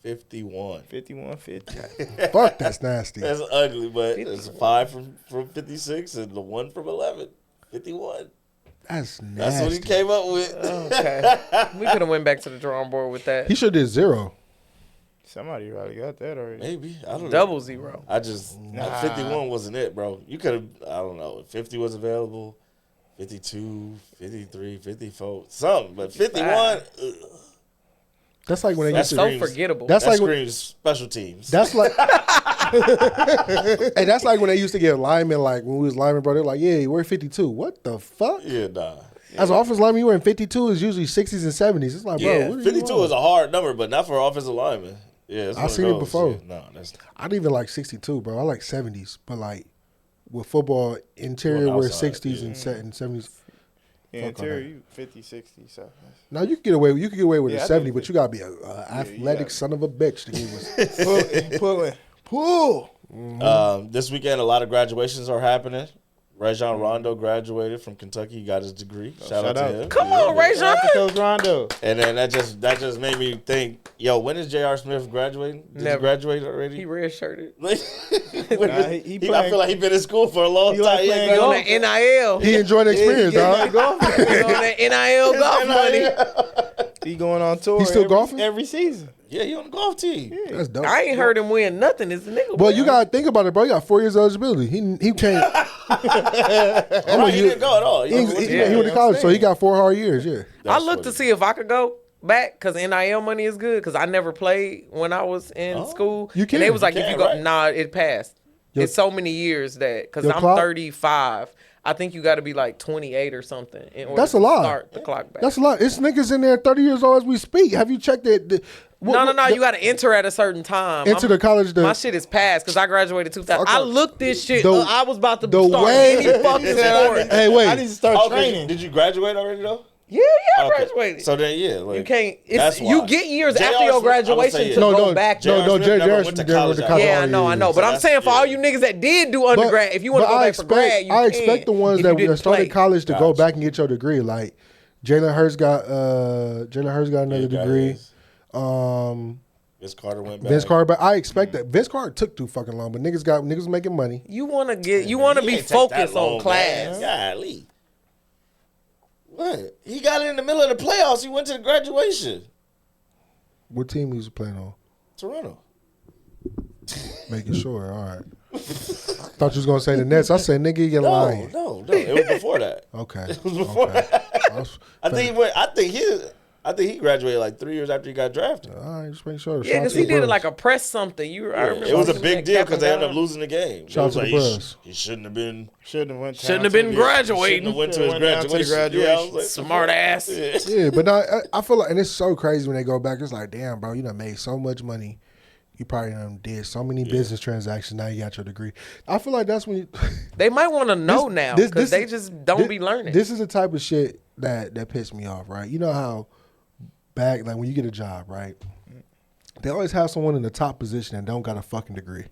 S3: 51.
S4: 51-50.
S5: Fuck, that's nasty.
S3: That's ugly, but it's a 5 from 56 and the 1 from 11. 51.
S5: That's nasty.
S3: That's what he came up with.
S6: Okay, we could have went back to the drawing board with that.
S5: He should did 0.
S4: Somebody probably got that already.
S3: Maybe. I don't know.
S6: Double zero.
S3: I just, 51 wasn't it, bro. You could have, I don't know, if 50 was available, 52, 53, 54, something. But 51, ugh.
S5: That's like when they
S3: That's
S5: used to.
S6: So forgettable.
S5: That's
S3: That
S5: like when,
S3: screams special teams.
S5: that's like Hey, that's like when they used to get linemen, like when we was linemen, bro, they're like, yeah, you wear 52. What the fuck?
S3: Yeah, nah.
S5: As an offensive lineman, you wearing 52 is usually 60s and 70s. It's like, bro,
S3: Yeah,
S5: what are you
S3: 52
S5: doing?
S3: is a hard number, but not for offensive linemen. Yeah, it's
S5: I
S3: one of
S5: seen it
S3: those.
S5: before.
S3: Yeah, no, that's
S5: I didn't even like 62, bro. I like 70s, but like with football, interior
S3: Going
S5: wear
S3: outside,
S5: 60s
S3: yeah.
S5: and 70s.
S4: Yeah,
S5: Fuck
S4: interior,
S5: on that.
S4: you 50, 60, so.
S5: Now you can get away. You can get away with
S4: Yeah,
S5: a
S4: I
S5: 70,
S4: think-
S5: but you gotta be a athletic
S4: gotta-
S5: son of a bitch to get with.
S4: Pulling.
S5: Pull.
S3: This weekend, a lot of graduations are happening. Rajon Rondo graduated from Kentucky. He got his degree. Shout out
S4: shout
S3: to
S4: out.
S3: him.
S6: Come
S3: Yeah,
S6: on,
S3: man.
S6: Rajon.
S4: Shout out to Coach Rondo.
S3: And then that just made me think, yo, when is J.R. Smith graduating? Did
S6: Never.
S3: he graduate already?
S6: He redshirted.
S3: When
S4: Nah,
S3: is-
S4: he
S3: I
S4: playing-
S3: feel like he been in school for a long
S4: He like
S3: time. He ain't
S4: playing
S6: He on
S3: got
S6: that
S3: no-
S6: NIL.
S5: He enjoyed the experience, dog.
S6: He on that NIL golf money.
S4: He going on tour.
S5: He still
S4: every,
S5: golfing?
S4: every season.
S3: Yeah, he on the golf team.
S5: That's dope.
S6: I ain't heard him win nothing. It's a nigga.
S5: But you gotta think about it, bro. You got 4 years eligibility. He can't.
S3: Right, he didn't go at all.
S5: He went to
S4: I'm
S5: college, so he
S4: saying.
S5: got 4 hard years. Yeah.
S6: I looked to see if I could go back because NIL money is good because I never played when I was in school.
S5: You can.
S6: And they was like,
S3: You
S6: if you
S3: can,
S6: go,
S3: right?
S6: nah, it passed.
S5: Your-
S6: It's so many years that because
S5: Your
S6: I'm
S5: clock?
S6: 35. I think you got to be like 28 or something in order
S5: That's a
S6: to
S5: lot.
S6: start the clock back.
S5: That's a lot. It's niggas in there 30 years old as we speak. Have you checked it?
S6: No. You got to enter at a certain time.
S5: Enter the college.
S6: My shit is passed because I graduated 2000.
S5: Fuck
S6: I
S5: up.
S6: looked this shit.
S5: The-
S6: I was about to
S5: the
S6: start
S5: way-
S6: any fucking sport.
S5: Hey, wait.
S4: I need to start
S3: Oh,
S4: training.
S3: did you graduate already though?
S6: Yeah, I
S3: Okay.
S6: graduated.
S3: So then, yeah, like,
S6: You can't.
S3: that's
S6: It's, you
S3: why.
S6: get years
S3: J.R.
S6: after your
S3: Smith, I would
S6: graduation
S3: say,
S6: to
S3: yeah.
S6: go back.
S3: J.R.
S5: No,
S3: Smith never
S5: J.R.
S3: went to
S5: Smith never
S3: college
S5: went to
S3: after.
S6: Yeah, I
S5: all
S6: know.
S5: years.
S6: But I'm
S3: that's-
S6: saying for
S3: yeah.
S6: all you niggas that did do undergrad, if you want to go back for grad, you
S5: I
S6: can.
S5: expect the ones
S6: if
S5: that
S6: you didn't
S5: started
S6: play.
S5: college to go
S3: Gotcha.
S5: back and get your degree. Like Jalen Hurts got another
S3: Yeah, got
S5: degree.
S3: his. Vince Carter went back.
S5: Vince Carter, but I expect that Vince Carter took too fucking long, but niggas making money.
S6: You want to get. You want to
S3: He
S6: be
S3: ain't take that
S6: focused
S3: long,
S6: on class.
S3: man. Golly. What? He got it in the middle of the playoffs. He went to the graduation.
S5: What team he was playing on?
S3: Toronto.
S5: Making sure. All right. Thought you was gonna say the Nets. I said, nigga, you lying.
S3: No. It was before that.
S5: Okay.
S3: It was before
S5: Okay.
S3: that.
S5: I was-
S3: I think he went. I think he graduated like 3 years after he got drafted.
S5: All right, just make sure.
S6: Yeah, because he did it like a press something. I remember
S3: It was a
S6: seeing
S3: big
S6: that
S3: deal
S6: cap
S3: because they ended
S6: down.
S3: up losing the game.
S5: Shout out to the
S3: He
S5: Bulls.
S3: he shouldn't have been.
S4: Shouldn't have went.
S6: Shouldn't have been
S3: Shouldn't
S6: graduating.
S3: have went to his
S4: Should've went down to the
S3: graduation. Yeah, I was
S4: graduation.
S3: like,
S6: Smart ass.
S3: yeah.
S5: Yeah, but I feel like, and it's so crazy when they go back. It's like, damn, bro, you done made so much money. You probably done did so many business transactions. Now you got your degree. I feel like that's when you,
S6: They might want to know now because they
S5: is-
S6: just don't be learning.
S5: This is the type of shit that pissed me off, right? You know how back, like when you get a job, right? They always have someone in the top position and don't got a fucking degree.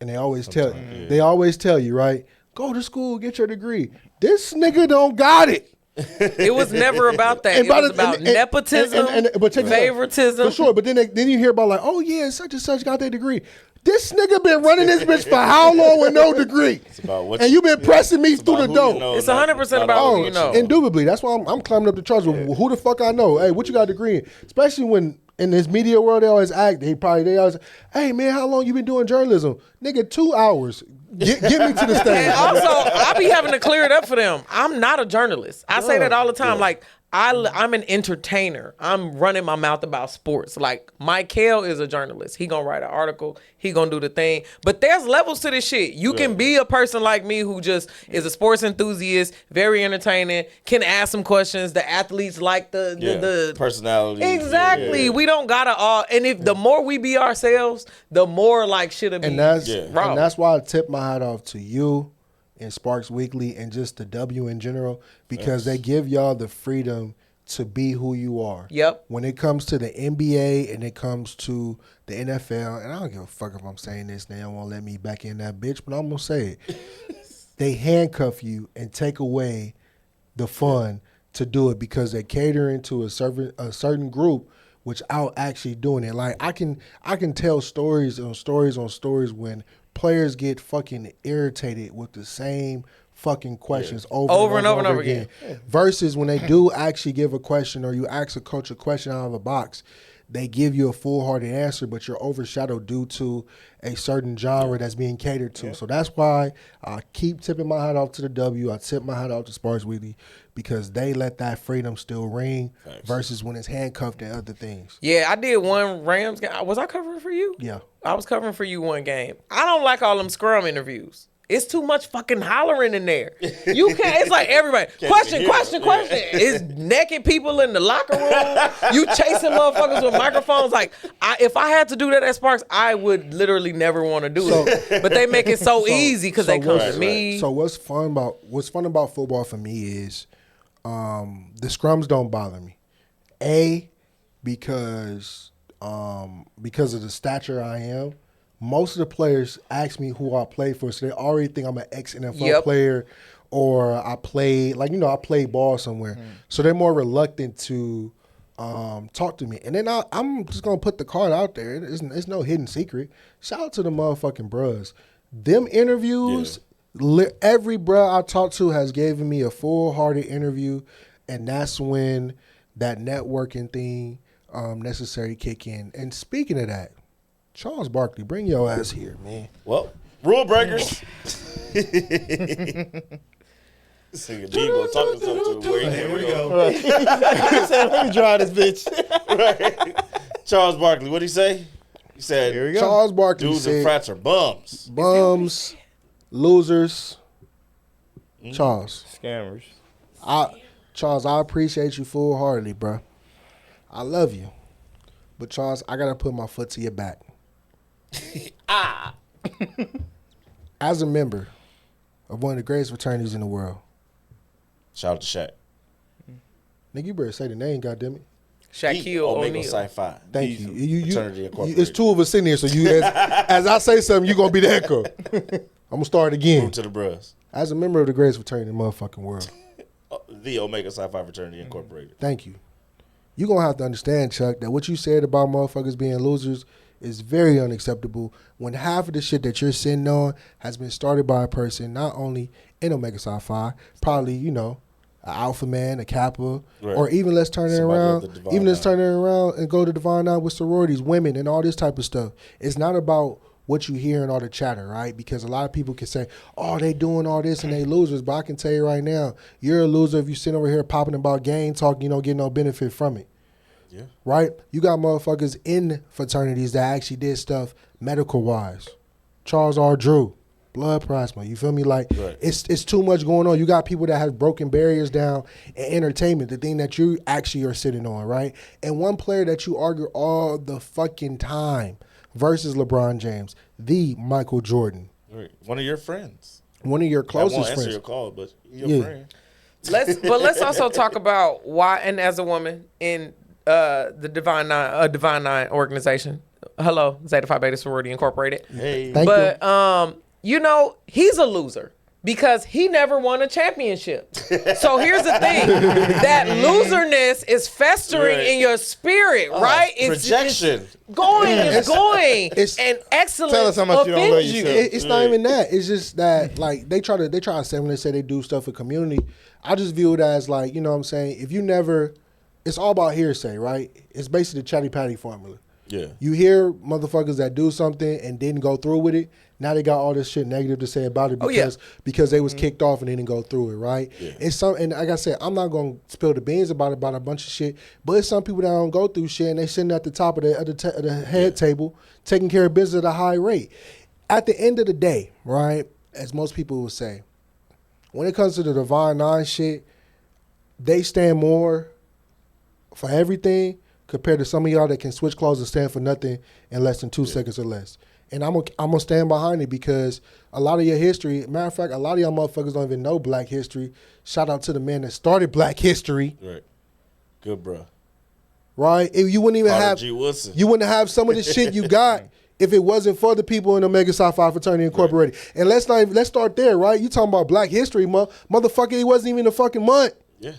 S5: And they always tell you, right? Go to school, get your degree. This nigga don't got it.
S6: It was never about that.
S5: And
S6: It
S5: by
S6: was
S5: the-
S6: about
S5: and-
S6: nepotism,
S5: but check this out.
S6: favoritism.
S5: For sure, but then you hear about like, oh yeah, such and such got their degree. This nigga been running this bitch for how long with no degree?
S3: about what
S5: And
S3: you-
S5: you been pressing me through the
S3: About who
S5: door.
S3: you know,
S6: It's
S3: not-
S6: 100%
S3: not
S6: about
S3: all
S6: who
S5: Oh,
S6: you know.
S5: indubitably. That's why I'm climbing up the charts. With who the fuck I know? Hey, what you got a degree in? Especially when in this media world they always act. They always, hey man, how long you been doing journalism? Nigga, 2 hours. Get me to the stage.
S6: And also, I be having to clear it up for them. I'm not a journalist. I say that all the time. Like, I'm an entertainer. I'm running my mouth about sports. Like, Mike Hale is a journalist. He gonna write an article. He gonna do the thing. But there's levels to this shit. You can be a person like me who just is a sports enthusiast, very entertaining, can ask some questions. The athletes like the
S3: personality.
S6: Exactly.
S3: Yeah.
S6: We don't gotta all. And if the more we be ourselves, the more like shit'll be.
S5: And that's
S6: raw.
S5: and that's why I tip my hat off to you and Sparks Weekly and just the W in general because they give y'all the freedom to be who you are.
S6: Yep.
S5: When it comes to the NBA and it comes to the NFL, and I don't give a fuck if I'm saying this, they don't want to let me back in that bitch, but I'm gonna say it. They handcuff you and take away the fun to do it because they're catering to a certain group without actually doing it. Like I can tell stories on stories on stories when players get fucking irritated with the same fucking questions over and over again. Versus when they do actually give a question or you ask a coach a question out of a box, they give you a full-hearted answer, but you're overshadowed due to a certain genre that's being catered to. So that's why I keep tipping my hat off to the W. I tip my hat off to Sparks Weekly because they let that freedom still ring versus when it's handcuffed and other things.
S6: Yeah, I did one Rams game. Was I covering for you?
S5: Yeah.
S6: I was covering for you one game. I don't like all them scrum interviews. It's too much fucking hollering in there. You can't. It's like everybody. Question. It's naked people in the locker room. You chasing motherfuckers with microphones. Like, if I had to do that at Sparks, I would literally never want to do it. But they make it so easy because they come to me.
S5: So what's fun about football for me is the scrums don't bother me. Because of the stature I am. Most of the players ask me who I play for, so they already think I'm an ex-NFL player or I played ball somewhere. So they're more reluctant to talk to me. And then I'm just going to put the card out there. It's no hidden secret. Shout out to the motherfucking bros. Them interviews, every bro I talked to has given me a full-hearted interview, and that's when that networking thing necessary kick in. And speaking of that, Charles Barkley, bring your ass here, man.
S3: Well, rule breakers. This nigga Debo talking something to him. Here we go.
S4: Right. He said, let me draw this bitch.
S3: Right. Charles Barkley, what'd he say? He said,
S4: Here we go.
S5: Charles Barkley
S3: dudes
S5: said,
S3: and frats are bums.
S5: bums, losers. Charles.
S4: Scammers.
S5: Charles, I appreciate you full-heartedly, bro. I love you. But, Charles, I got to put my foot to your back. As a member of one of the greatest fraternities in the world.
S3: Shout out to Shaq.
S5: Nigga, you better say the name, goddammit.
S6: Shaquille
S3: Omega
S6: O'Neal.
S3: Sci-Fi.
S5: Thank you.
S3: Fraternity Incorporated.
S5: It's two of us in here, so you as I say something, you're going to be the echo. I'm going to start again.
S3: Move to the bros.
S5: As a member of the greatest fraternity in the motherfucking world.
S3: The Omega Sci-Fi Fraternity Incorporated.
S5: Thank you. You're going to have to understand, Chuck, that what you said about motherfuckers being losers is very unacceptable when half of the shit that you're sitting on has been started by a person not only in Omega Sci-Fi, probably, an alpha man, a kappa, or even let's turn it around. Even let's turn it around and go to Divine Nine with sororities, women, and all this type of stuff. It's not about what you hear in all the chatter, right? Because a lot of people can say, oh, they doing all this and they losers. But I can tell you right now, you're a loser if you sit over here popping about game talk, you don't get no benefit from it.
S3: Yeah.
S5: Right? You got motherfuckers in fraternities that actually did stuff medical-wise. Charles R. Drew, blood plasma. You feel me? Like, it's too much going on. You got people that have broken barriers down in entertainment, the thing that you actually are sitting on, right? And one player that you argue all the fucking time versus LeBron James, the Michael Jordan.
S3: Right. One of your friends.
S5: One of your closest
S3: I won't answer
S5: friends.
S3: your call, but your friend.
S6: Let's also talk about why, and as a woman in the Divine Nine organization. Hello, Zeta Phi Beta Sorority Incorporated.
S3: Hey.
S5: Thank you.
S6: He's a loser because he never won a championship. So here's the thing. That loserness is festering in your spirit, right?
S3: Projection.
S6: It's going. And excellence
S4: Tell us how much you don't love
S6: offends you.
S4: yourself.
S5: It's not even that. It's just that like they try to say when they say they do stuff for community. I just view it as like, you know what I'm saying? If you never, it's all about hearsay, right? It's basically the Chatty Patty formula.
S3: Yeah.
S5: You hear motherfuckers that do something and didn't go through with it. Now they got all this shit negative to say about it because they was kicked off and they didn't go through it, right?
S3: Yeah.
S5: And like I said, I'm not gonna spill the beans about a bunch of shit, but it's some people that don't go through shit and they sitting at the top of the head table taking care of business at a high rate. At the end of the day, right, as most people would say, when it comes to the Divine Nine shit, they stand more for everything compared to some of y'all that can switch clothes and stand for nothing in less than 2 seconds or less. And I'm gonna stand behind it because a lot of your history, matter of fact, a lot of y'all motherfuckers don't even know Black history. Shout out to the man that started Black history.
S3: Right. Good, bro.
S5: Right? If you wouldn't even
S3: Carter G. Woodson.
S5: you wouldn't have some of the shit you got if it wasn't for the people in Omega Sci-Fi Fraternity Incorporated. Right. And let's start there, right? You talking about Black history, motherfucker, it wasn't even a fucking month.
S3: Yeah.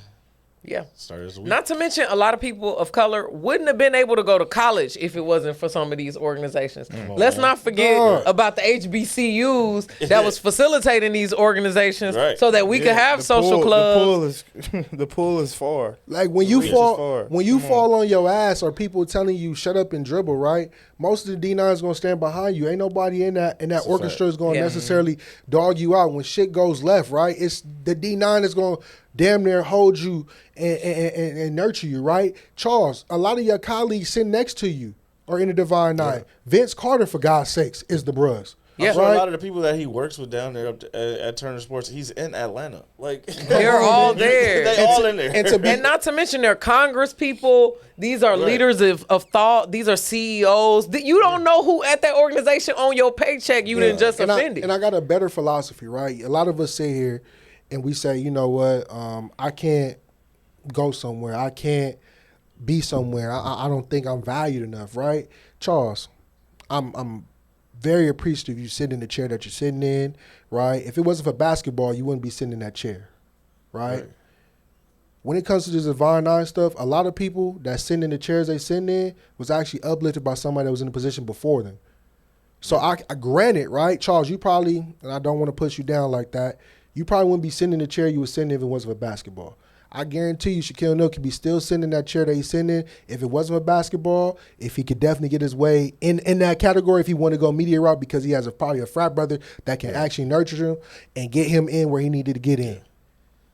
S6: Yeah.
S3: Started as a week.
S6: Not to mention, a lot of people of color wouldn't have been able to go to college if it wasn't for some of these organizations. Let's not forget about the HBCUs that was facilitating these organizations so that we could have social clubs.
S4: The pool is far.
S5: Like when you fall on your ass, or people telling you shut up and dribble, right? Most of the D9 is gonna stand behind you. Ain't nobody in that orchestra is gonna necessarily dog you out when shit goes left, right? It's the D9 is gonna damn near hold you and nurture you, right? Charles, a lot of your colleagues sitting next to you are in the Divine Nine. Vince Carter, for God's sakes, is the bruhs.
S3: I'm sure a lot of the people that he works with down there at Turner Sports, he's in Atlanta. Like
S6: they're all there.
S3: They all in there.
S6: And not to mention they're Congress people. These are leaders of thought. These are CEOs. You don't know who at that organization on your paycheck you didn't just offended.
S5: And I got a better philosophy, right? A lot of us sit here and we say, you know what, I can't go somewhere. I can't be somewhere. I don't think I'm valued enough, right? Charles, I'm very appreciative you sit in the chair that you're sitting in, right? If it wasn't for basketball, you wouldn't be sitting in that chair, right? When it comes to this Divine Nine stuff, a lot of people that sitting in the chairs they sitting in was actually uplifted by somebody that was in the position before them. So I granted, right, Charles, you probably, and I don't want to push you down like that, you probably wouldn't be sitting in the chair you were sitting in if it wasn't for basketball. I guarantee you Shaquille O'Neal could be still sitting in that chair that he's sitting in if it wasn't for basketball, if he could definitely get his way in that category if he wanted to go media route because he has probably a frat brother that can actually nurture him and get him in where he needed to get in.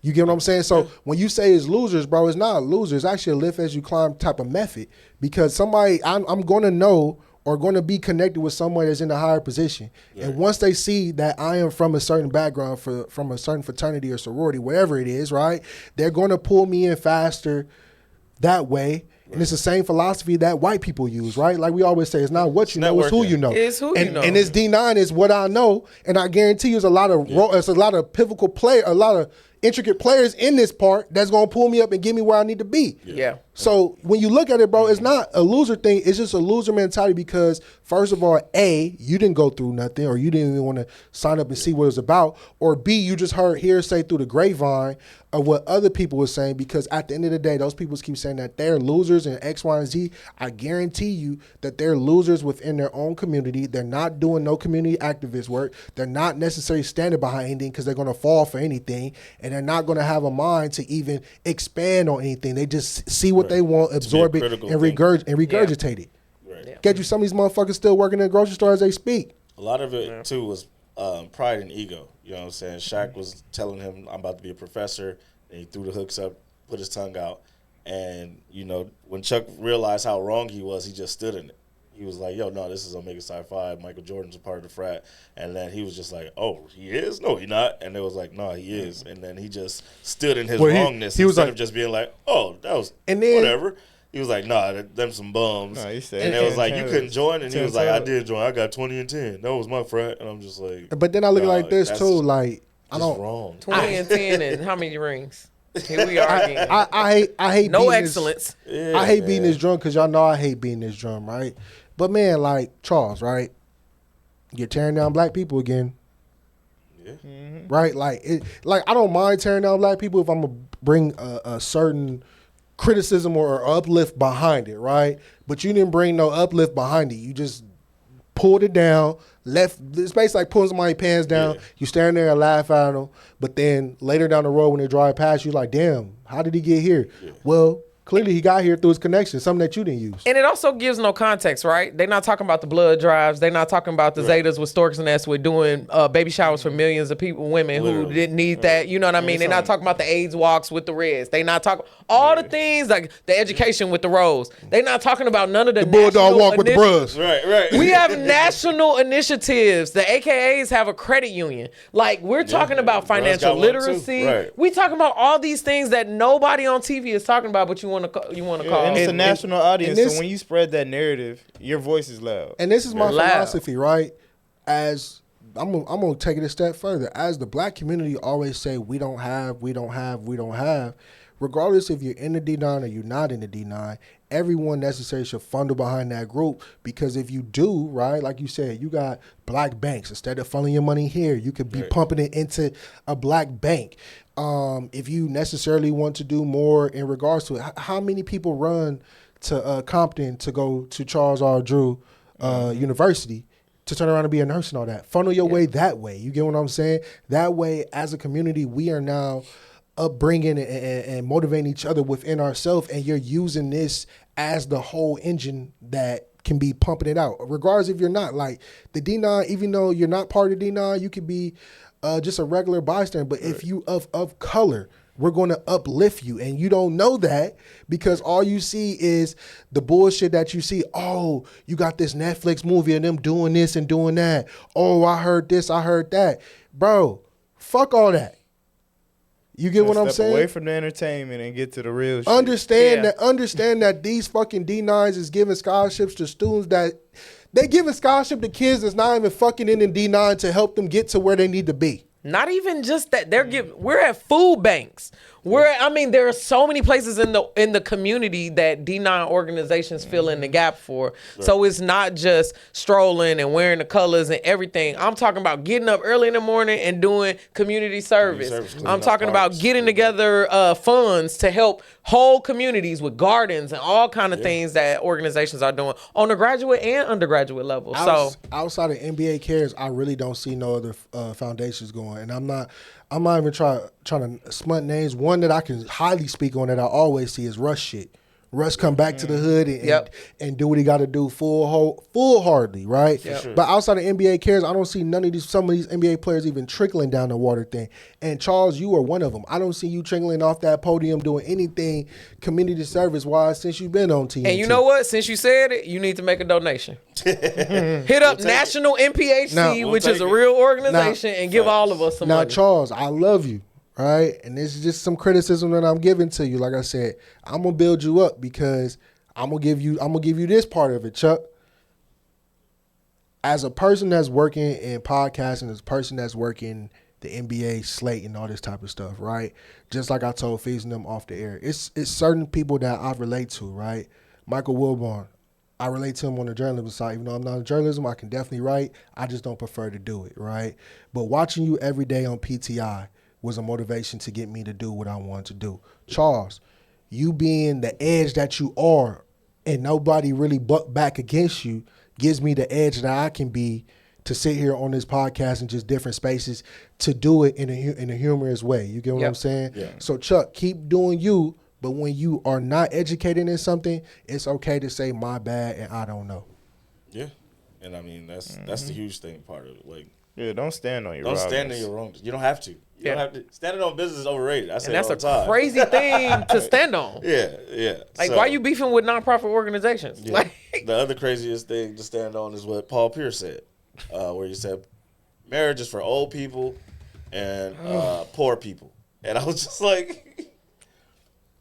S5: You get what I'm saying? So when you say it's losers, bro, it's not a loser. It's actually a lift as you climb type of method because somebody, I'm going to know or going to be connected with someone that's in a higher position. Yeah. And once they see that I am from a certain background, from a certain fraternity or sorority, whatever it is, right, they're going to pull me in faster that way. Right. And it's the same philosophy that white people use, right? Like we always say, it's not what you know, it's who you know.
S6: It's who you know.
S5: And this D9 is what I know. And I guarantee you it's a lot of pivotal player, a lot of intricate players in this part that's going to pull me up and get me where I need to be.
S6: Yeah.
S5: So when you look at it, bro, it's not a loser thing. It's just a loser mentality because, first of all, A, you didn't go through nothing or you didn't even want to sign up and see what it was about. Or B, you just heard hearsay through the grapevine of what other people were saying because at the end of the day, those people keep saying that they're losers in X, Y, and Z. I guarantee you that they're losers within their own community. They're not doing no community activist work. They're not necessarily standing behind anything because they're going to fall for anything. And they're not going to have a mind to even expand on anything. They just see what they want, absorb it, and regurgitate it.
S3: Right.
S5: Get you some of these motherfuckers still working in the grocery store as they speak.
S3: A lot of it, too, was pride and ego. You know what I'm saying? Shaq was telling him, I'm about to be a professor, and he threw the hooks up, put his tongue out. And, you know, when Chuck realized how wrong he was, he just stood in it. He was like, yo, no, this is Omega Psi Phi. Michael Jordan's a part of the frat. And then he was just like, oh, he is? No, he not. And they was like, no, he is. And then he just stood in his wrongness
S5: he was
S3: instead
S5: like,
S3: of just being like, oh, that was whatever. He was like, nah, them some bums.
S4: No,
S3: and it was like, you couldn't join? And he was like, I did join. I got 20 and 10. That was my frat. And I'm just like.
S5: But then I look like this, too. Like, I don't.
S3: Wrong.
S6: 20 and 10 and how many rings? Here we are again.
S5: I hate
S6: no
S5: beating
S6: excellence.
S5: I hate beating this drum because y'all know I hate beating this drum, right? But man, like Charles, right? You're tearing down black people again.
S3: Yeah.
S5: Mm-hmm. Right? Like I don't mind tearing down black people if I'm gonna bring a certain criticism or uplift behind it, right? But you didn't bring no uplift behind it. You just pulled it down, left. It's basically like pulling somebody's pants down. Yeah. You stand there and laugh at them, but then later down the road when they drive past you, like, damn, how did he get here? Yeah. Well, clearly he got here through his connection, something that you didn't use.
S6: And it also gives no context, right? They're not talking about the blood drives. They're not talking about the Zetas with Storks and Ness with doing baby showers for millions of people, women who didn't need that. You know what I mean? They're not talking about the AIDS walks with the Reds. They're not talking all the things like the education with the Rose. They're not talking about none of the
S5: Bulldog walk with the bros.
S3: Right.
S6: We have national initiatives. The AKAs have a credit union. Like we're talking about financial literacy.
S3: Right.
S6: We talking about all these things that nobody on TV is talking about, but you want to call.
S4: And it's a national audience, so when you spread that narrative, your voice is loud.
S5: And this is my philosophy, right? As I'm gonna take it a step further. As the black community always say, we don't have. Regardless if you're in the D9 or you're not in the D9, everyone necessarily should funnel behind that group, because if you do, right, like you said, you got black banks. Instead of funneling your money here, you could be pumping it into a black bank. If you necessarily want to do more in regards to it, how many people run to Compton to go to Charles R. Drew University to turn around and be a nurse and all that? Funnel your way that way. You get what I'm saying? That way, as a community, we are now upbringing and motivating each other within ourselves, and you're using this as the whole engine that can be pumping it out. Regardless if you're not, like the D9, even though you're not part of D9, you could be just a regular bystander. But if you of color, we're going to uplift you, and you don't know that because all you see is the bullshit that you see. Oh, you got this Netflix movie and them doing this and doing that. Oh, I heard this, I heard that. Bro, fuck all that. You get what I'm saying?
S4: Step away from the entertainment and get to the real shit.
S5: Understand that these fucking D9s is giving scholarships to students that they giving scholarship to kids that's not even fucking in D9 to help them get to where they need to be.
S6: Not even just that, we're at food banks. There are so many places in the community that D9 organizations fill in the gap for. Right. So it's not just strolling and wearing the colors and everything. I'm talking about getting up early in the morning and doing community service. I'm talking about getting together funds to help whole communities with gardens and all kind of things that organizations are doing on the graduate and undergraduate level.
S5: Outside of NBA Cares, I really don't see no other foundations going, and I'm not even trying to smut names. One that I can highly speak on that I always see is Russ shit. Russ come back to the hood and do what he got to do full-heartedly, right? Yep. Sure. But outside of NBA Cares, I don't see some of these NBA players even trickling down the water thing. And Charles, you are one of them. I don't see you trickling off that podium doing anything community service-wise since you've been on TNT.
S6: And you know what? Since you said it, you need to make a donation. Hit up National NPHC, which is a real organization, and give all of us some money.
S5: Now, Charles, I love you. Right, and this is just some criticism that I'm giving to you. Like I said, I'm gonna build you up because I'm gonna give you this part of it, Chuck. As a person that's working in podcasting, as a person that's working the NBA slate and all this type of stuff, right? Just like I told Fees and them off the air, it's certain people that I relate to, right? Michael Wilborn, I relate to him on the journalism side. Even though I'm not in journalism, I can definitely write. I just don't prefer to do it, right? But watching you every day on PTI was a motivation to get me to do what I wanted to do. Charles, you being the edge that you are and nobody really buck back against you gives me the edge that I can be to sit here on this podcast in just different spaces to do it in a humorous way. You get what I'm saying? Yeah. So Chuck, keep doing you, but when you are not educated in something, it's okay to say my bad and I don't know.
S3: Yeah. And I mean, that's the huge thing part of it. Like,
S4: don't stand on your own.
S3: Don't stand on your own. You don't have to. You don't have to. Standing on business is overrated. I say
S6: and that's
S3: all the time.
S6: a crazy thing to stand on.
S3: Yeah.
S6: Like, why are you beefing with nonprofit organizations?
S3: Yeah.
S6: Like,
S3: the other craziest thing to stand on is what Paul Pierce said, where he said, marriage is for old people and poor people. And I was just like,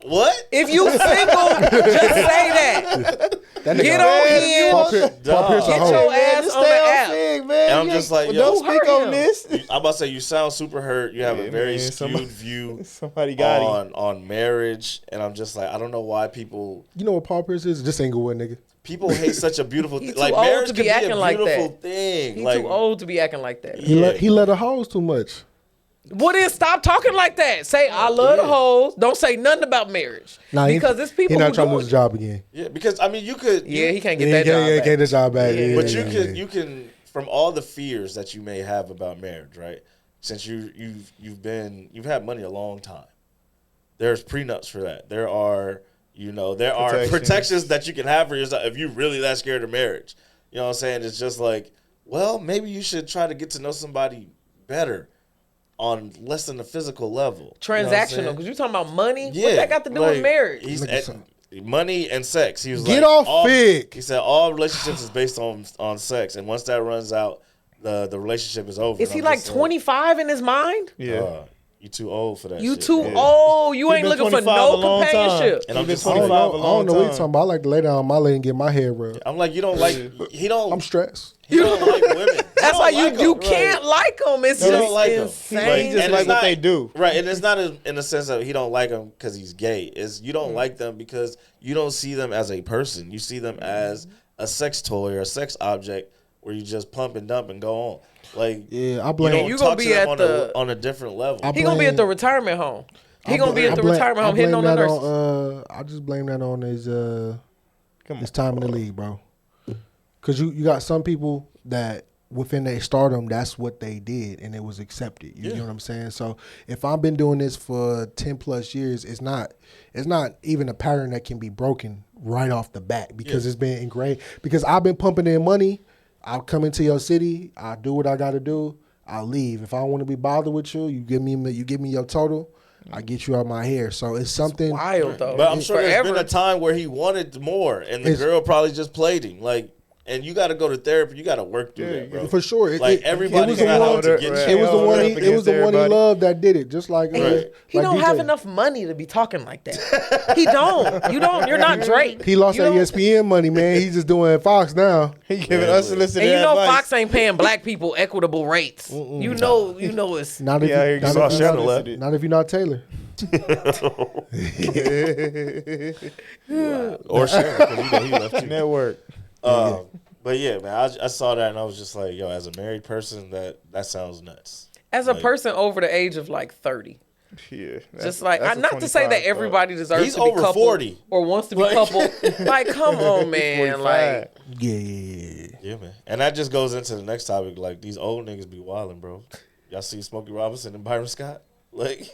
S3: what?
S6: If you single, just say that. Get on here. Get your ass on the app.
S3: And I'm just like, yo,
S4: don't speak on this.
S3: I'm about to say, you sound super hurt. You have a very skewed view on marriage. And I'm just like, I don't know why people.
S5: You know what Paul Pierce is? Just Inglewood, nigga.
S3: People hate such a beautiful thing.
S6: Like, marriage can be a beautiful
S3: thing.
S6: He's too old to be acting like that.
S5: He let her hoes too much.
S6: Well, then stop talking like that. Say, I love the hoes. Don't say nothing about marriage.
S5: Nah,
S6: because it's people who
S5: not trying to lose his job again.
S3: Yeah, because, I mean, you could.
S6: He can't get that job back.
S5: He can't get the job back.
S3: But you can, from all the fears that you may have about marriage, right? Since you've had money a long time, there's prenups for that. There are protections that you can have for yourself if you're really that scared of marriage. You know what I'm saying? It's just like, well, maybe you should try to get to know somebody better on less than the physical level.
S6: Transactional, because you're talking about money? Yeah. What that got to do with marriage?
S3: Money and sex. He was
S5: Get off Fig.
S3: He said all relationships is based on sex, and once that runs out, the relationship is over.
S6: Is he like 25 in his mind?
S3: Yeah. You too old for that
S6: You
S3: shit.
S6: too old. You ain't looking for no companionship.
S3: And I'm just
S5: 25 I don't know what you're talking about. I like to lay down on my leg and get my hair rubbed.
S3: I'm like, you don't like, he don't.
S5: I'm stressed.
S3: He don't like women.
S6: That's why
S3: like
S6: you
S3: 'em.
S6: can't like them. It's
S3: He
S6: just
S3: don't like 'em.
S6: insane.
S4: He just
S3: And
S4: like
S3: it's
S4: what
S3: not-
S4: they do.
S3: Right, and it's not in the sense of he don't like them because he's gay. It's you
S6: Mm.
S3: don't like them because you don't see them as a person. You see them as a sex toy or a sex object where you just pump and dump and go on. Like
S5: Yeah, I
S3: you
S5: blame.
S3: don't
S6: You gonna
S3: talk
S6: be
S3: to them
S6: at
S3: on a different level.
S6: He gonna be at the retirement home. He gonna be at the retirement home hitting on the nurses.
S5: I just blame that on his
S4: Come
S5: his time in the league, bro. Because you got some people that within their stardom, that's what they did, and it was accepted. You know what I'm saying? So if I've been doing this for 10 plus years, it's not even a pattern that can be broken right off the bat because it's been ingrained. Because I've been pumping in money. I'll come into your city. I'll do what I got to do. I'll leave. If I don't want to be bothered with you, you give me your total. I get you out my hair. So it's something
S6: Wild though.
S3: But I'm sure there's
S6: Forever.
S3: been a time where he wanted more, and the girl probably just played him. Like, and you got to go to therapy. You got to work through that, bro.
S5: for sure.
S3: Like everybody's not out to get
S5: It
S3: you.
S5: was the one.
S4: Up
S5: It was the
S4: against
S5: one he
S4: everybody.
S5: loved that did it. Just like
S6: He
S5: like
S6: don't have
S5: DJ.
S6: enough money to be talking like that. He don't. You don't. You're not Drake.
S5: He lost
S6: You
S5: that
S6: don't-
S5: ESPN money, man. He's just doing Fox now.
S4: He giving unsolicited
S6: And you know
S4: advice.
S6: Fox ain't paying black people equitable rates. You know it's
S5: Not if
S4: Yeah,
S5: you,
S4: you
S5: not
S4: saw
S5: if you
S3: Shannon
S5: not,
S3: left.
S5: not if you're not Taylor.
S3: Or Sharon, because you know he left too.
S4: Network.
S3: But yeah, man, I saw that and I was just like, yo, as a married person, that sounds nuts.
S6: as a
S3: Like,
S6: person over the age of like 30.
S4: Yeah.
S6: Just like
S4: that's a
S6: not to say
S4: 25
S6: that everybody deserves
S3: He's
S6: to be
S3: over
S6: coupled
S3: 40.
S6: or wants to be
S3: Like-
S6: coupled. Like, come on, man.
S4: 45.
S6: Like,
S5: Yeah.
S3: Yeah, man. And that just goes into the next topic. Like, these old niggas be wilding, bro. Y'all see Smokey Robinson and Byron Scott? Like,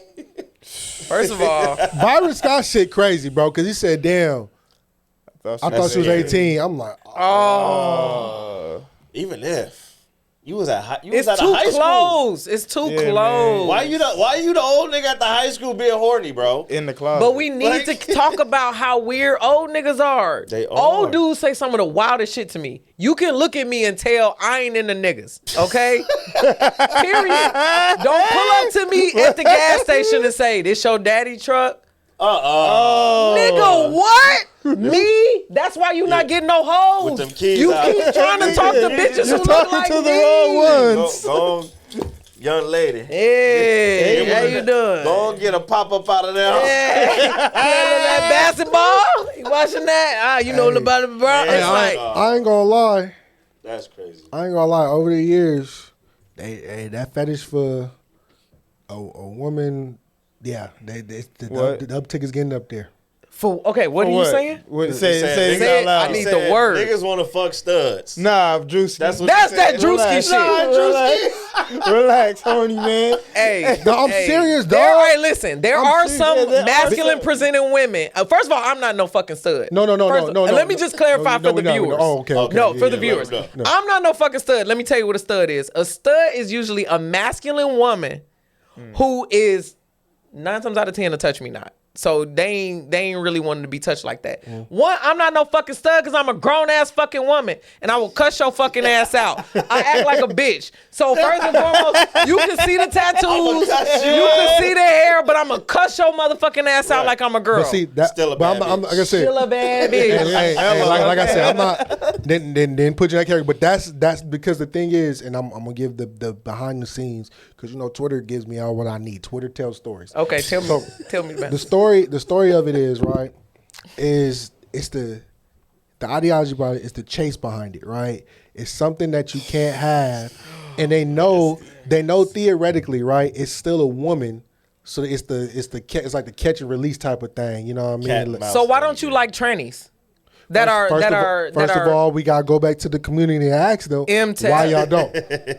S6: first of all,
S5: Byron Scott shit crazy, bro, because he said, damn, I thought she was 18. I'm like,
S3: even if you was at high,
S6: it's
S3: at a
S6: too
S3: high school.
S6: close. It's too
S4: Yeah,
S6: close.
S4: man.
S3: Why you the old nigga at the high school being horny, bro?
S4: In the closet.
S6: But we need
S3: Like-
S6: to talk about how weird old niggas are.
S3: They are.
S6: Old dudes say some of the wildest shit to me. You can look at me and tell I ain't into niggas, okay? Period. Don't pull up to me at the gas station and say, this your daddy truck? Nigga, what? Me? That's why you not getting no hoes.
S3: With them kids
S6: you
S3: out.
S6: keep trying to talk to bitches who
S5: you're
S6: look
S5: talking
S6: like
S5: to the
S6: me.
S5: wrong ones.
S3: Go on, young lady.
S6: Hey, how you doing?
S3: Go on, get a pop up out of there.
S6: Hey, that basketball? You watching that? You know about it, bro.
S5: hey,
S6: It's like,
S5: I ain't gonna lie.
S3: That's crazy.
S5: I ain't gonna lie. Over the years, that fetish for a woman, yeah, the uptick is getting up there.
S6: okay, what are you saying?
S4: What, say it
S6: Say
S4: out
S6: it,
S4: loud.
S6: I need the word.
S3: Niggas want to fuck studs.
S4: Nah, Drewski.
S3: That's what
S6: That's
S3: you said.
S6: that Drewski shit.
S4: Relax, horny man.
S6: Hey,
S5: No, I'm serious, dog.
S6: Hey, listen, there are
S5: serious.
S6: some
S4: Yeah, there are
S6: masculine
S4: some.
S6: presenting women. First of all, I'm not no fucking stud.
S5: No.
S6: Let me just clarify
S5: No,
S6: for the
S5: we not.
S6: viewers.
S5: Oh, okay.
S6: No,
S3: yeah,
S6: for the
S3: yeah,
S6: viewers.
S3: let 'em
S5: know.
S6: I'm not no fucking stud. Let me tell you what a stud is. A stud is usually a masculine woman who is 9 times out of 10 to touch me not. So they ain't really wanting to be touched like that. One, I'm not no fucking stud because I'm a grown ass fucking woman and I will cuss your fucking ass out. I act like a bitch. So first and foremost, you can see the tattoos,
S3: cuss you
S6: you
S3: out.
S6: can see the hair, but I'm gonna cuss your motherfucking ass out like I'm a girl.
S5: But see, that,
S3: Still a
S5: but
S3: bad
S5: I'm,
S3: bitch.
S5: like I said,
S6: Still a bad bitch.
S5: hey, like I said, I'm not. Then put you in that character. But that's because the thing is, and I'm gonna give the behind the scenes because Twitter gives me all what I need. Twitter tells stories.
S6: Okay, tell me about
S5: The
S6: it.
S5: story of it is right. It's the ideology behind it is the chase behind it. Right. It's something that you can't have, and they know theoretically, right. It's still a woman. So it's like the catch and release type of thing, you know what I
S3: Cat
S5: mean?
S3: and mouse.
S6: So why don't you like trannies? First
S5: of all, we gotta go back to the community and ask them
S6: M-Tech.
S5: why y'all don't.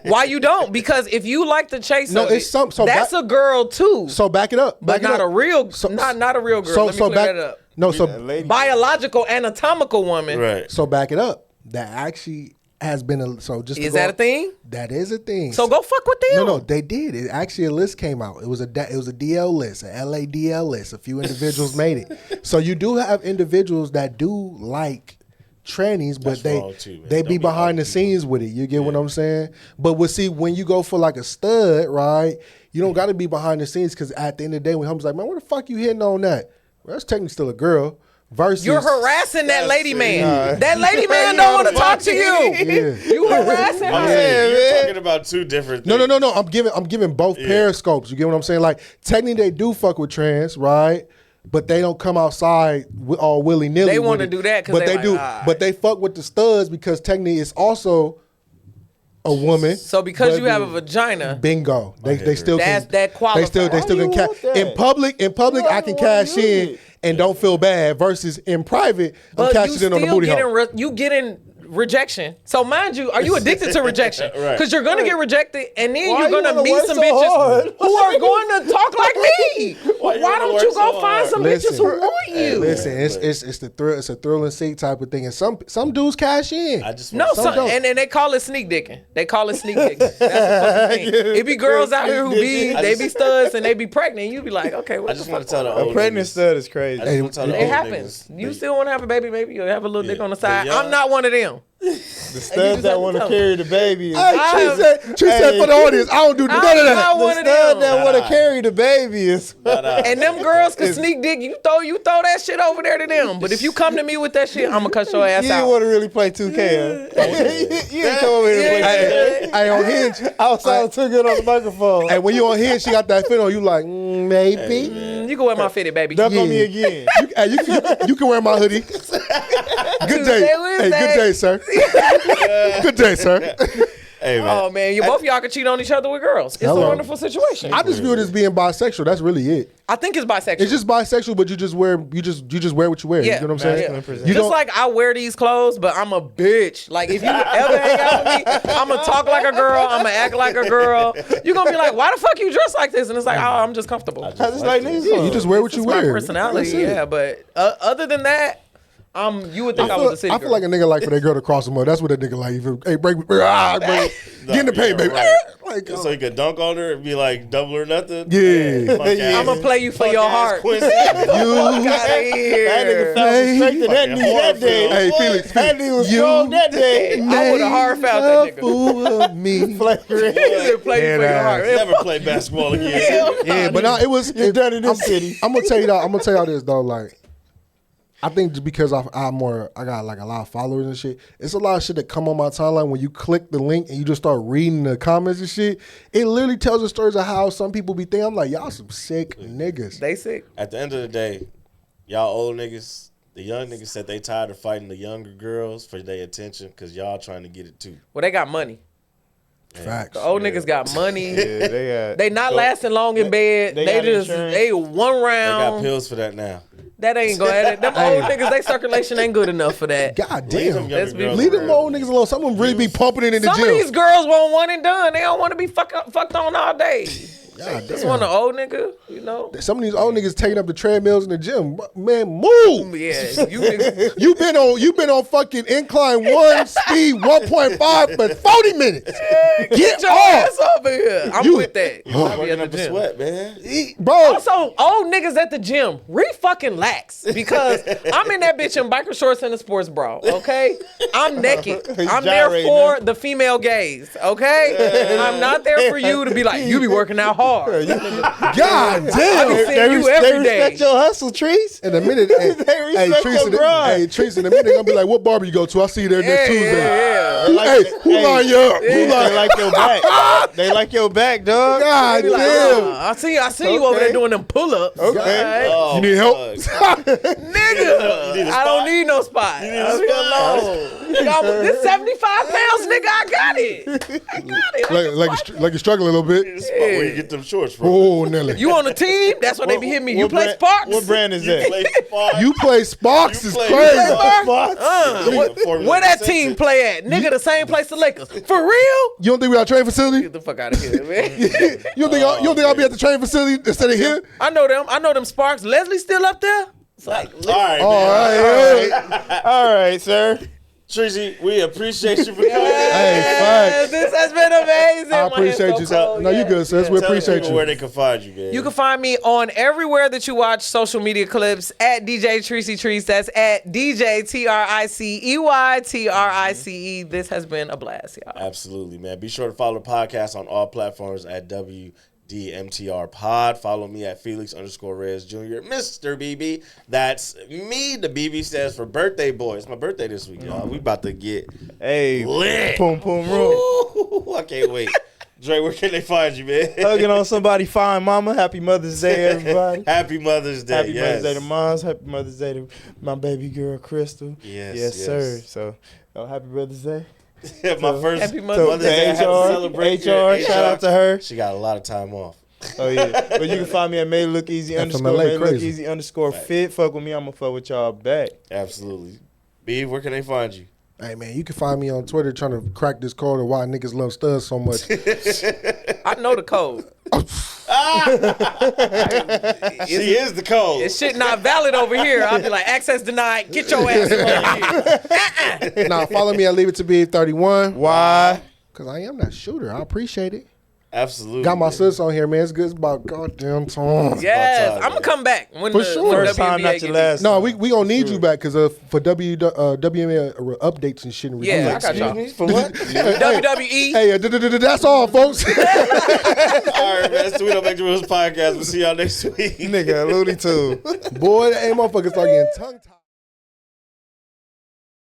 S6: Why you don't? Because if you like the chase,
S5: No,
S6: of
S5: it's
S6: it,
S5: some- so
S6: that's
S5: back-
S6: a girl too.
S5: So back it up,
S6: but not a real, not a real girl. Let me clear that up.
S5: No, so
S6: Biological, anatomical woman.
S3: Right.
S5: so back it up. That actually has been
S6: Is that a thing?
S5: That is a thing.
S6: So go fuck with them.
S5: No, they did. It actually a list came out. It was a DL list, a LA DL list. A few individuals made it. So you do have individuals that do like trannies, but
S3: That's wrong too, man.
S5: they
S3: Don't
S5: be
S3: be
S5: behind the
S3: all
S5: scenes with it. You get what I'm saying? But when you go for like a stud, right? You don't got to be behind the scenes because at the end of the day, when homies like, man, what the fuck you hitting on that? Well, that's technically still a girl. versus
S6: You're harassing that lady man.
S4: Nah.
S6: That lady man don't want to talk to you.
S5: Yeah.
S6: You harassing
S3: I'm
S6: her.
S3: saying, you're
S4: man.
S3: talking about two different things.
S5: No. I'm giving both periscopes. You get what I'm saying? Like technically they do fuck with trans, right? But they don't come outside all willy nilly.
S6: They wanna do that 'cause
S5: but
S6: they
S5: they
S6: like,
S5: do.
S6: "Ah."
S5: But they fuck with the studs because technically it's also a woman.
S6: So because you
S5: but
S6: have a vagina,
S5: bingo, they still
S6: That's-
S5: can.
S6: that qualifies.
S5: They still
S4: Why
S5: can
S4: you
S5: cash
S4: want that?
S5: in public. In public,
S4: Why
S5: I
S4: you
S5: can
S4: wanna
S5: cash
S4: use
S5: in
S4: it?
S5: and don't feel bad. Versus in private, I'm
S6: but you
S5: cashing in on the
S6: still
S5: booty hole.
S6: you getting rejection. So mind you, are you addicted to rejection?
S3: Right.
S6: Because you're gonna get rejected, and then
S4: Why
S6: you're
S4: you
S6: gonna
S4: wanna
S6: meet
S4: work
S6: some
S4: so
S6: bitches
S4: hard?
S6: who are going to talk like me.
S3: Why you
S6: Why
S3: wanna
S6: don't
S3: work
S6: you
S3: so
S6: go find
S3: hard?
S6: some
S5: Listen.
S6: bitches who want you?
S5: Listen, it's the thrill. It's a thrill and seek type of thing, and some dudes cash in.
S3: I just
S6: No,
S3: want
S5: Some don't.
S6: and they call it sneak dicking. They call it sneak dicking. That's the fucking thing. It be girls out here who be
S3: I
S6: they
S3: just-
S6: be studs and they be pregnant. You be like, okay, what
S3: I
S6: the
S3: just
S6: fuck?
S3: want to tell the
S4: A
S3: old
S4: pregnant
S3: niggas.
S4: stud is crazy.
S3: I just want to tell the
S6: It
S3: old
S6: happens.
S3: niggas.
S6: You still want to have a baby, maybe you'll have a little dick on the side.
S3: young-
S6: I'm not one of them.
S4: The
S6: just
S4: studs
S6: have
S4: that
S6: to
S4: want to
S6: tell
S4: carry the baby.
S5: Hey, she said for the audience, I don't do none of
S6: I'm
S5: that.
S6: not
S4: The
S6: one of
S4: stud
S6: them.
S4: that want to
S3: Nah.
S4: carry the baby is.
S6: And them girls can sneak dick. You throw that shit over there to them. But if you come to me with that shit, I'm gonna cut your ass
S4: You didn't
S6: out.
S4: want to really play 2K, huh? You didn't come over here to play 2K.
S5: Hey, on Hinge,
S4: I was sounding too good on the microphone.
S5: hey, when you on Hinge, she got that fit on. You like maybe.
S6: You can wear my fitted, baby.
S4: Duck on
S5: Yeah.
S4: me again.
S5: You can wear my hoodie. Good day.
S6: Tuesday,
S5: Hey, good day, sir. Good day, sir.
S3: Hey, man.
S6: Oh man, both of y'all can cheat on each other with girls. It's
S5: Hello.
S6: a wonderful situation.
S5: I just view it as being bisexual. That's really it.
S6: I think it's bisexual.
S5: It's just bisexual, but you just wear what you wear.
S6: Yeah.
S5: You know what I'm saying?
S4: Masculine present.
S5: You
S6: just
S5: don't
S6: like I wear these clothes, but I'm a bitch. Like if you ever hang out with me, I'm gonna talk like a girl. I'm gonna act like a girl. You're gonna be like, why the fuck you dress like this? And it's like, oh, I'm just comfortable.
S4: I just like niggas.
S5: yeah, you just wear what you
S6: It's my
S5: wear.
S6: personality,
S5: That's it.
S6: yeah. But other than that, you would think I, was a city
S5: I
S6: girl.
S5: feel like a nigga like for that girl to cross him up. That's what that nigga like. Hey, break me. Get in the paint, baby.
S3: right.
S5: Like,
S3: So you could dunk on her and be like double or nothing.
S5: yeah.
S6: I'm gonna play you for your heart.
S3: Quincy.
S6: Fuck outta here.
S4: That nigga felt some strength in that knee that day.
S5: Hey, Felix.
S4: That knee was
S5: You
S4: strong that day.
S6: I would have hard fouled that nigga.
S5: Fool of me.
S4: Flagrant.
S6: Play you for your
S5: Yeah,
S6: heart.
S3: Never play basketball again.
S5: Yeah, but no, it was.
S4: You're done in this city.
S5: I'm gonna tell you that. I'm gonna tell y'all this though. Like, I think just because I got like a lot of followers and shit. It's a lot of shit that come on my timeline when you click the link and you just start reading the comments and shit. It literally tells the stories of how some people be thinking. I'm like, y'all some sick niggas.
S6: They sick.
S3: At the end of the day, y'all old niggas, the young niggas said they tired of fighting the younger girls for their attention because y'all trying to get it too.
S6: Well, they got money.
S5: Facts.
S6: The old niggas got money.
S4: Yeah, they got.
S6: They not lasting long in bed.
S4: they
S6: They
S4: got
S6: just
S4: insurance.
S6: they one
S3: They got
S6: round.
S3: pills for that now.
S6: That ain't gonna edit. Them old niggas, they circulation ain't good enough for that.
S5: God
S3: Leave
S5: damn.
S3: them younger
S6: Let's be
S3: girls
S5: Leave them
S3: alone.
S5: old niggas alone. Some of them really be pumping it in the
S6: Some
S5: gym.
S6: of these girls want one and done. They don't want to be fucked on all day.
S5: God
S6: Just
S5: damn.
S6: want an old nigga, you know.
S5: Some of these old niggas taking up the treadmills in the gym. Man, move.
S6: Yeah, you niggas.
S5: You been on fucking incline 1, speed 1.5 for 40 minutes. Get
S6: Your
S5: off.
S6: ass over here. I'm
S5: You-
S6: with that. I'll be
S3: Working
S6: at
S3: up
S6: the
S3: a
S6: gym.
S3: sweat, man.
S5: Bro,
S6: Also, old niggas at the gym, fucking lax because I'm in that bitch in biker shorts and a sports bra. Okay, I'm naked. I'm there
S4: gyrating,
S6: for the female gaze. Okay, I'm not there for you to be like you be working out hard.
S5: God
S6: I
S5: damn.
S6: be seeing you every day.
S4: respect your hustle, Trees.
S5: In a minute, hey,
S4: respect
S5: Trees,
S4: your grind.
S5: Trees, in a minute, gonna be like, what barber you go to? I'll see you there next Tuesday.
S6: Yeah.
S5: Who, hey, who line you up? Who
S4: They
S5: line
S4: like your back. They like your back, dog.
S5: God
S6: Be like,
S5: damn.
S6: I see you over there
S4: Okay.
S6: doing them pull-ups.
S4: Okay.
S6: Alright?
S3: Oh,
S5: You need help?
S3: fuck.
S6: Nigga,
S3: need a
S6: I don't
S3: spot?
S6: need no spot.
S3: need a
S6: Leave me
S3: spot?
S6: alone. Nigga, this 75 pounds, nigga, I got it. I got it.
S5: Like you're struggling a little bit.
S3: The spot where you get them shorts from.
S5: Oh, Nelly.
S6: You on the team? That's what they be hitting me. You
S4: What
S6: play
S4: brand-
S6: Sparks?
S4: What brand is that?
S3: Play spot.
S5: You play Sparks
S3: You
S5: is
S3: play-
S5: crazy.
S3: you play-
S6: Where that team play at? Nigga, the same place the Lakers. For real?
S5: You don't think we got a training facility?
S6: Get the fuck out of here, man.
S5: You don't think I'll be at the training facility instead of here?
S6: I know them. I know them Sparks. Leslie still up there? It's like,
S3: All right,
S5: All
S3: man.
S5: right.
S4: All right, sir.
S3: Tracy, we appreciate you for coming in.
S5: Hey,
S6: yes,
S5: facts.
S6: this has been amazing.
S5: I
S6: My
S5: appreciate
S6: hand's
S5: you.
S6: so cold,
S5: No, you
S6: yeah.
S5: good, sis. We
S3: Tell
S5: appreciate
S3: people where
S5: you.
S3: they can find you, man.
S6: You can find me on everywhere that you watch social media clips at DJ TRICEY Trees. That's at DJ TRICEY. This has been a blast, y'all.
S3: Absolutely, man. Be sure to follow the podcast on all platforms at WDMTR. WDMTR Pod. Follow me at Felix_Reyes Jr. Mr. BB. That's me. The BB stands for birthday boy. It's my birthday this week, y'all. We about to get lit.
S4: Boom, boom, room.
S3: Ooh, I can't wait. Dre, where can they find you, man?
S4: Hugging on somebody fine, mama. Happy Mother's Day, everybody.
S3: Happy Mother's Day.
S4: Happy Mother's Day to moms. Happy Mother's Day to my baby girl, Crystal.
S3: Yes,
S4: sir. So, happy Mother's Day.
S3: My first
S6: Happy
S3: Mother's Day. I had to celebrate
S4: HR, shout out to her.
S3: She got a lot of time off.
S4: Oh, yeah. But you can find me at Made Look Easy _fit. Fuck with me, I'm going to fuck with y'all back.
S3: Absolutely. B, where can they find you?
S5: Hey, man, you can find me on Twitter trying to crack this code of why niggas love studs so much.
S6: I know the code.
S3: She is the code.
S6: This shit not valid over here. I'll be like, access denied. Get your ass over here.
S5: Nah, follow me at Leave It To Be 31.
S4: Why?
S5: Because I am that shooter. I appreciate it.
S3: Absolutely.
S5: Got my sis on here, man. It's good. It's about goddamn time.
S6: Yes,
S3: time,
S6: I'm gonna come back when
S5: For
S6: the
S5: sure.
S6: when
S4: First time,
S6: WNBA
S4: not your
S6: get
S4: last.
S5: No, we gonna need you back because for WMA updates and shit. And
S6: Yeah,
S5: reviews.
S6: I got y'all.
S3: Excuse me, for what?
S6: WWE.
S5: Hey, that's all, folks.
S3: All right, man. So we don't make the rules podcast. We'll see y'all next week.
S4: Nigga, Looney Tunes.
S5: Boy, that motherfucker start getting tongue tied.